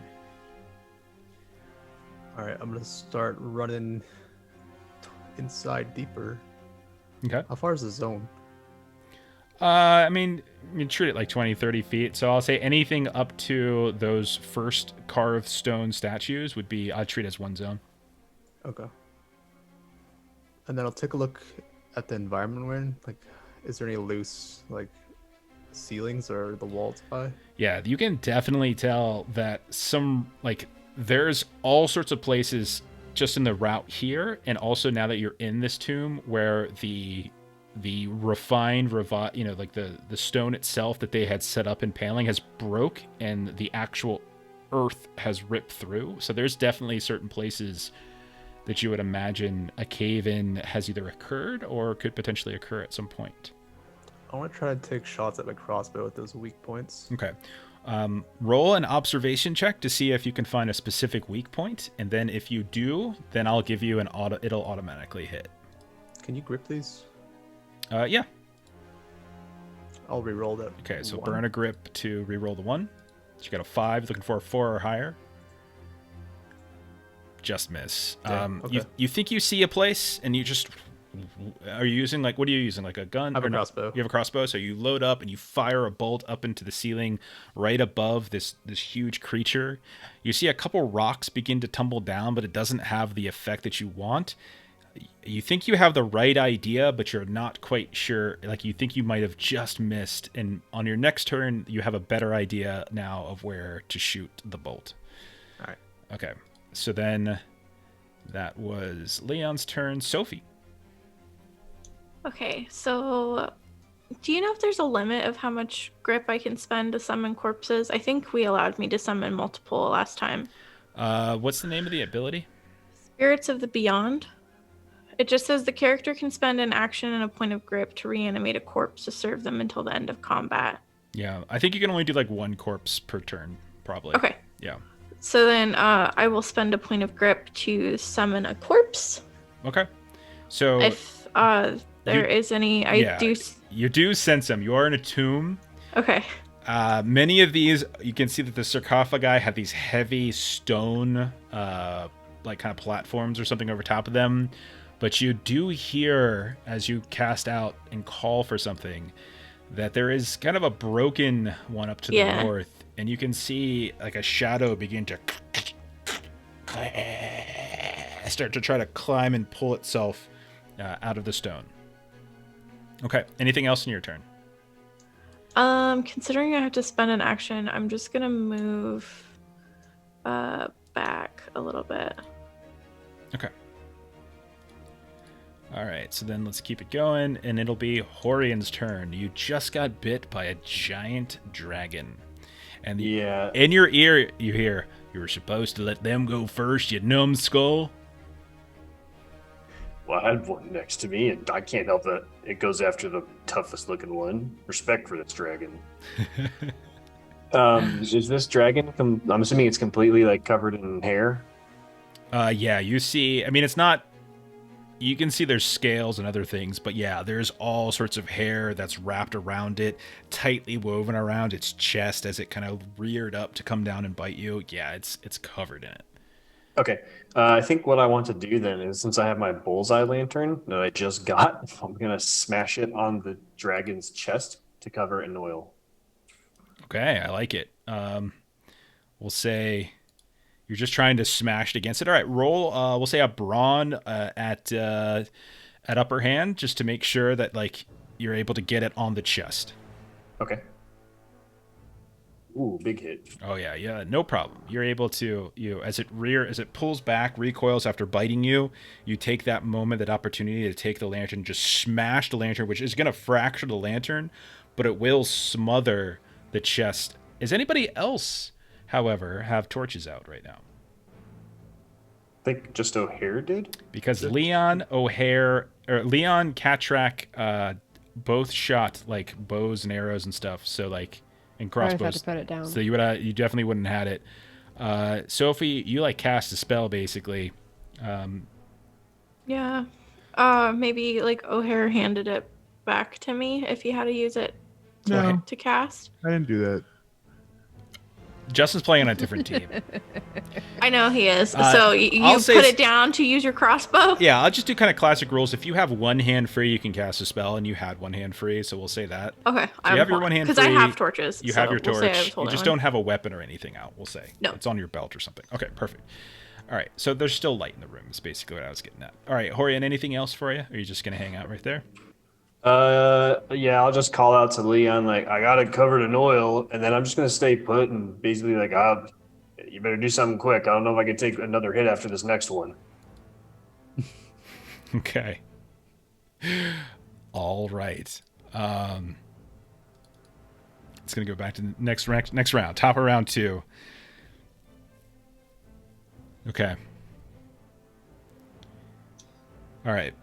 All right, I'm gonna start running inside deeper.
Okay.
How far is the zone?
I mean, you treat it like 20, 30 feet. So I'll say anything up to those first carved stone statues would be, I'd treat as one zone.
Okay. And then I'll take a look at the environment we're in. Like, is there any loose, like, ceilings or the walls by?
Yeah, you can definitely tell that there's all sorts of places just in the route here. And also now that you're in this tomb where the refined, like the stone itself that they had set up in paling has broke and the actual earth has ripped through. So there's definitely certain places that you would imagine a cave-in has either occurred or could potentially occur at some point.
I want to try to take shots at my crossbow at those weak points.
Okay. Roll an observation check to see if you can find a specific weak point, and then if you do, then I'll give you it'll automatically hit.
Can you grip these?
Yeah.
I'll re-roll that.
Okay, so
1.
burn a grip to re-roll the 1. So you got a 5, looking for a 4 or higher. Just miss.
Okay.
You think you see a place, and you just... Are you using, what are you using? Like a gun?
I have a crossbow.
You have a crossbow, so you load up and you fire a bolt up into the ceiling right above this huge creature. You see a couple rocks begin to tumble down, but it doesn't have the effect that you want. You think you have the right idea, but you're not quite sure. Like, you think you might have just missed, and on your next turn, you have a better idea now of where to shoot the bolt.
All right.
Okay, so then that was Leon's turn. Sophie.
Okay, so do you know if there's a limit of how much grip I can spend to summon corpses? I think we allowed me to summon multiple last time.
What's the name of the ability?
Spirits of the Beyond. It just says the character can spend an action and a point of grip to reanimate a corpse to serve them until the end of combat.
Yeah, I think you can only do like 1 corpse per turn, probably.
Okay.
Yeah.
So then I will spend a point of grip to summon a corpse.
Okay. So
if there is any,
you do sense them. You are in a tomb.
Okay.
Many of these, you can see that the sarcophagi have these heavy stone, like kind of platforms or something over top of them. But you do hear, as you cast out and call for something, that there is kind of a broken one up to the north. And you can see like a shadow begin to start to try to climb and pull itself out of the stone. Okay. Anything else in your turn?
Considering I have to spend an action, I'm just gonna move back a little bit.
Okay. All right, so then let's keep it going, and it'll be Hohrion's turn. You just got bit by a giant dragon. And
Yeah.
in your ear, you hear, "You were supposed to let them go first, you numbskull."
Well, I had one next to me, and I can't help that it goes after the toughest looking one. Respect for this dragon. Is this dragon? I'm assuming it's completely like covered in hair.
Yeah, you see, I mean, it's not, you can see there's scales and other things, but yeah, there's all sorts of hair that's wrapped around it, tightly woven around its chest as it kind of reared up to come down and bite you. Yeah, it's covered in it.
Okay. I think what I want to do then is, since I have my bullseye lantern that I just got, I'm gonna smash it on the dragon's chest to cover it in oil.
Okay, I like it. We'll say you're just trying to smash it against it. All right, roll. We'll say a brawn at upper hand, just to make sure that like you're able to get it on the chest.
Okay. Ooh, big hit.
Oh yeah, no problem. You're able to as it pulls back, recoils after biting you. You take that moment, that opportunity to take the lantern, just smash the lantern, which is gonna fracture the lantern, but it will smother the chest. Is anybody else, however, have torches out right now?
I think just O'Hare did.
Because Leon, Cattrack, both shot like bows and arrows and stuff. So like, and
Probably had
crossbows.
to put it down.
So you definitely wouldn't had it. Sophie, you like cast a spell basically.
Yeah. Maybe like O'Hare handed it back to me if he had to use it
No,
to cast.
I didn't do that.
Justin's playing on a different team.
I know he is. So you
I'll
put
say
it down to use your crossbow?
Yeah, I'll just do kind of classic rules. If you have one hand free, you can cast a spell, and you had one hand free, so we'll say that.
Okay.
So you have your one hand free.
Because I have torches.
You
so
have your
we'll say I was
torch. You
holding
just
one.
don't have a weapon or anything out, we'll say.
No.
It's on your belt or something. Okay, perfect. All right, so there's still light in the room is basically what I was getting at. All right, Hohrion, anything else for you? Or are you just going to hang out right there?
Yeah, I'll just call out to Leon, like, I got it covered in oil, and then I'm just gonna stay put and basically like, you better do something quick. I don't know if I can take another hit after this next one.
Okay. All right. It's going to go back to the next round. Top of round 2. Okay. All right.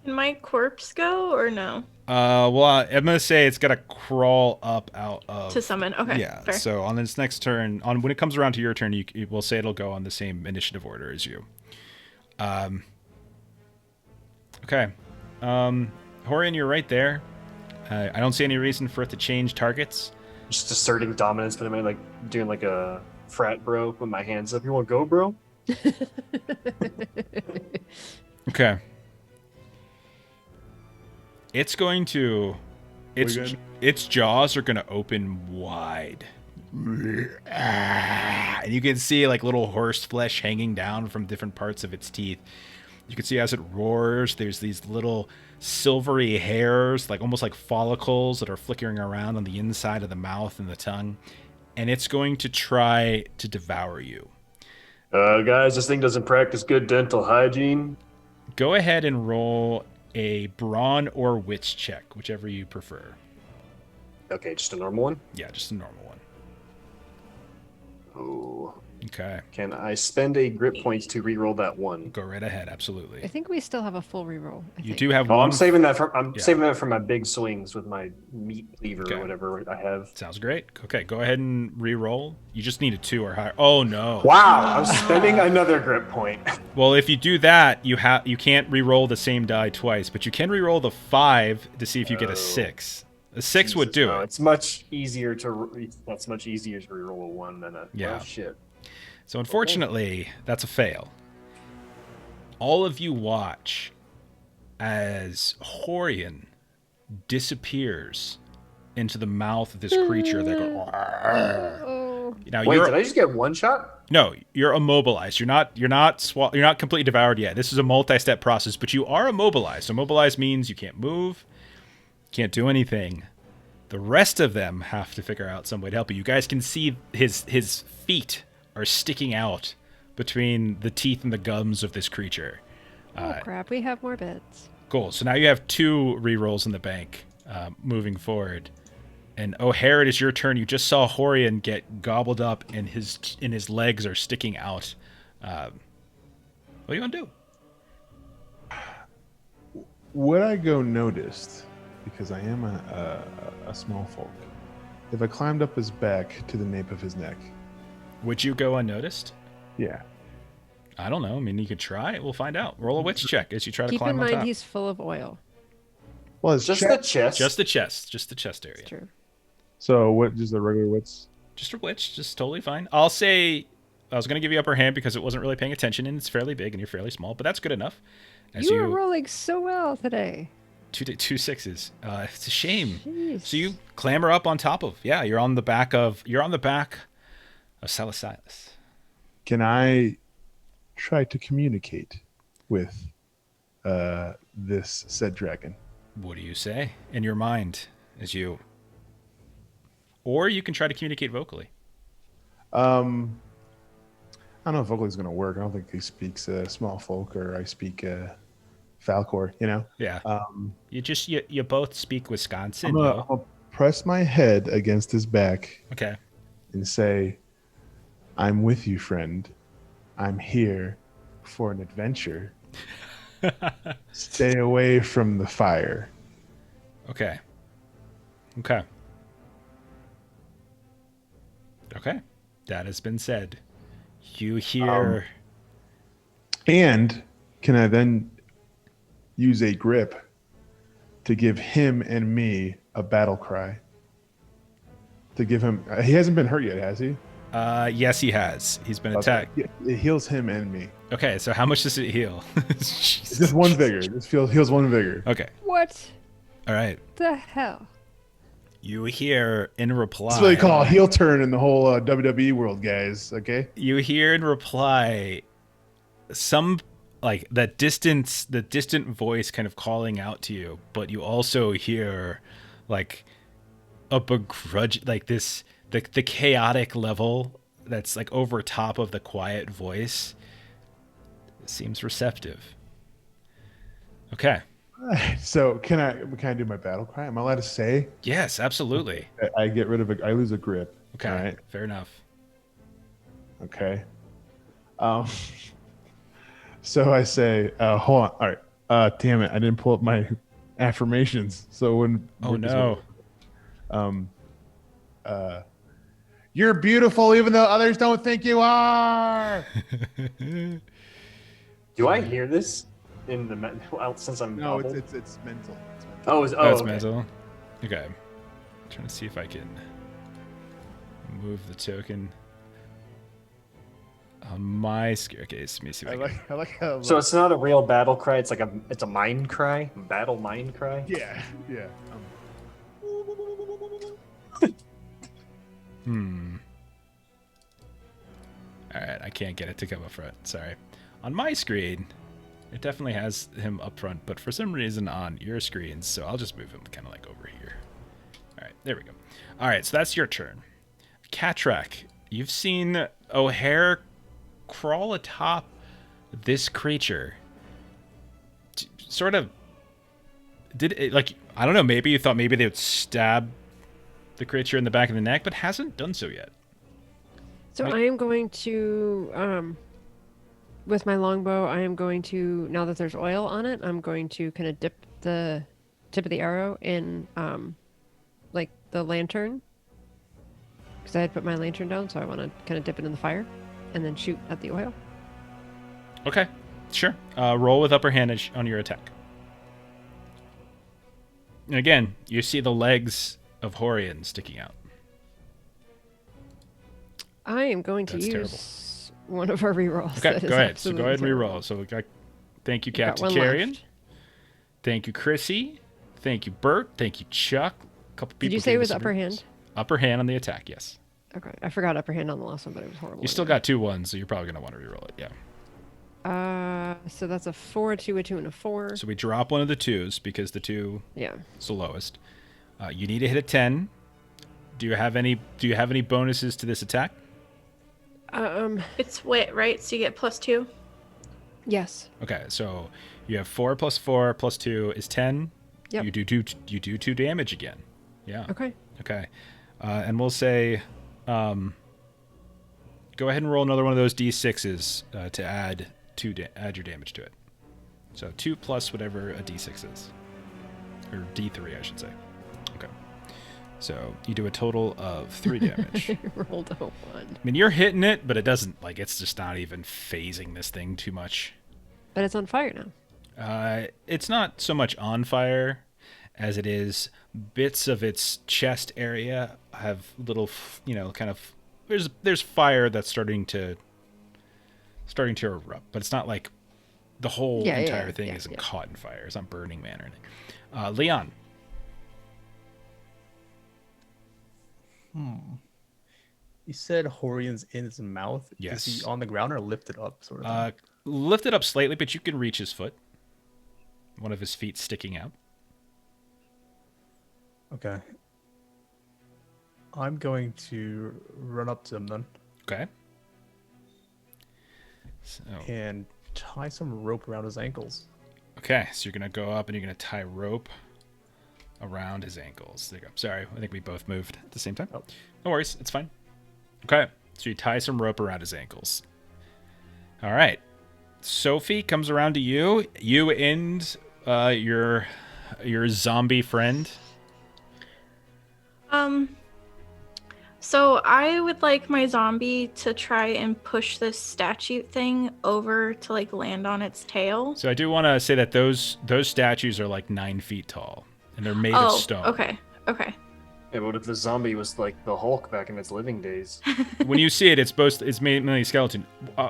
Can my corpse go or no?
Well, I'm gonna say it's gotta crawl up out of
To summon. Okay.
Yeah.
Fair.
So on this next turn, when it comes around to your turn, you will say it'll go on the same initiative order as you. Okay. Hohrion, you're right there. I don't see any reason for it to change targets.
Just asserting dominance, but am I like doing like a frat bro with my hands up? You want to go, bro?
Okay. It's going to. Its jaws are going to open wide. And you can see like little horse flesh hanging down from different parts of its teeth. You can see as it roars, there's these little silvery hairs, like almost like follicles that are flickering around on the inside of the mouth and the tongue. And it's going to try to devour you.
Guys, this thing doesn't practice good dental hygiene.
Go ahead and roll a brawn or wits check, whichever you prefer.
Okay, just a normal one?
Yeah, just a normal one.
Oh.
Okay.
Can I spend a grip point to re-roll that one?
Go right ahead,
I
absolutely.
think we still have a full reroll.
You do have
Oh,
one.
I'm saving that for
Yeah.
saving that for my big swings with my meat cleaver
Okay.
or whatever I have.
Sounds great. Okay, go ahead and re-roll. You just need a 2 or higher. Oh no.
Wow, I'm spending another grip point.
Well, if you do that, you can't re-roll the same die twice, but you can re-roll the 5 to see if you get a 6. A 6 would do
No,
it.
it's much easier to that's much easier to re-roll a 1 than a
Yeah.
oh, shit.
So unfortunately, that's a fail. All of you watch as Hohrion disappears into the mouth of this creature that goes.
Oh.
Now
Wait,
you're
did I just get one shot?
no, you're immobilized. You're not completely devoured yet. This is a multi-step process, but you are immobilized. Immobilized means you can't move, can't do anything. The rest of them have to figure out some way to help you. You guys can see his feet are sticking out between the teeth and the gums of this creature.
Oh crap! We have more bits.
Cool. So now you have 2 rerolls in the bank moving forward. And O'Hare, it is your turn. You just saw Hohrion get gobbled up, and his legs are sticking out. What do you want to do?
Would I go noticed, because I am a small folk, if I climbed up his back to the nape of his neck?
Would you go unnoticed?
Yeah.
I don't know. I mean, you could try. We'll find out. Roll a wits check as you try to
Keep
climb
in
on
mind
top.
he's full of oil.
Well, it's
Just the chest.
Just the chest. Just the chest area.
It's true.
So what? Just the regular wits?
Just a witch. Just totally fine. I'll say I was going to give you upper hand because it wasn't really paying attention, and it's fairly big and you're fairly small, but that's good enough. As
You are rolling so well today.
2 sixes. It's a shame.
Jeez.
So you clamber up on top of. Yeah, you're on the back of Salicylus.
Can I try to communicate with this said dragon?
What do you say in your mind as you? Or you can try to communicate vocally.
I don't know if vocally is going to work. I don't think he speaks small folk, or I speak Falcor, you know?
Yeah. You both speak Wisconsin.
I'm gonna press my head against his back
Okay.
and say, I'm with you, friend. I'm here for an adventure. Stay away from the fire.
Okay. Okay. Okay. That has been said. You hear.
And can I then use a grip to give him and me a battle cry? To give him. He hasn't been hurt yet, has he?
Yes, he has. He's been attacked.
It heals him and me.
Okay, so how much does it heal?
It's just 1 vigor. This heals 1 vigor.
Okay.
What
All right.
the hell?
You hear in reply.
That's what they call a heel turn in the whole WWE world, guys. Okay.
You hear in reply some like the distant voice kind of calling out to you, but you also hear like a begrudge, like this the chaotic level that's like over top of the quiet voice. It seems receptive. Okay.
So can I do my battle cry? Am I allowed to say?
Yes, absolutely.
I get rid of I lose a grip.
Okay.
All right.
Fair enough.
Okay. So I say, hold on. All right. Damn it. I didn't pull up my affirmations. So when
Oh no.
You're beautiful even though others don't think you are.
Do I hear this in the well, since I'm
No,
bubbled?
it's mental. It's mental.
Oh,
That's
okay.
mental. Okay. Trying to see if I can move the token on my staircase. Let me see if
I like how.
So it's not a real battle cry. It's like it's a mind cry, battle mind cry.
Yeah.
All right, I can't get it to come up front. Sorry. On my screen, it definitely has him up front, but for some reason on your screens, so I'll just move him kind of like over here. All right, there we go. All right, so that's your turn. Catrak, you've seen O'Hare crawl atop this creature. Sort of did it like, I don't know, maybe you thought maybe they would stab the creature in the back of the neck, but hasn't done so yet.
So I am going to, with my longbow, I am going to, now that there's oil on it, I'm going to kind of dip the tip of the arrow in, like the lantern. Because I had put my lantern down, so I want to kind of dip it in the fire and then shoot at the oil.
Okay, sure. Roll with upper hand on your attack. And again, you see the legs of Hohrion sticking out.
I am going to
That's
use one of our rerolls.
Okay,
That is
go ahead. So go
absolutely
ahead and
terrible.
re-roll. So we got, thank you,
Got
Captain
one
Carrion.
left.
Thank you, Chrissy. Thank you, Bert. Thank you, Chuck. A couple people.
Did you say
gave
it was
us some
upper
rerolls.
hand?
Upper hand on the attack, yes.
Okay, I forgot upper hand on the last one, but it was horrible.
You still got 2 1s, so you're probably going to want to re-roll it, yeah.
So that's a 4, a 2, a 2, and a 4.
So we drop one of the 2s because the 2
Yeah.
is the lowest. You need to hit a 10. Do you have any bonuses to this attack?
It's wit, right? So you get +2.
Yes.
Okay, so you have 4 plus 4 plus 2 is 10.
Yep.
You do 2 damage again. Yeah.
Okay.
Okay. And we'll say, go ahead and roll another one of those d6s to add add your damage to it. So 2 plus whatever a d6 is, or d3, I should say. Okay. So you do a total of 3 damage.
I rolled a 1.
I mean, you're hitting it, but it doesn't, like, it's just not even phasing this thing too much.
But it's on fire now.
It's not so much on fire as it is bits of its chest area have little, kind of, there's fire that's starting to erupt, but it's not like the whole entire thing isn't caught in fire. It's not Burning Man or anything. Leon.
You said Hohrion's in his mouth.
Yes.
Is he on the ground or lifted up, sort of? Thing?
Lift it up slightly, but you can reach his foot. One of his feet sticking out.
Okay. I'm going to run up to him then
Okay. So,
and tie some rope around his ankles.
okay, so you're going to go up and you're going to tie rope around his ankles. There you go. Sorry, I think we both moved at the same time.
Oh.
No worries, it's fine. Okay, so you tie some rope around his ankles. All right. Sophie comes around to you. You and your zombie friend.
So I would like my zombie to try and push this statue thing over to like land on its tail.
So I do want to say that those statues are like 9 feet tall, and they're made of stone.
Okay.
Yeah, what if the zombie was like the Hulk back in its living days?
When you see it, it's mainly skeleton.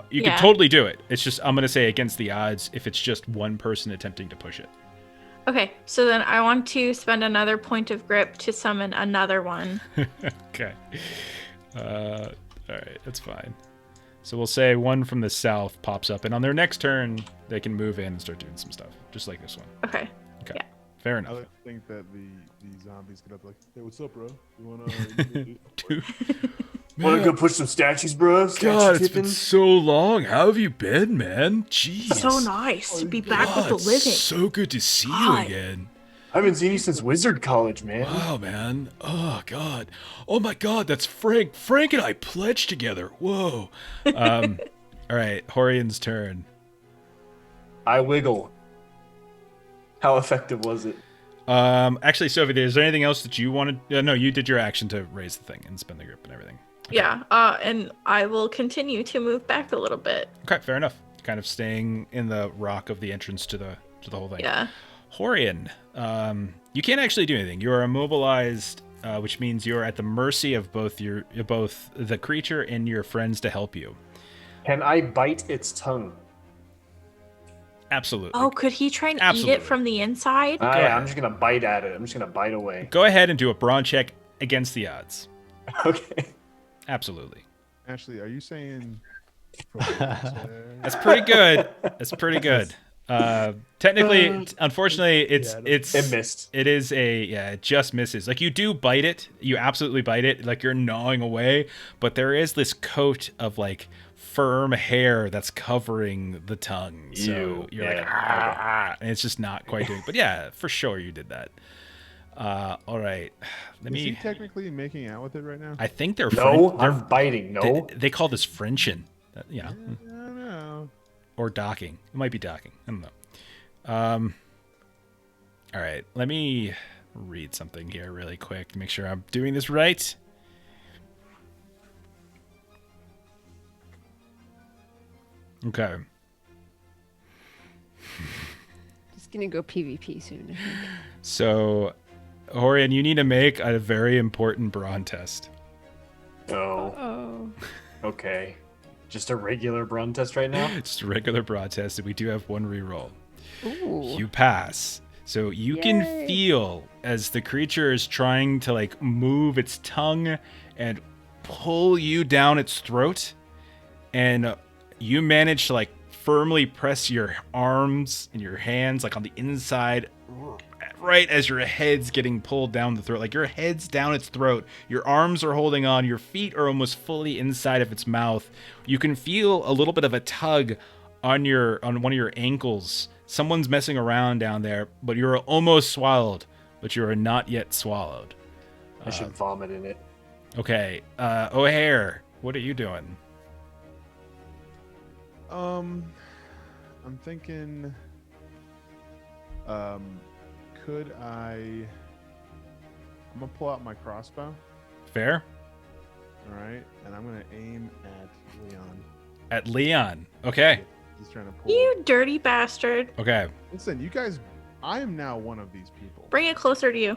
You could totally do it. It's just, I'm going to say against the odds if it's just one person attempting to push it.
Okay, so then I want to spend another point of grip to summon another one.
Okay. All right, that's fine. So we'll say one from the south pops up, and on their next turn, they can move in and start doing some stuff, just like this one.
Okay.
Okay.
Yeah.
Fair
I
enough.
think that the zombies get up like, hey, what's up, bro? You wanna
Dude,
Want to go push some statues, bro?
God, it's been so long. How have you been, man? Jeez.
So nice to be back with the
it's
living.
so good to see you
God.
again.
I haven't seen you since Wizard College, man.
Wow, man. Oh, God. Oh, my God. That's Frank. Frank and I pledged together. Whoa. All right. Horion's turn.
I wiggle. How effective was it?
Actually, Sophie, is there anything else that you wanted? No, you did your action to raise the thing and spend the grip and everything. Okay.
Yeah, and I will continue to move back a little bit.
Okay, fair enough. Kind of staying in the rock of the entrance to the whole thing.
Yeah.
Horion, you can't actually do anything. You are immobilized, which means you are at the mercy of both the creature and your friends to help you.
Can I bite its tongue?
Absolutely.
Oh, could he try and eat
Absolutely.
it from the inside?
Yeah,
ahead.
I'm just gonna bite at it. I'm just gonna bite away.
Go ahead and do a brawn check against the odds.
Okay.
Absolutely.
Ashley, are you saying?
That's pretty good. That's pretty good. Technically, unfortunately, it
missed.
It just misses. Like, you do bite it. You absolutely bite it. Like, you're gnawing away, but there is this coat of like firm hair that's covering the tongue. So
Ew.
you're like, and it's just not quite doing. But yeah, for sure you did that. All right.
Is he technically making out with it right now?
I think they're
No, I'm biting. No.
They call this Frenchin.
I don't know.
Or docking. It might be docking. I don't know. All right. Let me read something here really quick to make sure I'm doing this right. Okay.
Just gonna go PvP soon, I think.
So, Horion, you need to make a very important brawn test.
No.
Oh.
Okay. Just a regular brawn test right now?
Just a regular brawn test, and we do have one reroll.
Ooh.
You pass. So you can
Yay.
feel as the creature is trying to like move its tongue and pull you down its throat, and you manage to like firmly press your arms and your hands like on the inside right as your head's getting pulled down the throat. Like your head's down its throat. Your arms are holding on. Your feet are almost fully inside of its mouth. You can feel a little bit of a tug on one of your ankles. Someone's messing around down there, but you're almost swallowed, but you are not yet swallowed.
I should vomit in it.
Okay, O'Hare, what are you doing?
I'm thinking, could I'm gonna pull out my crossbow.
Fair?
All right, and I'm gonna aim at Leon.
At Leon. Okay.
Just trying to pull.
You dirty bastard.
Okay.
Listen, you guys. I am now one of these people.
Bring it closer to you.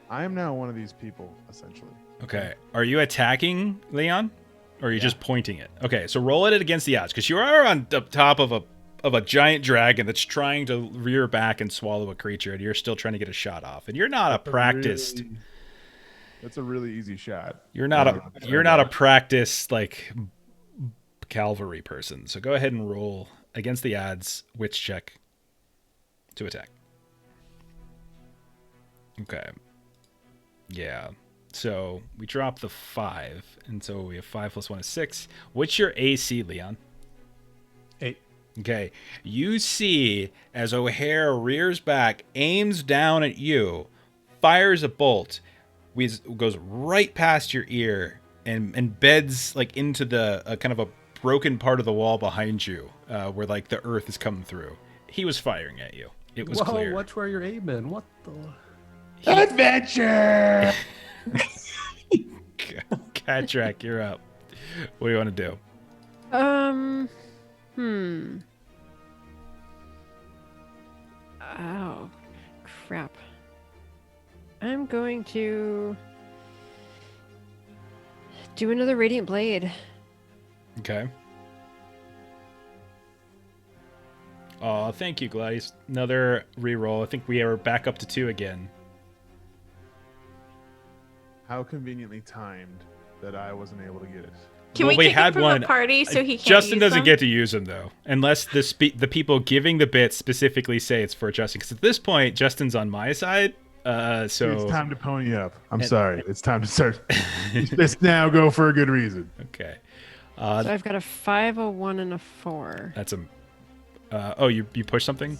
I am now one of these people, essentially.
Okay. Are you attacking Leon? Or are you just pointing it? Okay, so roll it against the odds, because you are on the top of a giant dragon that's trying to rear back and swallow a creature, and you're still trying to get a shot off. And you're not a practiced.
That's a really easy shot.
You're not a practiced like cavalry person. So go ahead and roll against the odds wits check to attack. Okay. Yeah. So we drop the 5, and so we have 5 plus 1 is 6. What's your AC, Leon?
8.
Okay. You see as O'Hare rears back, aims down at you, fires a bolt, goes right past your ear, and beds like into the kind of a broken part of the wall behind you, where like the earth is coming through. He was firing at you. It was clear.
Watch where you're aiming. What the?
Adventure.
Cattrack, you're up. What do you want to do?
Oh, crap. I'm going to do another Radiant Blade.
Okay. Oh, thank you, Gladys. Another reroll. I think we are back up to 2 again.
How conveniently timed that I wasn't able to get it.
Can
Well,
we
we
kick
had
him from
one.
the party so he can't
Justin
use
doesn't
them?
get to use them though, unless the people giving the bits specifically say it's for Justin. Because at this point, Justin's on my side. So
It's time to pony up. I'm sorry. It's time to start. Let's now go for a good reason.
Okay.
So I've got a 5, a 1, and a 4.
That's a. Oh, you pushed something.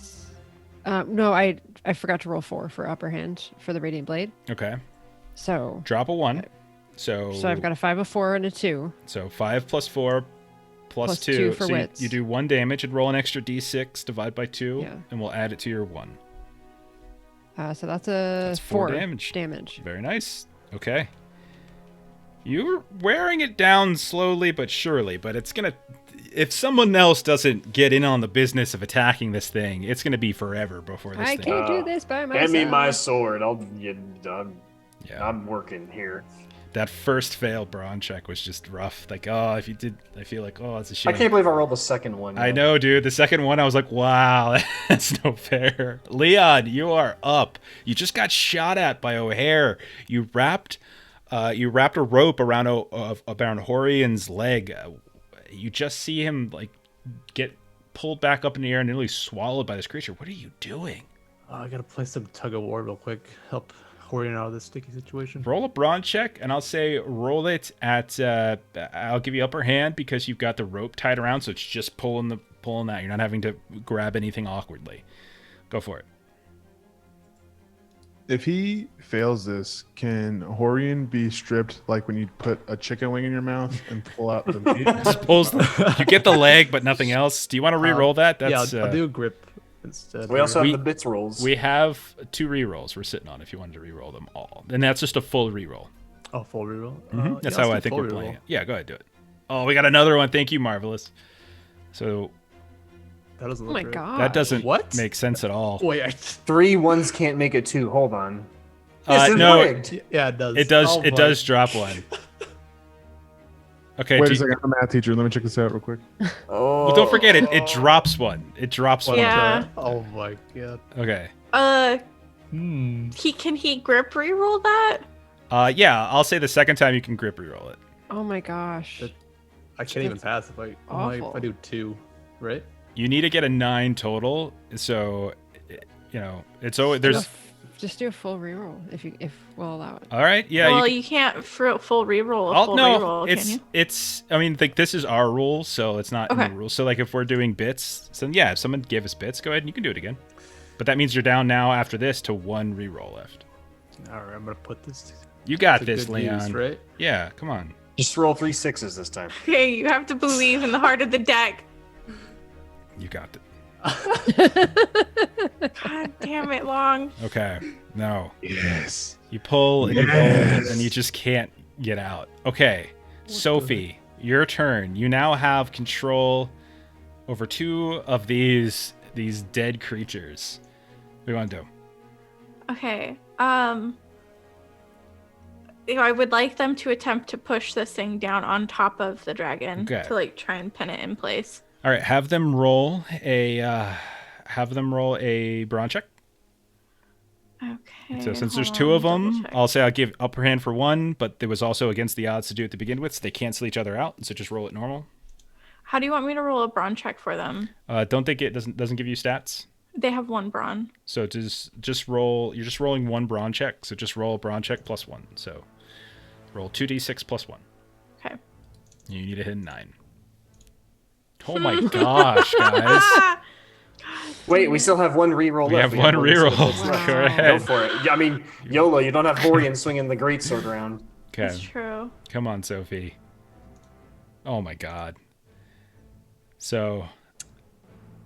No, I forgot to roll 4 for upper hand for the Radiant Blade.
Okay.
So
Drop a 1. So
I've got a 5, a 4, and a 2.
So 5 plus 4 plus 2.
2 for
so
wits.
you do 1 damage and roll an extra d6, divide by 2,
Yeah.
and we'll add it to your 1.
So that's
4
damage.
Very nice. Okay. You're wearing it down slowly but surely, but it's gonna. If someone else doesn't get in on the business of attacking this thing, it's gonna be forever before this
I
thing.
can't do this by myself.
Hand me my sword.
Yeah.
I'm working here.
That first failed brawn check was just rough. Like, oh, if you did, I feel like, oh, it's a shame.
I can't believe I rolled the second one.
I know, dude. The second one, I was like, wow, that's no fair. Leon, you are up. You just got shot at by O'Hare. You wrapped a rope around Hohrion's leg. You just see him like get pulled back up in the air and nearly swallowed by this creature. What are you doing?
I gotta play some tug of war real quick. Help Hohrion out of this sticky situation.
Roll a brawn check, and I'll say roll it at. I'll give you upper hand because you've got the rope tied around, so it's just pulling that. You're not having to grab anything awkwardly. Go for it.
If he fails this, can Hohrion be stripped like when you put a chicken wing in your mouth and pull out the meat?
Just pulls. You get the leg, but nothing else. Do you want to re-roll that? That's,
I'll do a grip instead.
We also have
We-
the bits rolls.
We have 2 re-rolls we're sitting on if you wanted to re-roll them all. And that's just a full re-roll.
Oh, full reroll.
That's
yeah,
how
let's
I
do
think
full
we're playing
reroll.
it. Yeah, go ahead, do it. Oh, we got another one. Thank you, Marvelous. So
That doesn't
Oh
look
my
right.
god.
that doesn't
What?
make sense at all.
Wait,
3 ones can't make it 2. Hold on. This is
No,
rigged.
yeah, it does.
it does.
Oh,
It
boy.
does drop one. Okay.
Wait a second. I'm a math teacher. Let me check this out real quick.
Oh.
Well, don't forget it. It drops one. It drops one.
Yeah.
Oh my god.
Okay.
Can he grip reroll that?
Yeah. I'll say the second time you can grip reroll it.
Oh my gosh.
I can't even pass if I
awful.
do 2, right?
You need to get a 9 total. So it's always there's.
Just do a full reroll if we'll allow it.
All right, yeah.
Well, you can't full reroll a full
no,
reroll, can you?
it's. I mean, like this is our rule, so it's not in
Okay.
the rules. So like if we're doing bits, so yeah, if someone gave us bits, go ahead and you can do it again. But that means you're down now after this to 1 reroll left.
All right, I'm gonna put this.
You got
to
this,
good
Leon.
use, right?
Yeah, come on.
Just roll 3 6s this time.
Okay, you have to believe in the heart of the deck.
You got it.
God damn it, Long.
Okay. No.
Yes.
You pull and you pull
Yes.
and you just can't get out. Okay. Sophie, your turn. You now have control over 2 of these dead creatures. What do you want to do?
Okay. I would like them to attempt to push this thing down on top of the dragon
Okay.
to like try and pin it in place.
All right, have them roll a brawn check.
Okay.
So since there's
hold
2
on,
of them,
double check.
I'll say I'll give upper hand for 1, but there was also against the odds to do it to begin with, so they cancel each other out. So just roll it normal.
How do you want me to roll a brawn check for them?
Don't think it doesn't give you stats.
They have 1 brawn.
So just roll. You're just rolling 1 brawn check. So just roll a brawn check plus 1. So roll 2d6 plus 1.
Okay.
You need a hidden 9. Oh my gosh, guys!
Ah!
Wait, we still have 1 reroll
We
left.
have 1
more
reroll.
than 6
Wow.
left.
Go
Go
ahead.
for it. Yeah, I mean, YOLO, you don't have Hohrion swinging the greatsword around.
Okay,
That's true.
come on, Sophie. Oh my god. So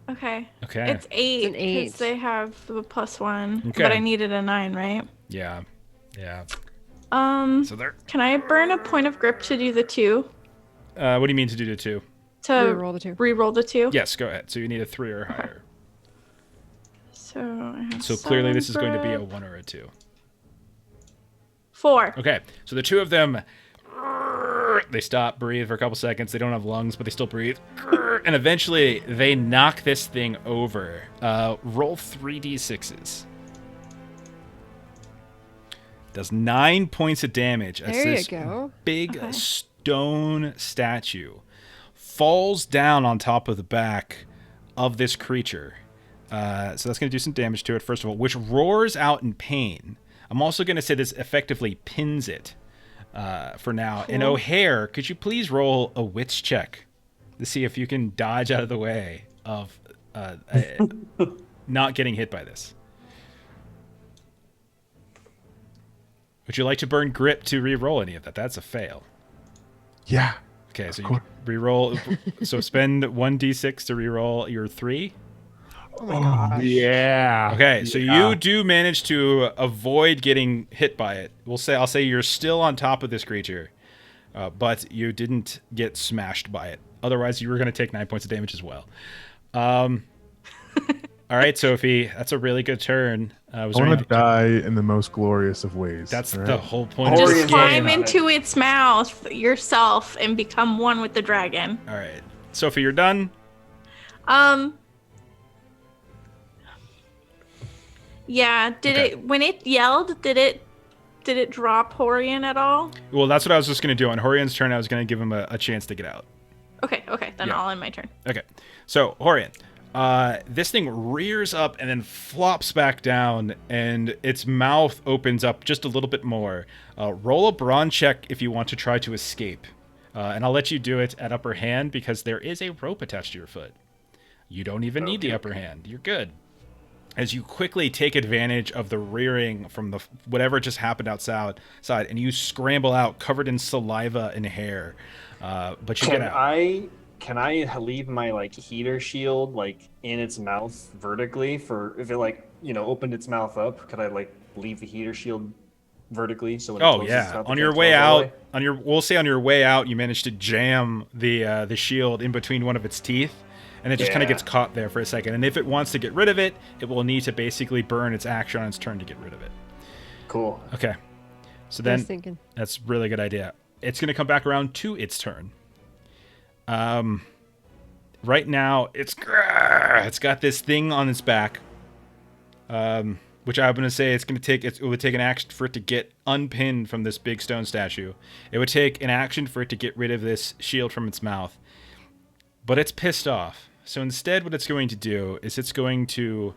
Okay.
okay,
It's 8
an 8.
because they have the +1.
Okay.
But I needed a 9, right?
yeah. So there.
Can I burn a point of grip to do the 2?
What do you mean to do the 2?
To
Reroll the 2.
re-roll the 2?
Yes, go ahead. So you need a 3 or higher.
So I have
So clearly
7
this is going to be a
grip.
1 or a 2.
4.
Okay, so the 2 of them, they stop, breathe for a couple seconds. They don't have lungs, but they still breathe. And eventually, they knock this thing over. Roll 3d6s. Does 9 points of damage as
There you
this
go.
big
Okay.
stone statue falls down on top of the back of this creature. So that's going to do some damage to it, first of all, which roars out in pain. I'm also going to say this effectively pins it for now. And
Cool.
O'Hare, could you please roll a wits check to see if you can dodge out of the way of not getting hit by this? Would you like to burn grip to re-roll any of that? That's a fail.
Yeah.
Okay, so
Of
you re-roll. So spend 1d6 to re-roll your 3.
Oh my gosh.
Yeah.
Okay, so
Yeah.
you do manage to avoid getting hit by it. I'll say you're still on top of this creature, but you didn't get smashed by it. Otherwise, you were going to take 9 points of damage as well. All right, Sophie, that's a really good turn.
I want to die in the most glorious of ways.
That's
all
the
right?
whole point of
Just
this
Just
Orientation
game.
climb
on it.
into its mouth yourself and become one with the dragon.
All right, Sophie, you're done.
Yeah,
Okay.
when it yelled, did it drop Hohrion at all?
Well, that's what I was just going to do. On Horion's turn, I was going to give him a chance to get out.
Okay, then
Yeah.
I'll end my turn.
Okay, so Hohrion, this thing rears up and then flops back down, and its mouth opens up just a little bit more. Roll a brawn check if you want to try to escape, and I'll let you do it at upper hand because there is a rope attached to your foot. You don't even need the upper hand. You're good. As you quickly take advantage of the rearing from the whatever just happened outside, and you scramble out covered in saliva and hair, but you get out.
Can I leave my like heater shield like in its mouth vertically for if it like opened its mouth up? Could I like leave the heater shield vertically so when it
Oh
closes its
yeah,
mouth,
on
it
your
can't
way
close all the
out, we'll say on your way out, you managed to jam the shield in between one of its teeth, and it just kind of
Yeah.
gets caught there for a second. And if it wants to get rid of it, it will need to basically burn its action on its turn to get rid of it.
Cool.
Okay, so
I
then
was thinking.
that's a really good idea. It's going to come back around to its turn. Right now, it's got this thing on its back, which I'm going to say it would take an action for it to get unpinned from this big stone statue. It would take an action for it to get rid of this shield from its mouth. But it's pissed off. So instead, what it's going to do is it's going to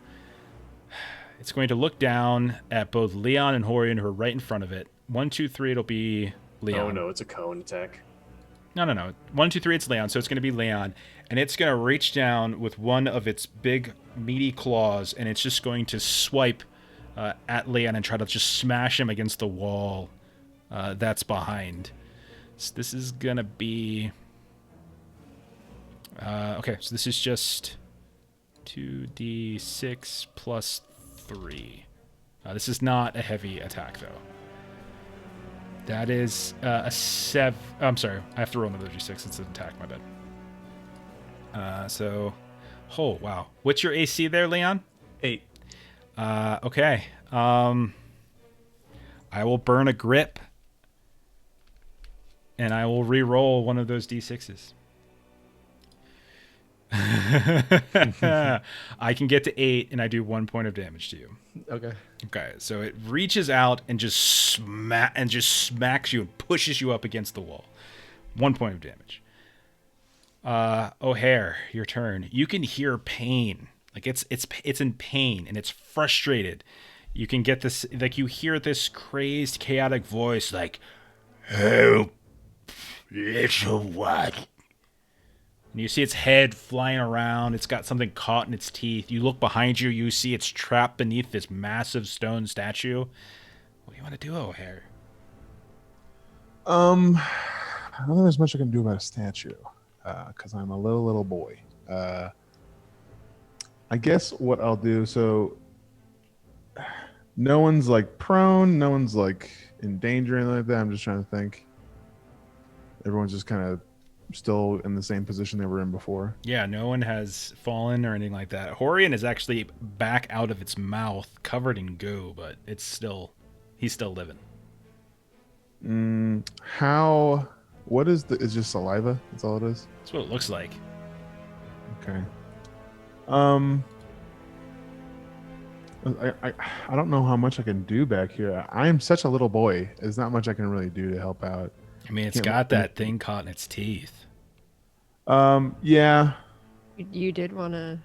It's going to look down at both Leon and Hohrion, who are right in front of it. 1, 2, 3, it'll be Leon.
Oh no, it's a cone attack.
No. 1, 2, 3, it's Leon. So it's going to be Leon. And it's going to reach down with one of its big, meaty claws, and it's just going to swipe at Leon and try to just smash him against the wall that's behind. So this is going to be... okay, so this is just 2d6 plus 3. This is not a heavy attack, though. That is a 7... I'm sorry, I have to roll another d6. It's an attack, my bad. Oh, wow. What's your AC there, Leon?
8.
Okay. I will burn a grip, and I will re-roll one of those d6s. I can get to 8, and I do 1 point of damage to you.
Okay.
Okay, so it reaches out and just smacks you and pushes you up against the wall. 1 point of damage. O'Hare, your turn. You can hear pain. Like it's in pain and it's frustrated. You can get this, like you hear this crazed, chaotic voice like, "Help, little one." And you see its head flying around. It's got something caught in its teeth. You look behind you. You see it's trapped beneath this massive stone statue. What do you want to do, O'Hare?
I don't think there's much I can do about a statue, because I'm a little boy. I guess what I'll do, so no one's like prone, no one's like in danger or anything like that. I'm just trying to think. Everyone's just kind of still in the same position they were in before.
Yeah, no one has fallen or anything like that. Hohrion is actually back out of its mouth, covered in goo, but he's still living.
What is it's just saliva? That's all it is?
That's what it looks like.
Okay. I don't know how much I can do back here. I am such a little boy. There's not much I can really do to help out.
I mean, it's got that thing caught in its teeth.
Yeah.
You did want to,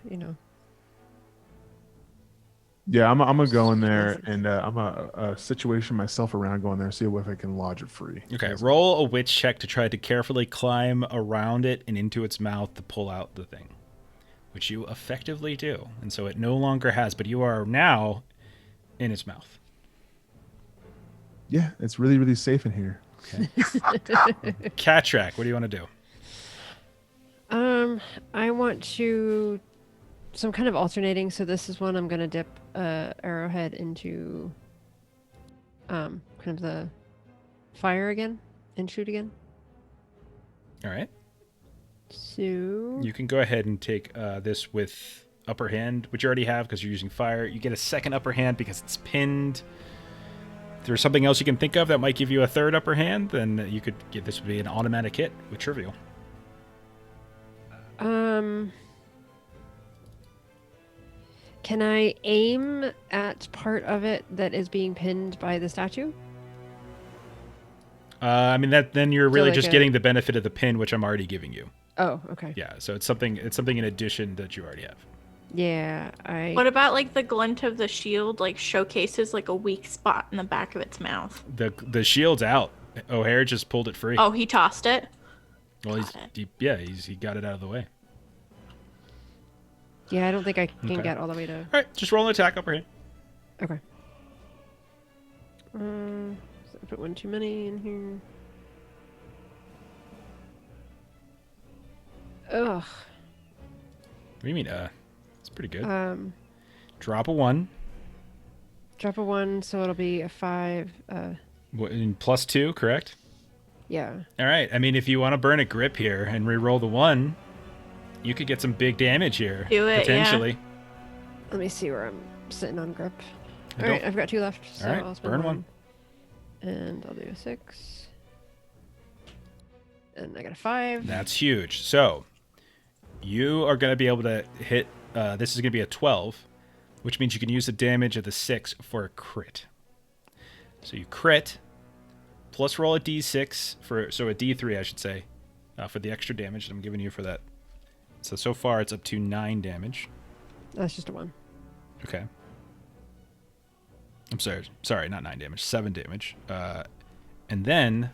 Yeah, I'm gonna go in there and I'm gonna situation myself around going there, see if I can lodge it free.
Okay, roll a witch check to try to carefully climb around it and into its mouth to pull out the thing, which you effectively do. And so it no longer has, but you are now in its mouth.
Yeah, it's really, really safe in here.
Okay. Cattrack, what do you want to do?
I want to... So I'm kind of alternating. So this is one I'm going to dip arrowhead into kind of the fire again and shoot again.
All right.
So...
You can go ahead and take this with upper hand, which you already have because you're using fire. You get a second upper hand because it's pinned. If there's something else you can think of that might give you a third upper hand, then you could give this would be an automatic hit with trivial.
Can I aim at part of it that is being pinned by the statue?
I mean then you're really
like
just getting the benefit of the pin, which I'm already giving you.
Oh, okay.
Yeah, so it's something in addition that you already have.
Yeah,
What about like the glint of the shield like showcases like a weak spot in the back of its mouth?
The shield's out. O'Hare just pulled it free.
Oh, he tossed it?
Well, he got it out of the way.
Yeah, I don't think I can
Okay.
get all the way to...
All right, just roll an attack upper hand.
Okay. So I put one too many in here. Ugh.
What do you mean? It's pretty good. Drop a 1.
Drop a 1, so it'll be a 5.
And plus 2, correct?
Yeah.
All right. I mean, if you want to burn a grip here and re-roll the 1, you could get some big damage here.
Do it,
potentially.
Let me see where I'm sitting on grip.
And
All right,
don't-
I've got 2 left, so
All right,
I'll spend
burn one.
And I'll do a 6. And I got a 5.
That's huge. So you are going to be able to hit. This is going to be a 12, which means you can use the damage of the 6 for a crit. So you crit, plus roll a d6 so a d3, I should say, for the extra damage that I'm giving you for that. So far it's up to 9 damage.
That's just a 1.
Okay. I'm sorry, not 9 damage, 7 damage. And then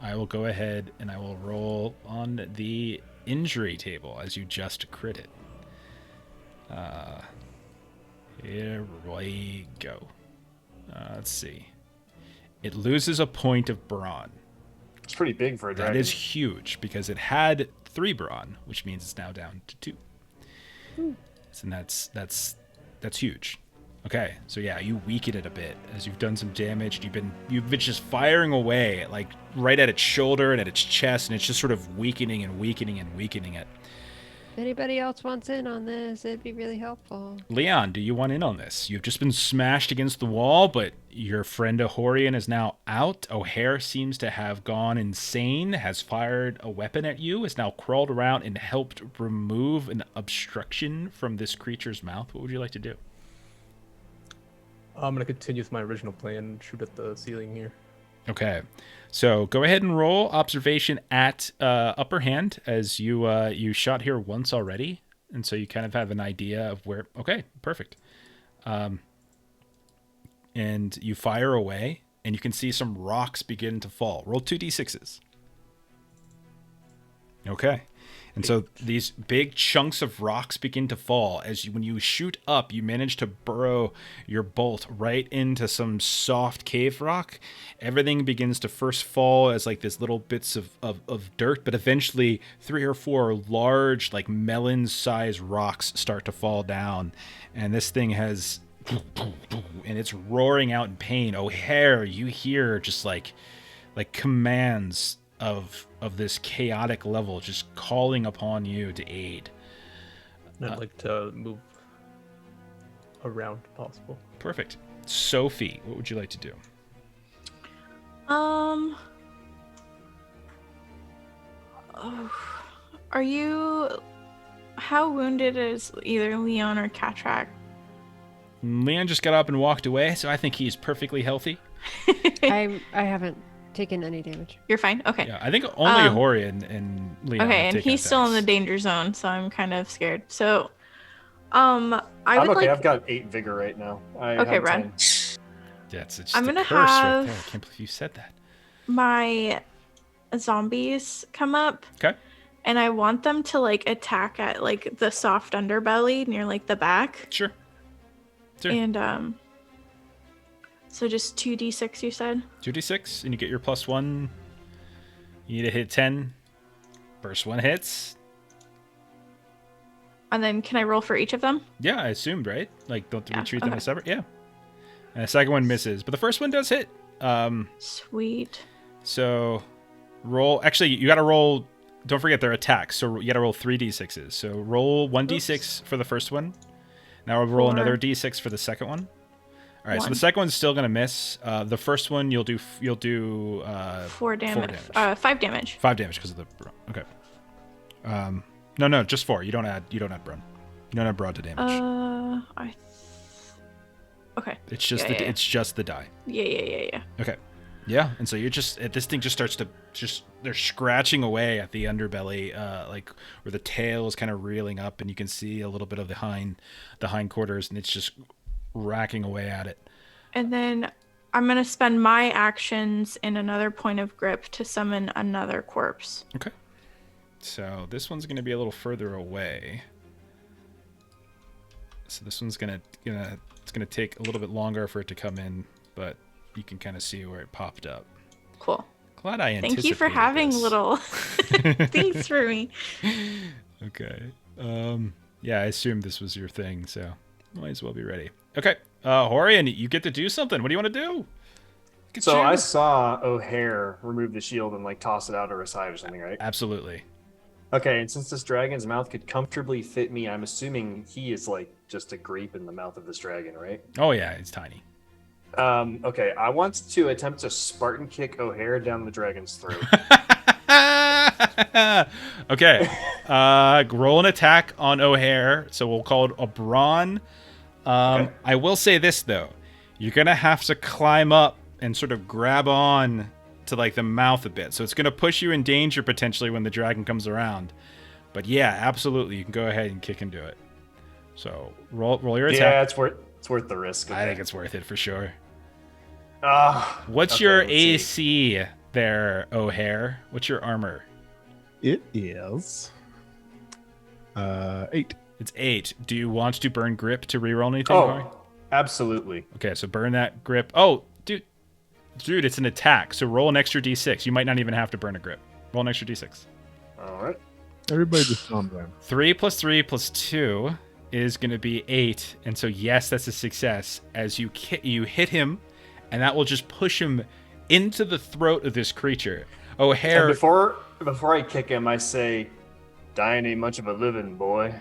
I will go ahead and I will roll on the injury table as you just crit it. Here we go. Let's see. It loses a point of brawn.
It's pretty big for a dragon.
That is huge because it had 3 brawn, which means it's now down to 2. And that's huge. Okay, so yeah, you weaken it a bit as you've done some damage. You've been just firing away, like right at its shoulder and at its chest, and it's just sort of weakening and weakening and weakening it.
If anybody else wants in on this, it'd be really helpful.
Leon, do you want in on this? You've just been smashed against the wall, but your friend Hohrion is now out. O'Hare seems to have gone insane, has fired a weapon at you, has now crawled around and helped remove an obstruction from this creature's mouth. What would you like to do?
I'm gonna continue with my original plan and shoot at the ceiling here.
Okay, so go ahead and roll observation at upper hand, as you shot here once already, and so you kind of have an idea of where. Okay, perfect. And you fire away, and you can see some rocks begin to fall. Roll 2d6s. Okay. And so these big chunks of rocks begin to fall as when you shoot up, you manage to burrow your bolt right into some soft cave rock. Everything begins to first fall as like this little bits of dirt, but eventually 3 or 4 large, like melon-sized rocks start to fall down. And this thing has, and it's roaring out in pain. O'Hare, you hear just like commands of this chaotic level just calling upon you to aid.
And I'd like to move around if possible.
Perfect. Sophie, what would you like to do?
Are you... How wounded is either Leon or Katrak?
Leon just got up and walked away, so I think he's perfectly healthy.
I haven't taken any damage.
You're fine? Okay.
Yeah, I think only Hohrion and Leon
Okay,
have
and
taken
he's still in the
attacks.
danger zone, so I'm kind of scared. So, I would
I'm okay.
like...
I've got 8 vigor right now.
Okay,
have
Red.
10.
Yeah, it's just
I'm
a
gonna
curse right
have-
there. I can't believe you said that.
my zombies come up,
Okay.
and I want them to like attack at like the soft underbelly near like the back,
Sure.
and so just 2d6 you said.
2d6, and you get your +1. You need to hit 10. First one hits.
And then can I roll for each of them?
Yeah, I assumed, right? Like, don't we
Yeah,
treat them
okay.
as separate? Yeah. And the second one misses, but the first one does hit.
Sweet.
So roll. Actually, you got to roll. Don't forget their attacks. So you got to roll 3d6s. So roll 1d6 for the first one. Now we'll roll
4.
another d6 for the second one. All right. So
1.
the second one's still gonna miss. The first one you'll do
4 damage.
damage.
5 damage.
5 damage because of the okay. No, just 4. You don't add brawn. You don't add brawn to damage.
Okay.
It's just it's just the die.
Yeah.
Okay. Yeah, and so you're just this thing just starts to they're scratching away at the underbelly, like where the tail is kind of reeling up, and you can see a little bit of the hindquarters, and it's just racking away at it.
And then I'm gonna spend my actions in another point of grip to summon another corpse.
Okay. So this one's gonna be a little further away. So this one's gonna take a little bit longer for it to come in, but you can kind of see where it popped up.
Cool.
Glad I anticipated
Thank you for having
this.
little things for me.
Okay. Yeah, I assumed this was your thing, so might as well be ready. Okay. Hohrion, you get to do something. What do you want to do? Get
So
you.
I saw O'Hare remove the shield and like toss it out of her side or something, right?
Absolutely.
Okay, and since this dragon's mouth could comfortably fit me, I'm assuming he is like just a grape in the mouth of this dragon, right?
Oh yeah, it's tiny.
Okay, I want to attempt to Spartan kick O'Hare down the dragon's throat.
Okay. Roll an attack on O'Hare. So we'll call it a brawn.
Okay.
I will say this though. You're gonna have to climb up and sort of grab on to like the mouth a bit. So it's gonna push you in danger potentially when the dragon comes around. But yeah, absolutely, you can go ahead and kick into it. So roll your attack.
Yeah, it's worth the risk.
I
okay.
think it's worth it for sure. What's
Okay,
your
let's see.
AC there, O'Hare? What's your armor?
It is 8.
It's 8. Do you want to burn grip to reroll anything? Corey?
Oh, absolutely.
Okay, so burn that grip. Oh, dude, it's an attack. So roll an extra d6. You might not even have to burn a grip. Roll an extra d6.
All right.
Everybody just calm down.
3 plus 3 plus 2 is going to be 8, and so yes, that's a success. As you hit him, and that will just push him into the throat of this creature. O'Hare.
And before I kick him, I say, "Dying ain't much of a living, boy."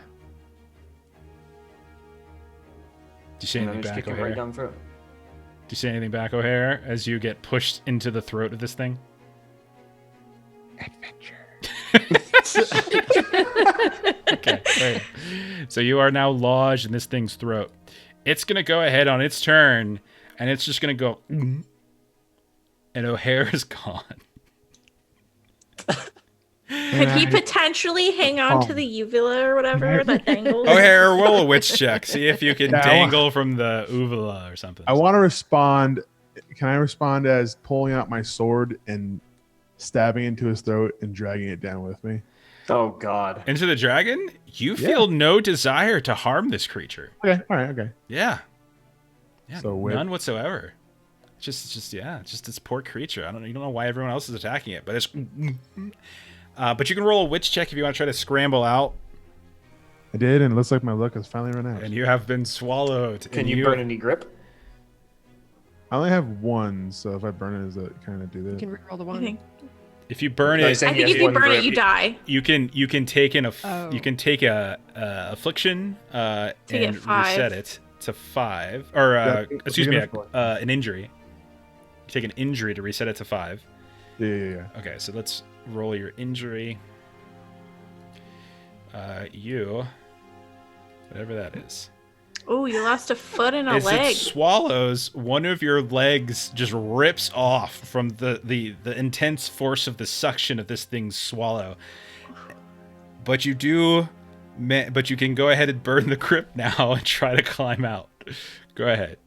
Do you say
And then
anything
just
back,
kick him right
O'Hare?
down the throat.
Do you say anything back, O'Hare, as you get pushed into the throat of this thing? Okay, right. So you are now lodged in this thing's throat. It's going to go ahead on its turn, and it's just going to go, and O'Hare is gone.
Could he potentially hang on to the uvula or whatever that dangles?
O'Hare, roll a witch check. See if you can
Yeah,
dangle from the uvula or something.
I want to respond. Can I respond as pulling out my sword and stabbing into his throat and dragging it down with me?
Oh God.
Into the dragon? You feel no desire to harm this creature.
Okay. All right. Okay.
Yeah. Yeah,
So
none whatsoever. Just this poor creature. You don't know why everyone else is attacking it, but it's. But you can roll a witch check if you want to try to scramble out.
I did, and it looks like my luck has finally run out.
And you have been swallowed.
Can you burn any grip?
I only have one, so if I burn it, does that kind of do
You
that?
can reroll the
I
one.
think,
If you burn
I
it,
think
I think
he
if
has
you
one
burn it,
grip.
you die.
you can take an
Oh.
you can take a affliction and
get 5.
reset it to 5 or excuse me an injury. You take an injury to reset it to 5.
Yeah.
Okay, so let's roll your injury. You, whatever that is.
Oh, you lost a foot and a
As
leg.
it swallows, one of your legs just rips off from the intense force of the suction of this thing's swallow. But you can go ahead and burn the grip now and try to climb out. Go ahead.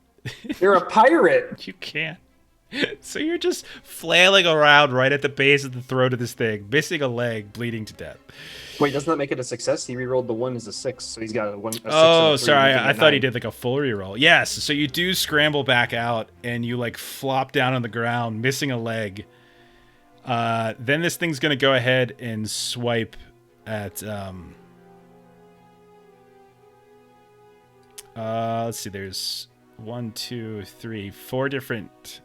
You're a pirate.
You can't. So you're just flailing around right at the base of the throat of this thing, missing a leg, bleeding to death.
Wait, doesn't that make it a success? He rerolled the 1 as a 6, so he's got a 1. A 6 and
Oh,
a 3,
sorry.
making
I
it
thought he
9.
did like a full reroll. Yes. So you do scramble back out and you like flop down on the ground, missing a leg. Then this thing's going to go ahead and swipe at, let's see. There's 1, 2, 3, 4 different,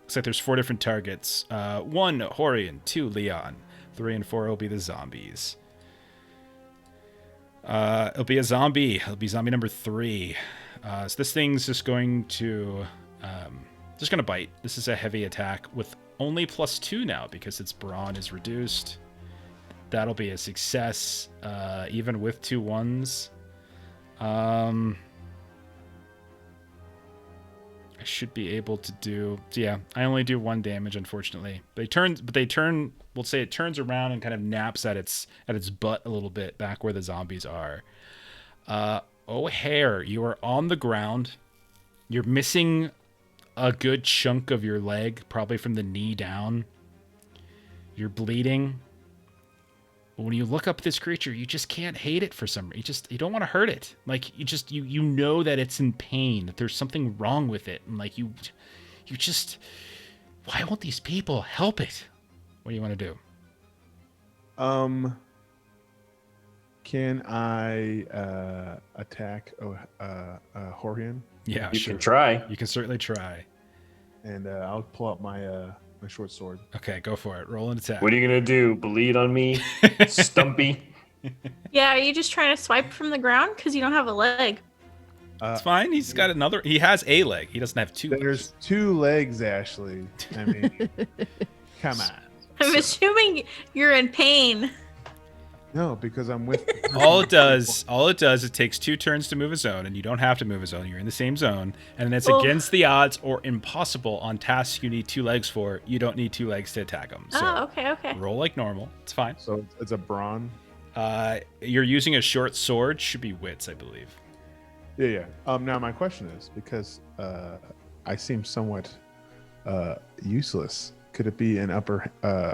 looks like there's 4 different targets. 1, Hohrion, 2, Leon, 3 and 4 will be the zombies. It'll be a zombie. It'll be zombie number 3. So this thing's just going to bite. This is a heavy attack with only +2 now because its brawn is reduced. That'll be a success, even with 2 1s. I should be able to do. Yeah, I only do 1 damage, unfortunately. They turn. We'll say it turns around and kind of naps at its butt a little bit back where the zombies are. O'Hare, you are on the ground. You're missing a good chunk of your leg, probably from the knee down. You're bleeding. But when you look up this creature, you just can't hate it for some reason. You don't want to hurt it. Like you know that it's in pain, that there's something wrong with it, and like you just, why won't these people help it? What do you want to do?
Can I attack Hohrion?
Yeah,
You
sure.
can try.
You can certainly try.
And I'll pull out my my short sword.
Okay, go for it. Roll an attack.
What are you gonna do? Bleed on me, Stumpy?
Yeah, are you just trying to swipe from the ground because you don't have a leg?
It's fine. He's got another. He has a leg. He doesn't have 2 legs.
There's 2 legs, Ashley. I mean, come on.
I'm assuming you're in pain.
No, because I'm with.
All it does, it takes 2 turns to move a zone, and you don't have to move a zone. You're in the same zone, and it's against the odds or impossible on tasks you need 2 legs for. You don't need 2 legs to attack them. So
Oh, okay.
roll like normal. It's fine.
So it's a brawn.
You're using a short sword. Should be wits, I believe.
Yeah. Now my question is, because I seem somewhat useless? Could it be an upper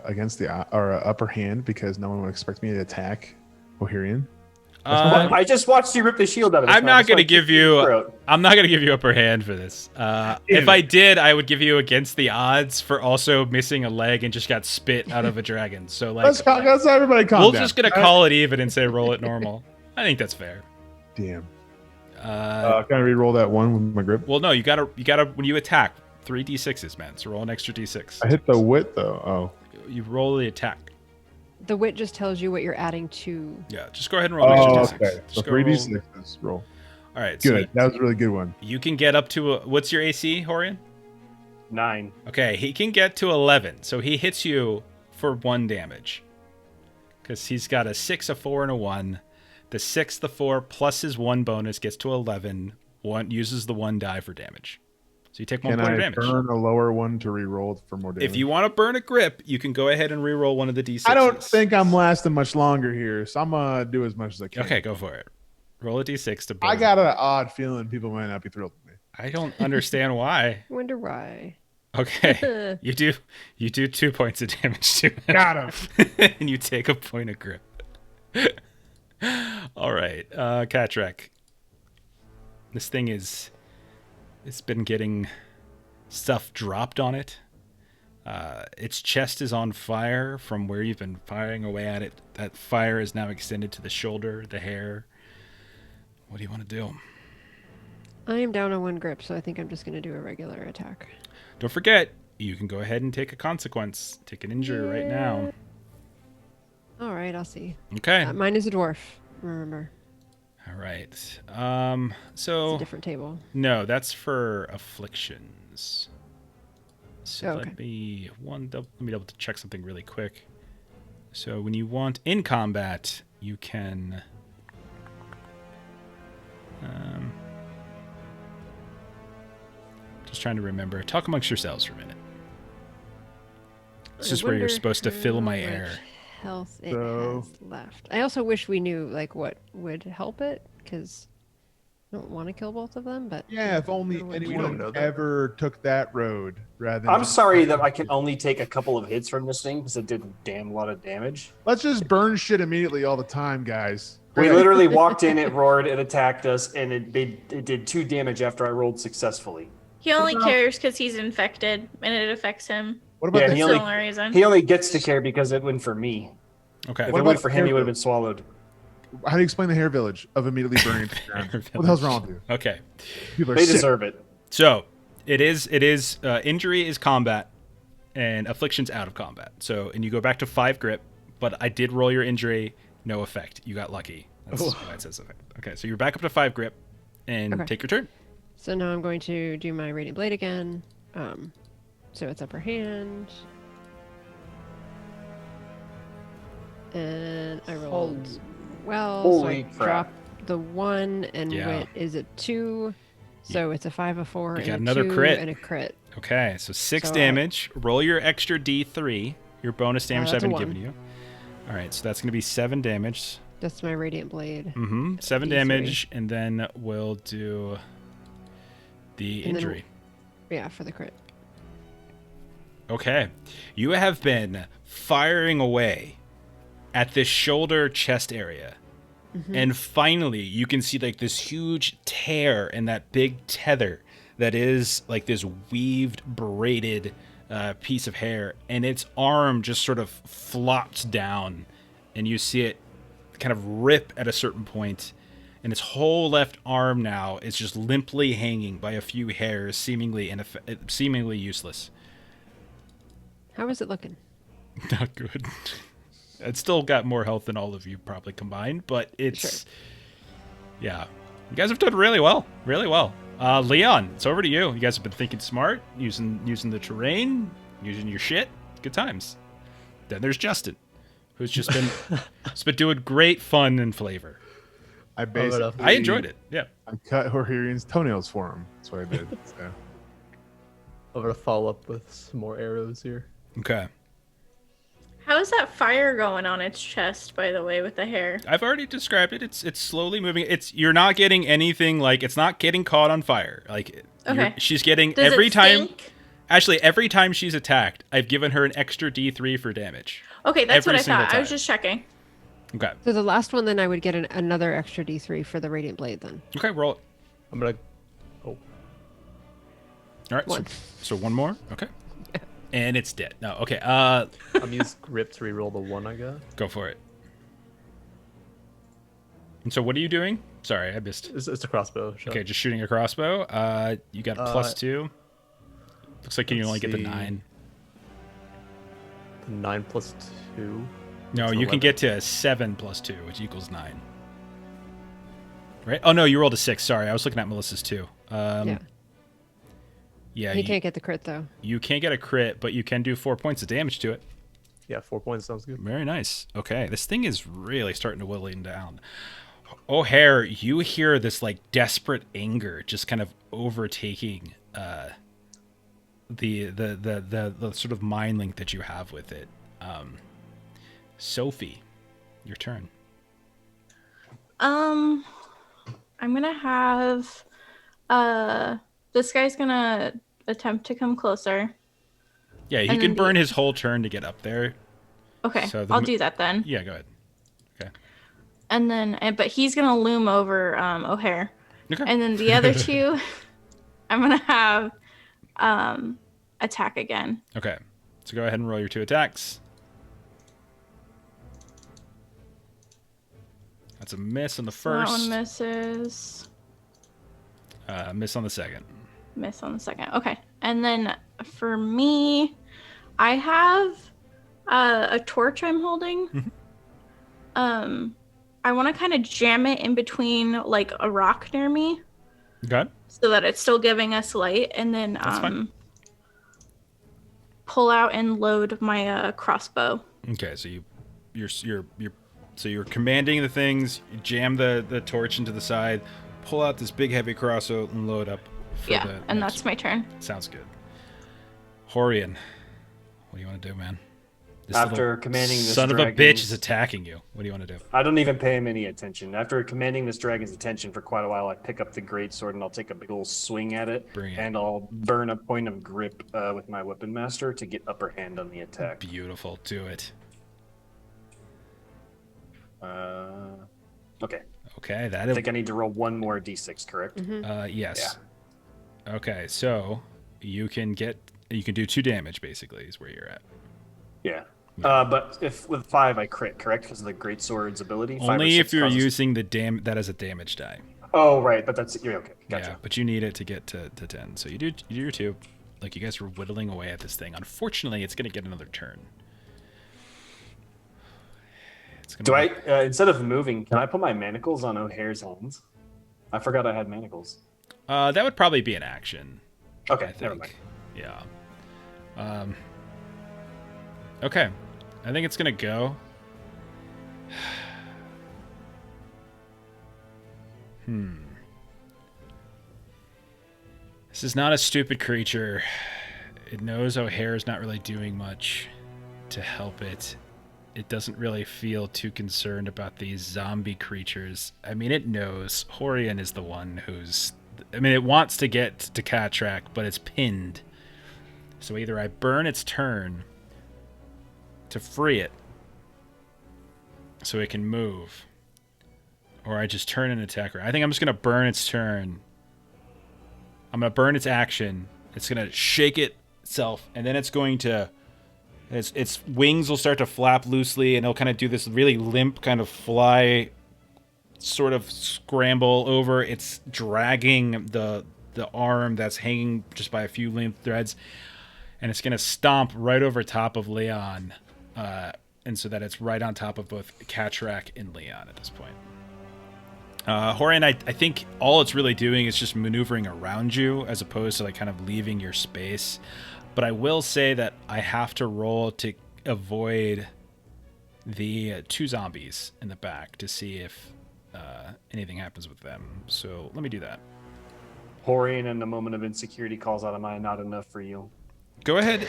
against the or a upper hand because no one would expect me to attack Hohrion?
I just watched you rip the shield out of his
I'm
mouth.
not
That's why
going to
I
give
kicked you in the
you.
throat.
I'm not going to give you upper hand for this. If I did, I would give you against the odds for also missing a leg and just got spit out of a dragon. So like,
Let's everybody calm
we're
down.
just gonna call it even and say roll it normal. I think that's fair.
Damn. Can
Uh,
I re-roll that one with my grip?
well, no, you gotta when you attack 3d6s, man. So roll an extra d6.
I hit the wit though. Oh.
You roll the attack.
The wit just tells you what you're adding to.
Yeah, just go ahead and roll an
Oh,
extra d6.
okay. So
Just go
3d6s roll.
All right,
Good.
so
That was a really good one.
you can get up to what's your AC, Hohrion?
9.
Okay, he can get to 11, so he hits you for 1 damage. Because he's got a 6, a 4, and a 1. The 6, the 4, plus his 1 bonus gets to 11. One uses the 1 die for damage. So you take 1
Can
point
I
of damage.
burn a lower one to re-roll for more damage?
If you want to burn a grip, you can go ahead and re-roll one of the d6s.
I don't think I'm lasting much longer here, so I'm gonna do as much as I can.
Okay, go for it. Roll a d6 to burn.
I got an odd feeling people might not be thrilled with me.
I don't understand why.
Wonder why.
Okay, you do 2 points of damage to him.
Got him.
And you take a point of grip. All right, Katrek. This thing it's been getting stuff dropped on it. Its chest is on fire from where you've been firing away at it. That fire is now extended to the shoulder, the hair. What do you want to do?
I am down on 1 grip, so I think I'm just going to do a regular attack.
Don't forget, you can go ahead and take a consequence. Take an injury right now.
All right, I'll see.
Okay.
Mine is a dwarf, remember.
All right.
It's
So
a different table.
no, that's for afflictions. So
Oh, okay.
let me double check something really quick. So when you want in combat, you can. Just trying to remember. Talk amongst yourselves for a minute. This
I
is where you're
wonder
supposed to fill
how
my
much
air.
Health it
So-
has left. I also wish we knew like what would help it, because I don't want to kill both of them. But
Yeah, if only
We
don't
anyone
know that.
ever took that road rather than.
I'm sorry that I can only take a couple of hits from this thing because it did a damn lot of damage.
Let's just burn shit immediately all the time, guys.
We literally walked in, it roared, it attacked us, and it did 2 damage after I rolled successfully.
He only cares because he's infected and it affects him.
What about
Yeah,
the
he
That's the
only-
only reason.
He only gets to care because it went for me.
Okay.
If
What
it went
about
for him, he
hair
would have been swallowed.
How do you explain the hair village of immediately burning to the ground? What the hell's wrong with you?
Okay.
People are
They
sick.
deserve it.
So it is injury is combat and affliction's out of combat. So and you go back to 5 grip, but I did roll your injury, no effect. You got lucky. That's why it says effect. Okay, so you're back up to 5 grip and
Okay.
take your turn.
so now I'm going to do my radiant blade again. So it's upper hand, and I rolled well.
Holy
so I
crap.
dropped the 1, and
Yeah.
wit is a 2. So it's a 5, a 4,
You
and
got
a
another
2,
crit.
and a crit.
Okay, so 6
So,
damage. Roll your extra D3, your bonus damage I've
that's a
been
1.
giving you. All right, so that's going to be 7 damage.
That's my radiant blade.
7
D3.
damage, and then we'll do the
And then-
injury.
Yeah, for the crit.
Okay. You have been firing away at this shoulder chest area. And finally, you can see like this huge tear in that big tether that is like this weaved, braided piece of hair. And its arm just sort of flops down. And you see it kind of rip at a certain point. And its whole left arm now is just limply hanging by a few hairs, seemingly useless.
How is it looking?
Not good. It's still got more health than all of you probably combined, but it's yeah. You guys have done really well. Really well. Leon, it's over to you. You guys have been thinking smart, using the terrain, using your shit. Good times. Then there's Justin, who's just been doing great fun and flavor.
I basically
I enjoyed it. Yeah.
I cut Hohrion's toenails for him. That's what I did. So.
I'm gonna follow up with some more arrows here.
Okay.
How is that fire going on its chest, by the way, with the hair?
I've already described it. It's slowly moving. You're not getting anything like it's not getting caught on fire. Like
Okay.
she's getting
Does
every
it
time.
stink?
Actually, every time she's attacked, I've given her an extra D3 for damage.
Okay, that's
Every
what I
single
thought. I was
time.
just checking.
Okay.
So the last one, then I would get another extra D3 for the Radiant Blade then.
Okay, roll it.
I'm gonna. Oh,
All right,
One.
so one more. Okay. And it's dead. No, okay.
I'm gonna use grip to reroll the 1 I got.
Go for it. And so what are you doing? Sorry, I missed.
It's a crossbow shot.
Okay, just shooting a crossbow. You got +2. Looks like you
let's
only get the
see.
9.
9 plus 2.
No,
It's
you
11.
can get to 7 + 2, which equals 9. Right? Oh no, you rolled a 6. Sorry, I was looking at Melissa's too.
Yeah.
Yeah,
He can't get the crit though.
you can't get a crit, but you can do 4 points of damage to it.
Yeah, 4 points sounds good.
Very nice. Okay, this thing is really starting to whittle down. O'Hare, you hear this like desperate anger just kind of overtaking the sort of mind link that you have with it. Sophie, your turn.
I'm gonna have this guy's gonna attempt to come closer.
Yeah, he
And
can
then
burn his whole turn to get up there.
Okay,
So the
I'll
m-
do that then.
Yeah, go ahead. Okay.
And then, but he's gonna loom over O'Hare.
Okay.
And then the other two, I'm gonna have attack again.
Okay. So go ahead and roll your 2 attacks. That's a miss on the
So that
first.
one misses.
Miss on the second.
Miss on the second. Okay. And then for me, I have a torch I'm holding. I want to kind of jam it in between like a rock near me
Okay.
so that it's still giving us light, and then
That's fine.
pull out and load my crossbow.
Okay. So you're commanding the things. You jam the torch into the side, pull out this big heavy crossbow, and load up. For
Yeah,
the
and
next-
that's my turn.
Sounds good. Hohrion, what do you want to do, man? This
After
little
commanding this
son of a
dragon-
bitch is attacking you. What do you want to do?
I don't even pay him any attention. After commanding this dragon's attention for quite a while, I pick up the greatsword and I'll take a big old swing at it.
Bring it.
And I'll burn a point of grip with my weapon master to get upper hand on the attack.
Beautiful. Do it.
Okay.
Okay.
I
That.
think I need to roll one more d6, correct?
Yes. Okay. So you can do 2 damage basically is where you're at.
Yeah. But if with 5 I crit, correct? Because of the greatsword's ability. 5 or
Only
6
if you're
causes-
using that as a damage die.
Oh right, but that's you're okay. Gotcha.
Yeah, but you need it to get to 10. So you do your 2. Like you guys are whittling away at this thing. Unfortunately, it's gonna get another turn. It's gonna
Do I instead of moving, can I put my manacles on O'Hare's hands? I forgot I had manacles.
That would probably be an action.
Okay,
I
never
think.
mind.
Yeah. Okay. I think it's gonna go. This is not a stupid creature. It knows O'Hare is not really doing much to help it. It doesn't really feel too concerned about these zombie creatures. I mean, it knows Hohrion is the one who's... I mean, it wants to get to Cattrack, but it's pinned. So either I burn its turn to free it so it can move, or I just turn and attack her. I think I'm just going to burn its turn. I'm going to burn its action. It's going to shake itself, and then it's going to... Its wings will start to flap loosely, and it'll kind of do this really limp kind of fly, sort of scramble over. It's dragging the arm that's hanging just by a few limp threads, and it's going to stomp right over top of Leon, and so that it's right on top of both Cattrack and Leon at this point. Hohrion, I think all it's really doing is just maneuvering around you as opposed to like kind of leaving your space. But I will say that I have to roll to avoid the 2 zombies in the back to see if anything happens with them. So let me do that.
Hohrion in a moment of insecurity calls out, "Am I not enough for you?"
Go ahead.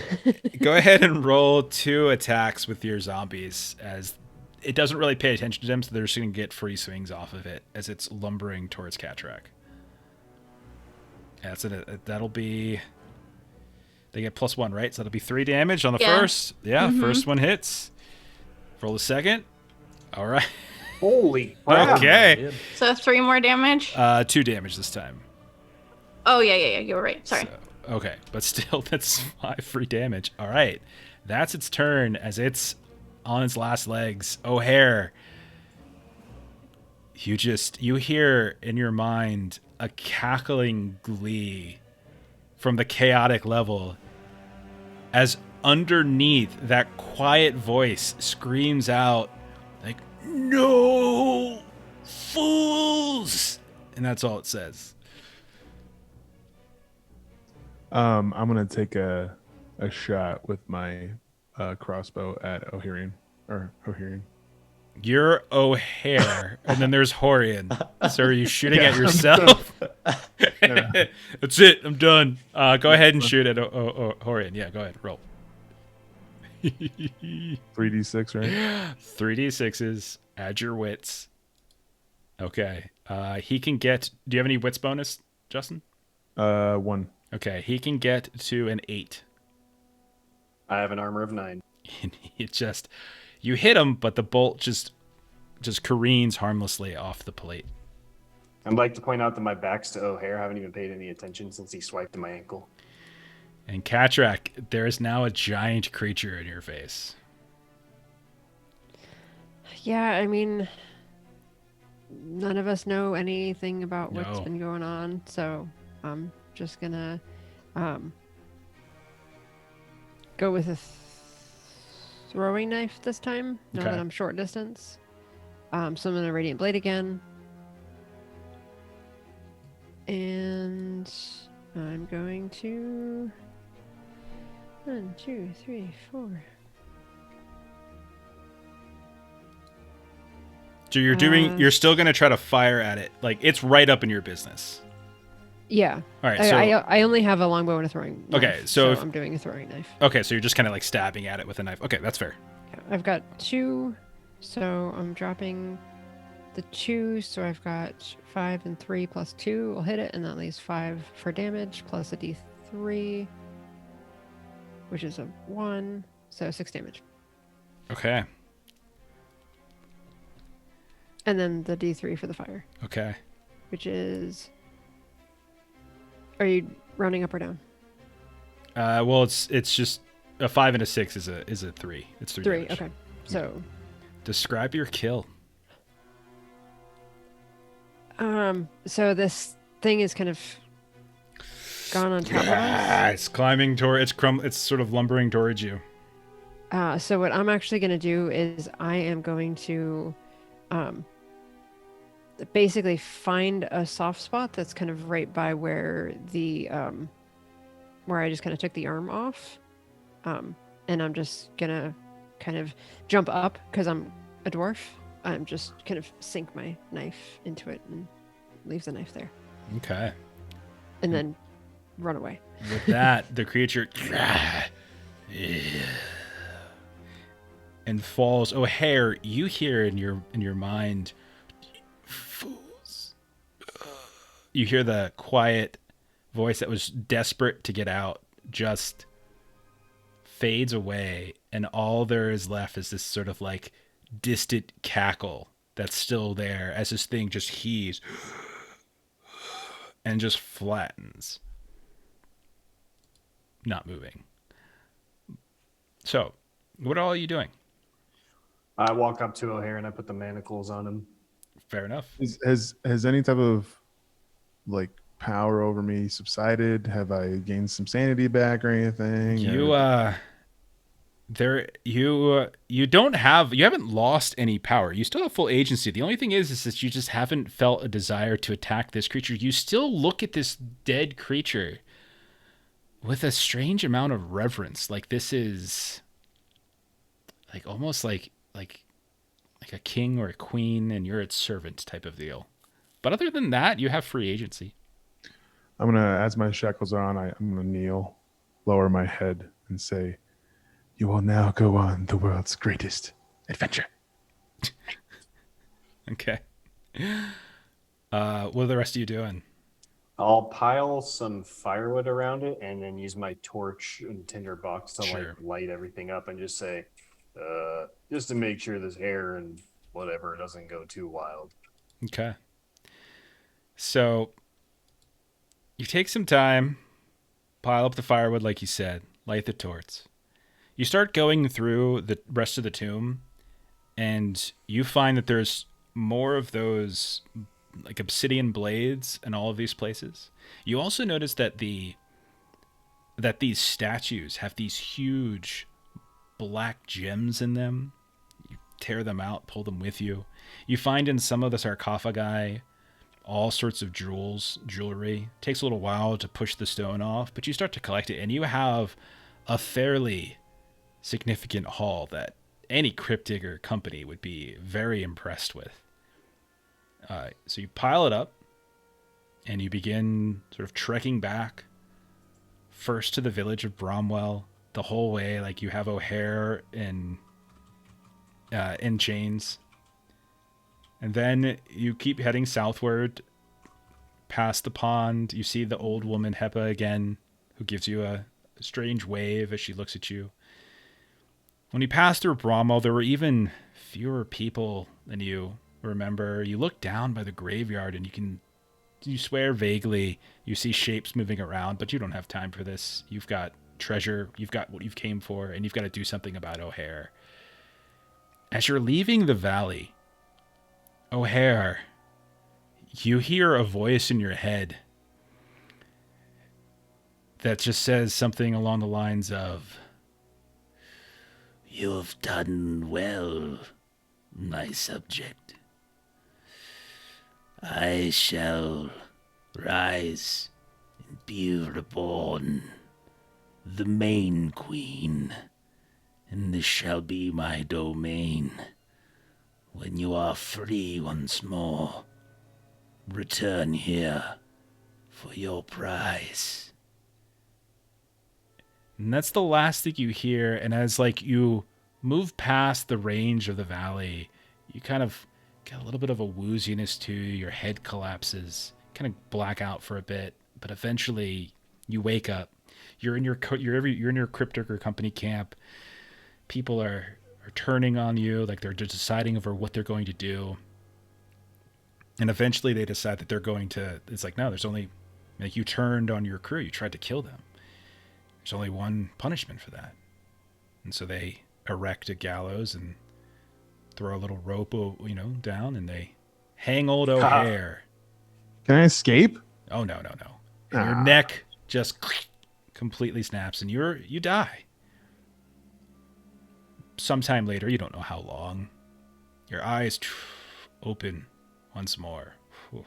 Go ahead and roll 2 attacks with your zombies, as it doesn't really pay attention to them, so they're just going to get free swings off of it as it's lumbering towards Cattrack. Yeah, that'll be... They get +1, right? So that'll be 3 damage on the
Yeah.
first. Yeah, first one hits. Roll a second. All right.
Holy crap.
Okay.
So 3 more damage.
2 damage this time.
Oh yeah. You were right. Sorry.
So, okay, but still, that's 5 free damage. All right, that's its turn as it's on its last legs. O'Hare, you hear in your mind a cackling glee from the chaotic level as underneath that quiet voice screams out like, "No, fools!" And that's all it says.
I'm gonna take a shot with my crossbow at Hohrion.
You're O'Hare, and then there's Hohrion. So are you shooting at yourself? That's it. I'm done. Go ahead and shoot at Hohrion. Yeah, go ahead. Roll.
3d6, right?
3d6s. Add your wits. Okay. He can get. Do you have any wits bonus, Justin?
1.
Okay. He can get to an 8.
I have an armor of 9.
It just. You hit him, but the bolt just careens harmlessly off the plate.
I'd like to point out that my back's to O'Hare. I haven't even paid any attention since he swiped at my ankle.
And Katrak, there is now a giant creature in your face.
Yeah, I mean, none of us know anything about what's
No.
been going on, so I'm just gonna go with a throwing knife this time, now
Okay.
that I'm short distance. So I'm gonna Radiant Blade again. And I'm going to 1, 2, 3, 4.
So you're still going to try to fire at it. Like, it's right up in your business.
Yeah.
All right, so
I only have a longbow and a throwing knife.
Okay, so if-
I'm doing a throwing knife.
okay, so you're just kind of like stabbing at it with a knife. Okay, that's fair.
Yeah, I've got 2, so I'm dropping the 2, so I've got 5 and 3 plus 2 will hit it, and that leaves 5 for damage plus a d3, which is a 1, so 6 damage.
Okay.
And then the d3 for the fire,
Okay.
which is... Are you rounding up or down?
Well, it's just a 5 and a 6 is a 3. It's 3.
3,
damage.
okay. So,
Describe your kill.
so this thing is kind of gone on top of us.
It's climbing toward. It's sort of lumbering towards you.
So what I'm actually going to do is I am going to basically find a soft spot that's kind of right by where the where I just kind of took the arm off, and I'm just gonna kind of jump up because I'm a dwarf. I'm just kind of sink my knife into it and leave the knife there,
Okay.
and then run away.
With that, the creature and falls. O'Hare, you hear in your mind, fools. You hear the quiet voice that was desperate to get out just fades away, and all there is left is this sort of like distant cackle that's still there as this thing just heaves and just flattens, not moving. So, what are all you doing?
I walk up to O'Hare and I put the manacles on him.
Fair enough.
Has any type of like power over me subsided? Have I gained some sanity back or anything?
You
Or-
you haven't lost any power. You still have full agency. The only thing is that you just haven't felt a desire to attack this creature. You still look at this dead creature with a strange amount of reverence. Like this is like almost like a king or a queen and you're its servant type of deal. But other than that, you have free agency.
I'm gonna, as my shackles are on, I'm gonna kneel, lower my head, and say, "You will now go on the world's greatest adventure."
Okay. What are the rest of you doing?
I'll pile some firewood around it and then use my torch and tinderbox to
Sure.
light everything up and just say, just to make sure this hair and whatever doesn't go too wild.
Okay. So you take some time, pile up the firewood like you said, light the torch. You start going through the rest of the tomb, and you find that there's more of those like obsidian blades in all of these places. You also notice that these statues have these huge black gems in them. You tear them out, pull them with you. You find in some of the sarcophagi all sorts of jewelry. It takes a little while to push the stone off, but you start to collect it, and you have a fairly significant haul that any crypt digger company would be very impressed with. So you pile it up, and you begin sort of trekking back, first to the village of Bromwell, the whole way. Like, you have O'Hare in chains. And then you keep heading southward past the pond. You see the old woman Hepa again, who gives you a strange wave as she looks at you. When you pass through Bromwell, there were even fewer people than you remember. You look down by the graveyard and you swear vaguely you see shapes moving around, but you don't have time for this. You've got treasure, you've got what you've came for, and you've got to do something about O'Hare. As you're leaving the valley, O'Hare, you hear a voice in your head that just says something along the lines of,
"You have done well, my subject. I shall rise and be reborn, the main queen, and this shall be my domain. When you are free once more, return here for your prize."
And that's the last thing you hear. And as you move past the range of the valley, you kind of get a little bit of a wooziness to you. Your head collapses, kind of black out for a bit, but eventually you wake up. You're in your crypt digger company camp. People are turning on you, like they're just deciding over what they're going to do. And eventually they decide that they're going to, it's like, no, there's only, you turned on your crew. You tried to kill them. There's only one punishment for that. And so they erect a gallows and throw a little rope, down, and they hang old O'Hare.
Can I escape?
Oh, no. And your neck just completely snaps, and you die. Sometime later, you don't know how long, your eyes open once more. And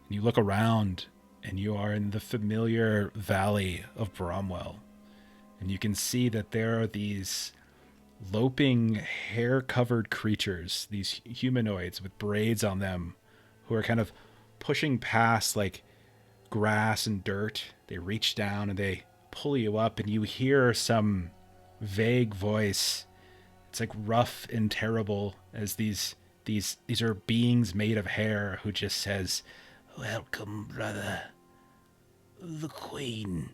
you look around, and you are in the familiar valley of Bromwell. And you can see that there are these loping, hair-covered creatures, these humanoids with braids on them, who are kind of pushing past grass and dirt. They reach down and they pull you up, and you hear some vague voice. It's rough and terrible, as these are beings made of hair who just says,
"Welcome, brother. The queen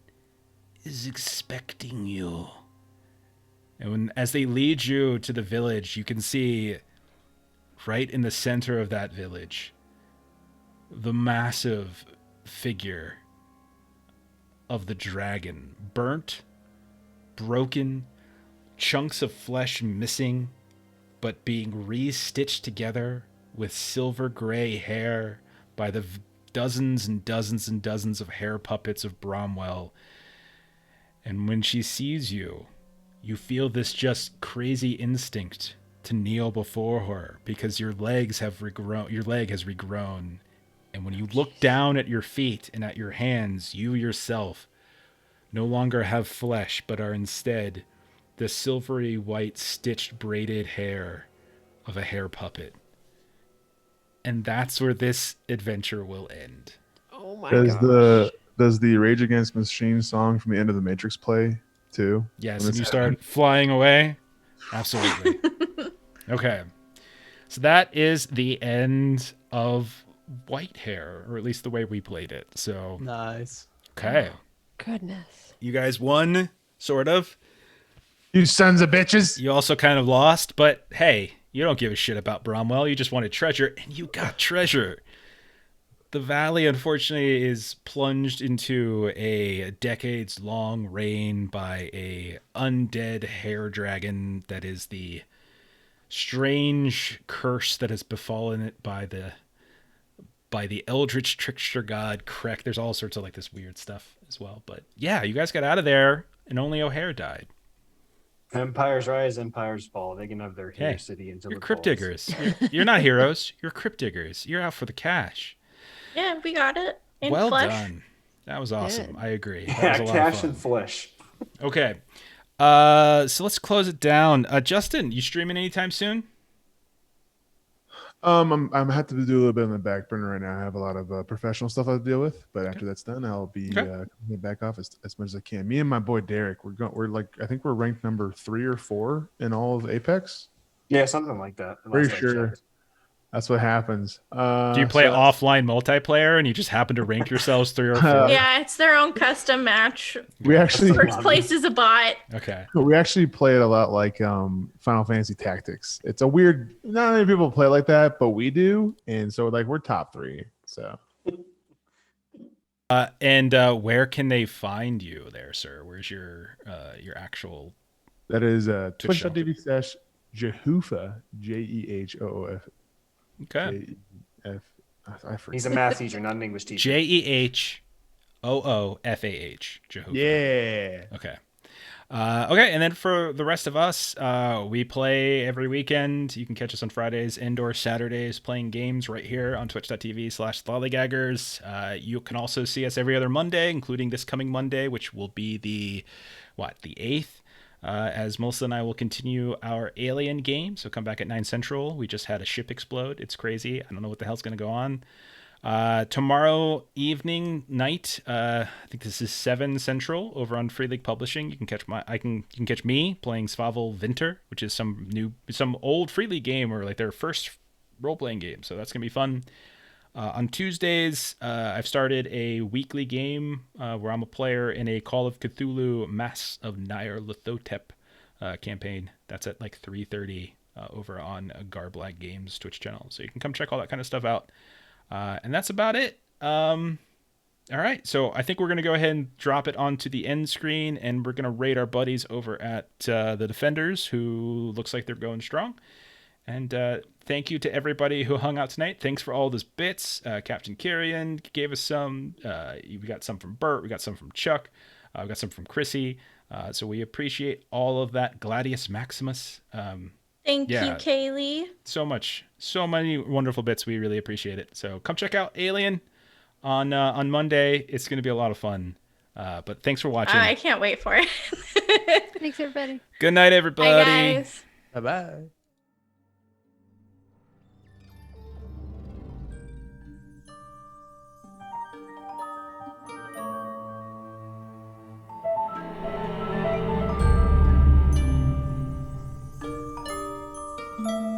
is expecting you."
And as they lead you to the village, you can see right in the center of that village the massive figure of the dragon, burnt, broken, chunks of flesh missing, but being re-stitched together with silver gray hair by the dozens and dozens and dozens of hair puppets of Bromwell. And when she sees you, you feel this just crazy instinct to kneel before her, because your leg has regrown. And when you look down at your feet and at your hands, you yourself no longer have flesh, but are instead the silvery white stitched braided hair of a hair puppet. And that's where this adventure will end.
Oh my
Does
gosh.
the Rage Against the Machine song from the end of the Matrix play too?
Yes,
When
and you
it's
start flying away. Absolutely. Okay. So that is the end of white hair, or at least the way we played it. So
Nice.
okay,
Goodness.
you guys won, sort of.
You sons of bitches.
You also kind of lost, but hey, you don't give a shit about Bromwell. You just wanted treasure, and you got treasure. The valley, unfortunately, is plunged into a decades-long reign by a undead hair dragon that is the strange curse that has befallen it by the eldritch trickster god Krek. There's all sorts of like this weird stuff as well. But yeah, you guys got out of there, and only O'Hare died.
Empires rise, empires fall. They can have their
Hey,
hair city until
you're
it
crypt
falls.
diggers. You're not heroes. You're crypt diggers. You're out for the cash.
Yeah, we got it. In
Well
flesh.
done. That was awesome.
Good.
I agree. That
Yeah,
was a lot of
cash
fun.
and flesh.
Okay. So let's close it down. Justin, you streaming anytime soon?
I'm have to do a little bit on the back burner right now. I have a lot of professional stuff I deal with, but after that's done, I'll be coming back off as much as I can. Me and my boy Derek, we're like, I think we're ranked number 3 or 4 in all of Apex.
Yeah, something like that.
Pretty
Last I
sure
checked.
that's what happens.
Do you play
so that's-
offline multiplayer and you just happen to rank yourselves 3 or 4?
Yeah, it's their own custom match.
We actually
First place is a bot.
Okay.
we actually play it a lot like Final Fantasy Tactics. It's a weird. Not many people play like that, but we do, and so like we're top 3. So
And where can they find you there, sir? Where's your actual...
that is
Twitch channel.
twitch.tv/Jehoofa Jehoof.
Okay.
Jef. I forget.
He's a math teacher, not an English teacher.
Jehoofah. Jehovah.
Yeah.
Okay. Okay, and then for the rest of us, we play every weekend. You can catch us on Fridays and or Saturdays playing games right here on twitch.tv/lollygaggers. You can also see us every other Monday, including this coming Monday, which will be the 8th. As Melissa and I will continue our Alien game. So come back at 9 Central. We just had a ship explode. It's crazy. I don't know what the hell's going to go on. Tomorrow night, I think this is 7 Central over on Free League Publishing. You can catch you can catch me playing Svavel Winter, which is some old Free League game or like their first role-playing game. So that's going to be fun. On Tuesdays, I've started a weekly game where I'm a player in a Call of Cthulhu Mass of Nyarlathotep campaign. That's at like 3:30 over on Garblag Games Twitch channel. So you can come check all that kind of stuff out. And that's about it. All right, so I think we're going to go ahead and drop it onto the end screen, and we're going to rate our buddies over at the Defenders, who looks like they're going strong. And thank you to everybody who hung out tonight. Thanks for all those bits. Captain Kyrian gave us some. We got some from Bert. We got some from Chuck. We got some from Chrissy. So we appreciate all of that. Gladius Maximus.
Thank you,
Yeah.
Kaylee.
So much. So many wonderful bits. We really appreciate it. So come check out Alien on Monday. It's going to be a lot of fun. But thanks for watching.
I can't wait for it.
Thanks, everybody.
Good night, everybody.
Bye, guys.
Bye bye.
Thank you.